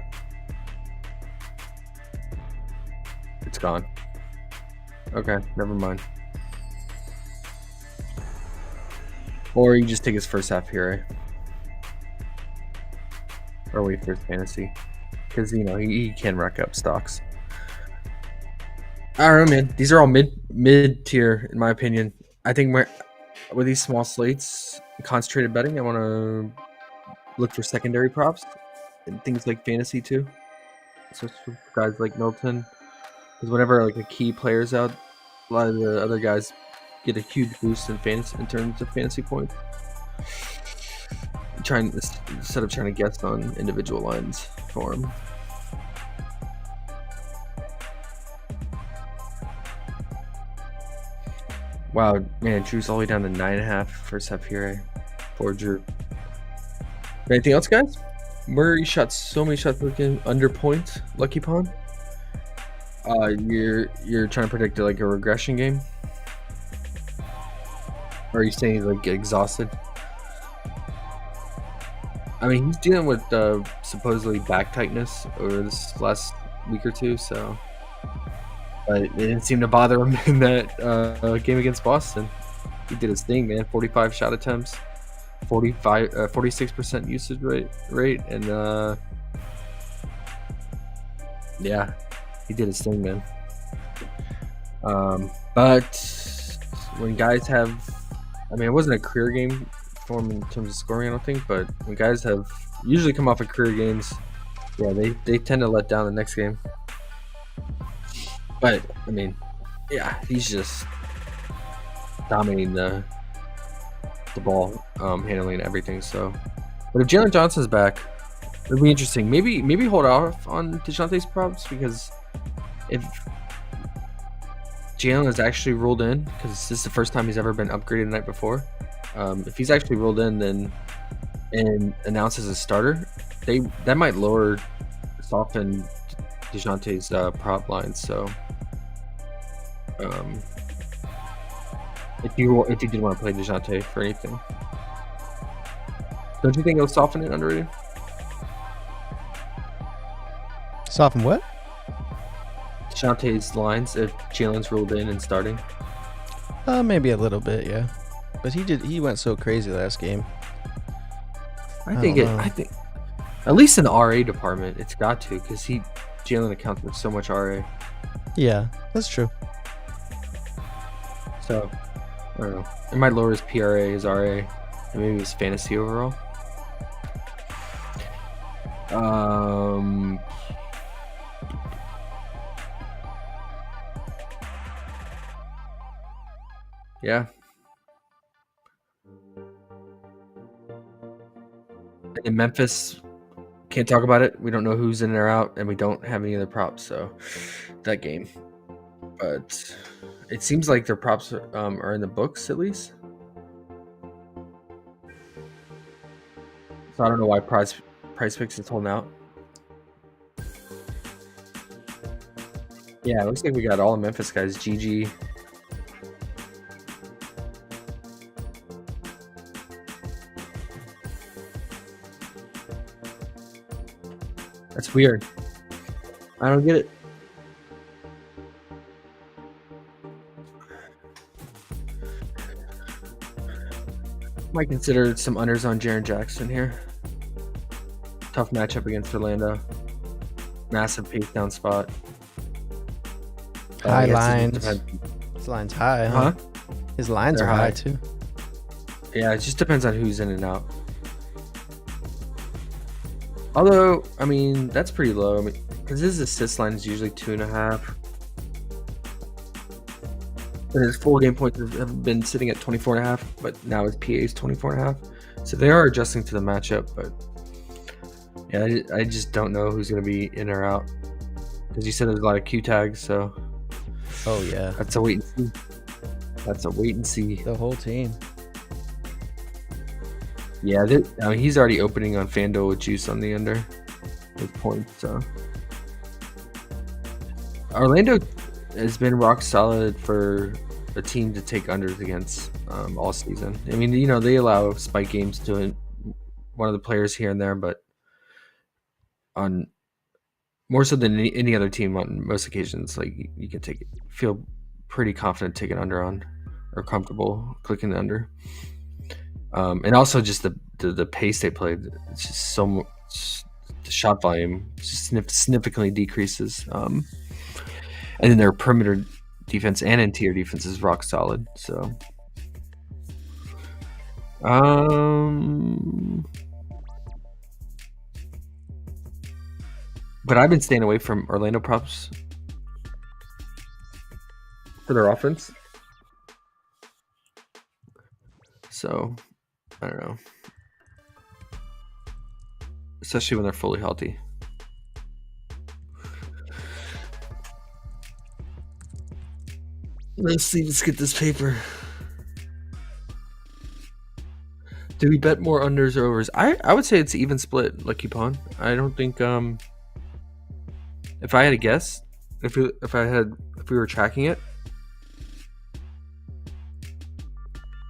It's gone. Okay, never mind. Or you just take his first half PRA. Or wait for his fantasy. Because, he can rack up stocks. I don't know, man. These are all mid-tier, in my opinion. I think with these small slates, concentrated betting, I want to look for secondary props and things like fantasy too. So for guys like Milton, because whenever like a key player's out, a lot of the other guys get a huge boost in fantasy in terms of fantasy points. Instead of trying to guess on individual lines for him. Wow, man, Drew's all the way down to 9.5 first half here. Poor Drew. Anything else, guys? Murray shot so many shots looking under point. Lucky Pond. You're trying to predict like a regression game, or are you saying he's like exhausted? I mean, he's dealing with supposedly back tightness over this last week or two, so. But it didn't seem to bother him in that game against Boston. He did his thing, man. 45 shot attempts, 46% usage rate, and yeah, he did his thing, man. But when guys have, I mean, it wasn't a career game for him in terms of scoring, I don't think. But when guys have usually come off of career games, yeah, they tend to let down the next game. But, I mean, yeah, he's just dominating the ball, handling everything. So, but if Jalen Johnson's back, it'll be interesting. Maybe hold off on DeJounte's props, because if Jalen is actually ruled in, because this is the first time he's ever been upgraded the night before. If he's actually ruled in, then and announced as a starter, that might soften DeJounte's prop line. So, if you did want to play DeJounte for anything, don't you think it'll soften it underrated? Soften what? DeJounte's lines if Jalen's ruled in and starting. Maybe a little bit, yeah. But he went so crazy last game. I think at least in the RA department, it's got to, because Jalen accounts for so much RA. Yeah, that's true. So, I don't know. It might lower his PRA, his RA, and maybe his fantasy overall. Yeah. In Memphis, can't talk about it. We don't know who's in or out, and we don't have any other props, so that game. But it seems like their props are in the books, at least. So I don't know why PrizePicks is holding out. Yeah, it looks like we got all the Memphis guys. GG. That's weird. I don't get it. Might consider some unders on Jaren Jackson here. Tough matchup against Orlando. Massive pace down spot. High lines. His line's high, huh? His lines are high too. Yeah, it just depends on who's in and out. Although, I mean, that's pretty low. I mean, because his assist line is usually 2.5. And his full game points have been sitting at 24.5, but now his PA is 24.5. So they are adjusting to the matchup, but yeah, I just don't know who's going to be in or out. Because you said there's a lot of Q tags, so. Oh, yeah. That's a wait and see. That's a wait and see. The whole team. Yeah, I mean, he's already opening on FanDuel with juice on the under with points. So Orlando has been rock solid for a team to take unders against all season. I mean, they allow spike games to one of the players here and there, but on more so than any other team on most occasions, like you can feel pretty confident taking under on, or comfortable clicking the under. And also just the pace they played. It's just so much. The shot volume just significantly decreases. And then their perimeter defense and interior defense is rock solid. So, but I've been staying away from Orlando props for their offense. So, I don't know. Especially when they're fully healthy. Let's get this paper. Do we bet more unders or overs? I would say it's even split, Lucky Pawn. I don't think if I had a guess, if we were tracking it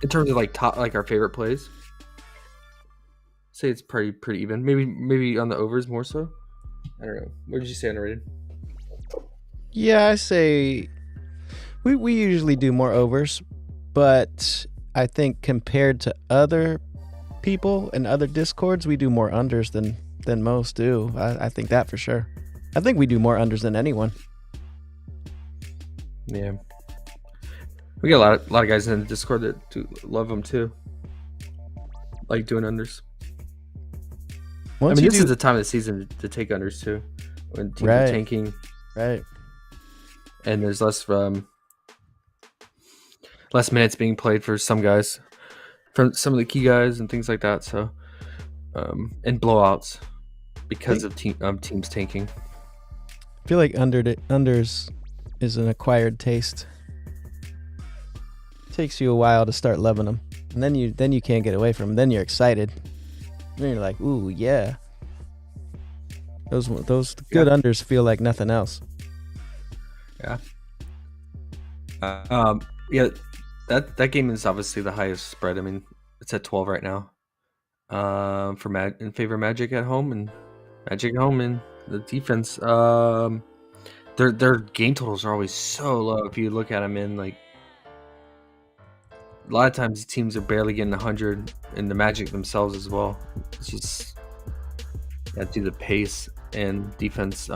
in terms of our favorite plays, say it's pretty even. Maybe on the overs more so. I don't know. What did you say, underrated? Yeah, I say we usually do more overs, but I think compared to other people and other discords, we do more unders than most do. I think that for sure. I think we do more unders than anyone. Yeah, we get a lot of guys in the Discord that love them too, like doing unders. This is the time of the season to take unders too, when teams are tanking, right? And there's less minutes being played for some guys, from some of the key guys and things like that. So, and blowouts because of teams tanking. I feel like unders is an acquired taste. It takes you a while to start loving them, and then you can't get away from them. Then you're excited. Then you're like, ooh, yeah. Those good unders feel like nothing else. Yeah. Yeah. That game is obviously the highest spread. I mean, it's at 12 right now. In favor of Magic at home, and the defense. Their game totals are always so low. If you look at them a lot of times teams are barely getting 100, and the Magic themselves as well. It's just due to the pace and defense.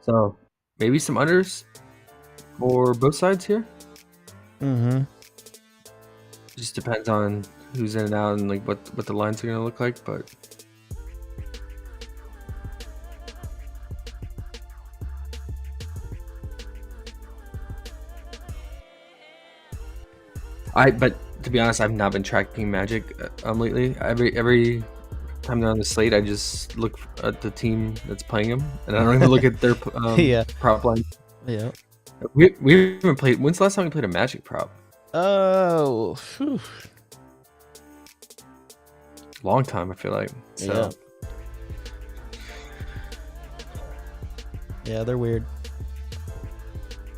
So maybe some unders for both sides here. Mm-hmm. Just depends on who's in and out and what the lines are going to look like, but. But to be honest, I've not been tracking Magic lately. Every time they're on the slate, I just look at the team that's playing them, and I don't even look at their prop line. Yeah. We haven't played. When's the last time we played a Magic prop? Oh, whew. Long time, I feel like. So. Yeah, they're weird.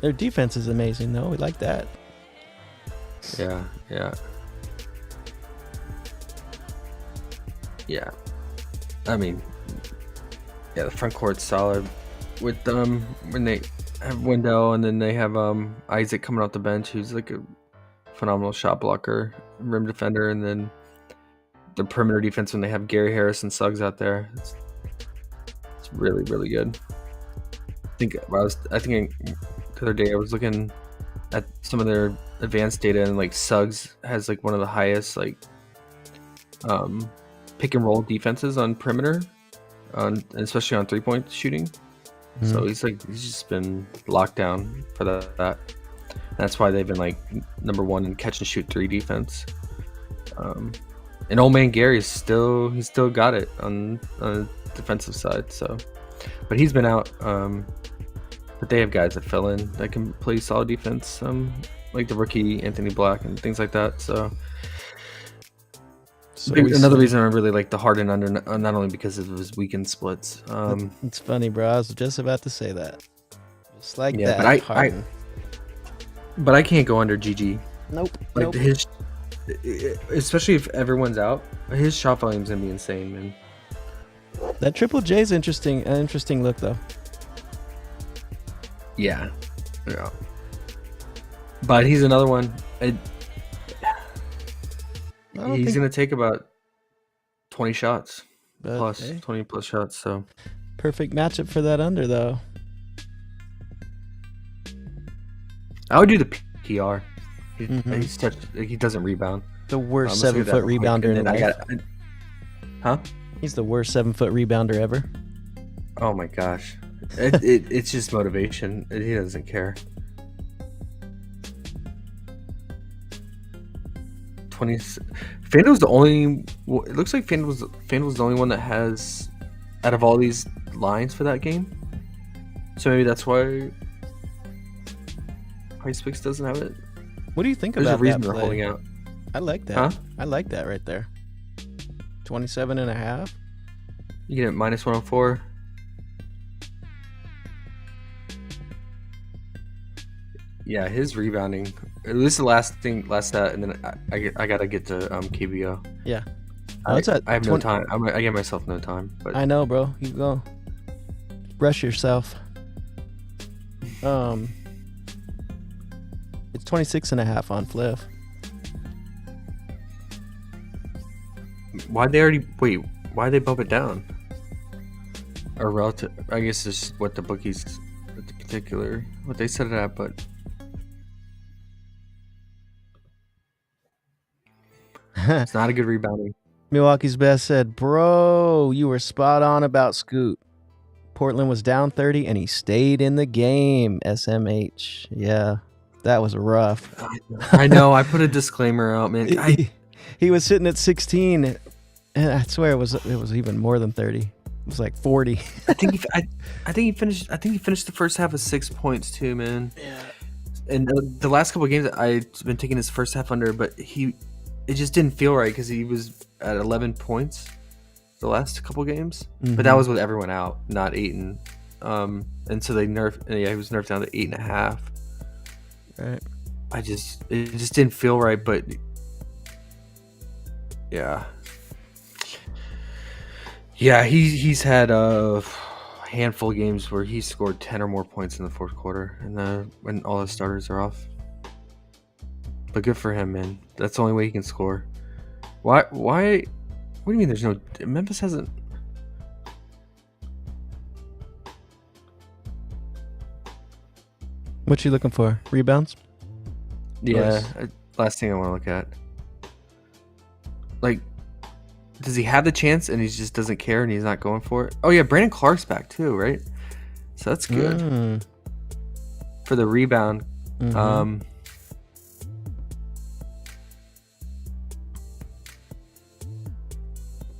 Their defense is amazing, though. We like that. Yeah. I mean, the front court's solid with when they have Wendell, and then they have Isaac coming off the bench, who's like a phenomenal shot blocker, rim defender, and then the perimeter defense when they have Gary Harris and Suggs out there. It's really, really good. I think the other day I was looking at some of their advanced data, and Suggs has one of the highest pick and roll defenses on perimeter, especially on 3-point shooting. Mm-hmm. So he's just been locked down for that. That's why they've been number one in catch and shoot 3 defense. And old man Gary's still got it on the defensive side. So, but he's been out. But they have guys that fill in that can play solid defense, like the rookie Anthony Black and things like that. So another reason I really like the Harden under, not only because of his weekend splits. It's funny, bro. I was just about to say that. Just like Yeah, that. but I can't go under GG. Nope. Like Nope. his, especially if everyone's out, his shot volume's gonna be insane, man. That Triple J's interesting. An interesting look though. Yeah. But he's another one. He's gonna take about 20 shots plus, hey, 20 plus shots. So perfect matchup for that under though. I would do the PR. Mhm. He doesn't rebound. The worst Let's look at 7-foot that real quick, rebounder and in then life. Huh? He's the worst 7-foot rebounder ever. Oh my gosh. It's just motivation. He doesn't care. 20. FanDuel's the only. Well, it looks like FanDuel's the only one that has, out of all these lines for that game. So maybe that's why PrizePicks doesn't have it. What do you think There's about a reason that they're play? holding out. I like that. Huh? I like that right there. 27.5. You get it -104. Yeah, his rebounding. This is the last stat, and then I gotta get to KBO. Yeah. I it's at have no 20 time. I give myself no time. But I know, bro. You go. Brush yourself. It's 26.5 on Fliff. why'd they bump it down? Or relative? I guess it's what the bookies, what they set it at, but. It's not a good rebounding. Milwaukee's best said, "Bro, you were spot on about Scoot. Portland was down 30 and he stayed in the game." SMH. Yeah, that was rough. I know. I put a disclaimer out, man. He was sitting at 16, and I swear it was even more than 30. It was like 40. I think he finished the first half with 6 points too, man. Yeah. And the last couple of games, I've been taking his first half under, but it just didn't feel right because he was at 11 points the last couple games. Mm-hmm. But that was with everyone out, not Ayton. And so they nerfed. Yeah, he was nerfed down to 8.5. Right. It just didn't feel right, but yeah. Yeah, he's had a handful of games where he scored 10 or more points in the fourth quarter, and when all the starters are off. But good for him, man. That's the only way he can score. Why? What do you mean? There's no Memphis hasn't. What you looking for? Rebounds? Yeah, last thing I want to look at. Like, does he have the chance and he just doesn't care and he's not going for it? Oh yeah, Brandon Clark's back too, right? So that's good for the rebound. Mm-hmm.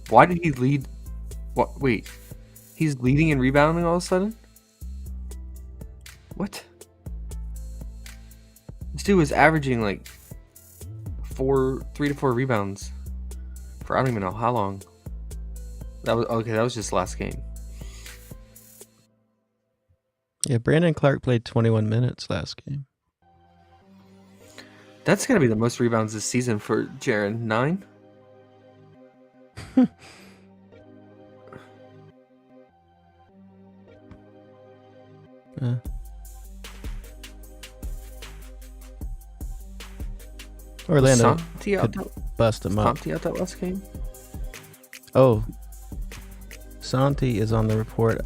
Why did he lead? What? Wait, he's leading in rebounding all of a sudden? What? This dude was averaging like 3 to 4 rebounds for I don't even know how long. That was just last game. Yeah, Brandon Clark played 21 minutes last game. That's gonna be the most rebounds this season for Jaren. 9. Orlando Was Santi out could bust him up. Santi out that last game? Oh, Santi is on the report.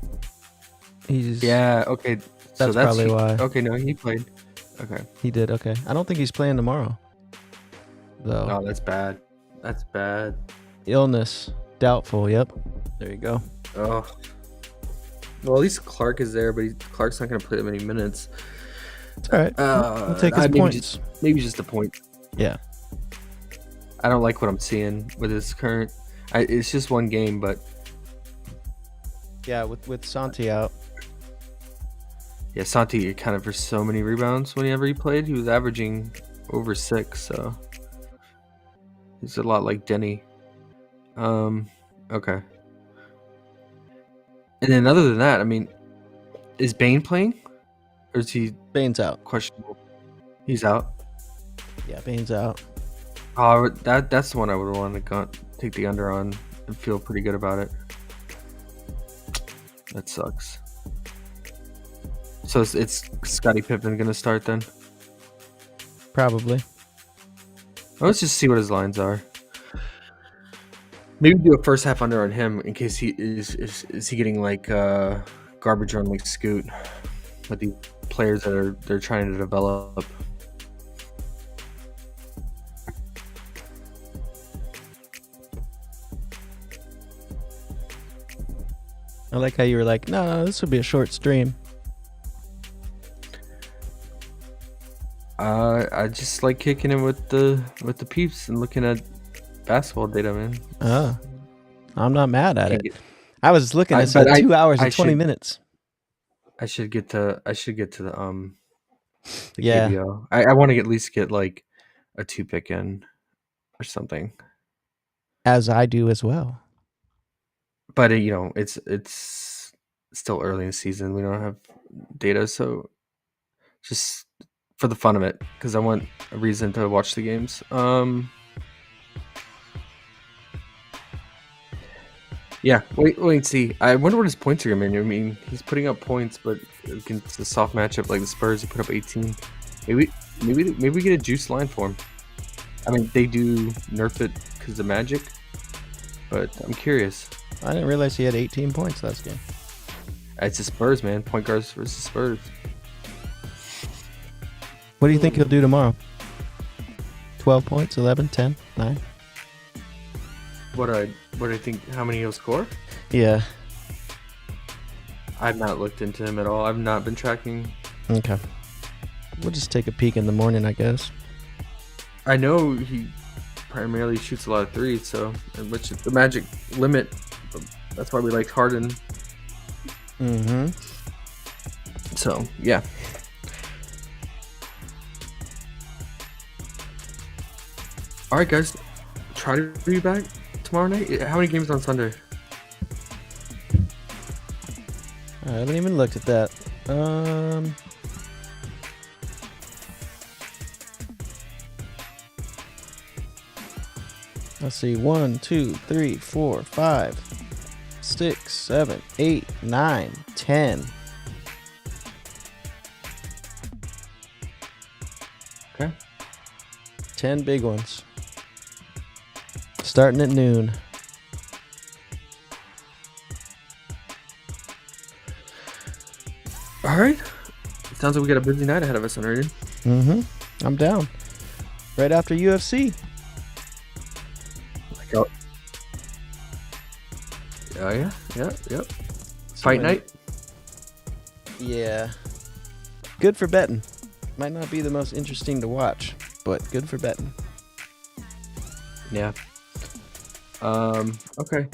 He's Okay. That's probably why. Okay, no, he played. Okay. He did. Okay, I don't think he's playing tomorrow. Though. Oh, that's bad. That's bad. Illness doubtful. Yep. There you go. Oh. Well, at least Clark is there, but Clark's not going to play that many minutes. It's all right. We'll take his points. Maybe just a point. Yeah. I don't like what I'm seeing with his current. It's just one game, but Yeah, with Santi out. yeah, Santi accounted for so many rebounds whenever he played. He was averaging over 6, so he's a lot like Denny. Okay. And then other than that, I mean, is Bane playing? Or is he Bane's out. questionable? He's out. Yeah, Bane's out. Oh, that's the one I would want to take the under on and feel pretty good about it. That sucks. So it's Scottie Pippen going to start then? Probably. Well, let's just see what his lines are. Maybe do a first half under on him in case he is he getting like garbage on like Scoot with the players that they're trying to develop. I like how you were like, no, this would be a short stream. I just like kicking it with the peeps and looking at basketball data, man. I'm not mad at Can't it. I was looking at 2 hours and 20 minutes. I should get to the Yeah. KBO. I want to at least get like a 2-pick in or something. As I do as well. But it's still early in the season. We don't have data, so just for the fun of it, because I want a reason to watch the games. Yeah, wait and see. I wonder what his points are going to be. I mean, he's putting up points, but against a soft matchup like the Spurs, he put up 18. Maybe we get a juice line for him. I mean, they do nerf it because of Magic, but I'm curious. I didn't realize he had 18 points last game. It's the Spurs, man. Point guards versus Spurs. What do you think he'll do tomorrow? 12 points, 11, 10, 9? What do I think? How many he'll score? Yeah. I've not looked into him at all. I've not been tracking. Okay. We'll just take a peek in the morning, I guess. I know he primarily shoots a lot of threes, so which is the Magic limit. That's why we liked Harden. Mm-hmm. So yeah. All right, guys. Try to be back tomorrow night. How many games on Sunday? I haven't even looked at that. Let's see. 1, 2, 3, 4, 5, 6, 7, 8, 9, 10. Okay. 10 big ones. Starting at noon. All right. Sounds like we got a busy night ahead of us, already. Mm-hmm. I'm down. Right after UFC. Yeah. Fight night. Yeah. Good for betting. Might not be the most interesting to watch, but good for betting. Yeah. Okay.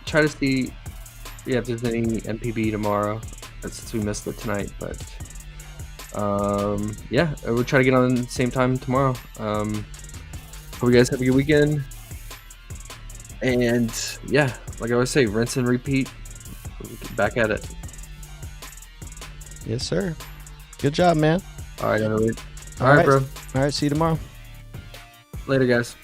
Try to see if there's any MPB tomorrow, since we missed it tonight, but yeah, we'll try to get on the same time tomorrow. Hope you guys have a good weekend. And yeah, like I always say, rinse and repeat. We'll get back at it. Yes, sir. Good job, man. All right, bro. All right, see you tomorrow. Later, guys.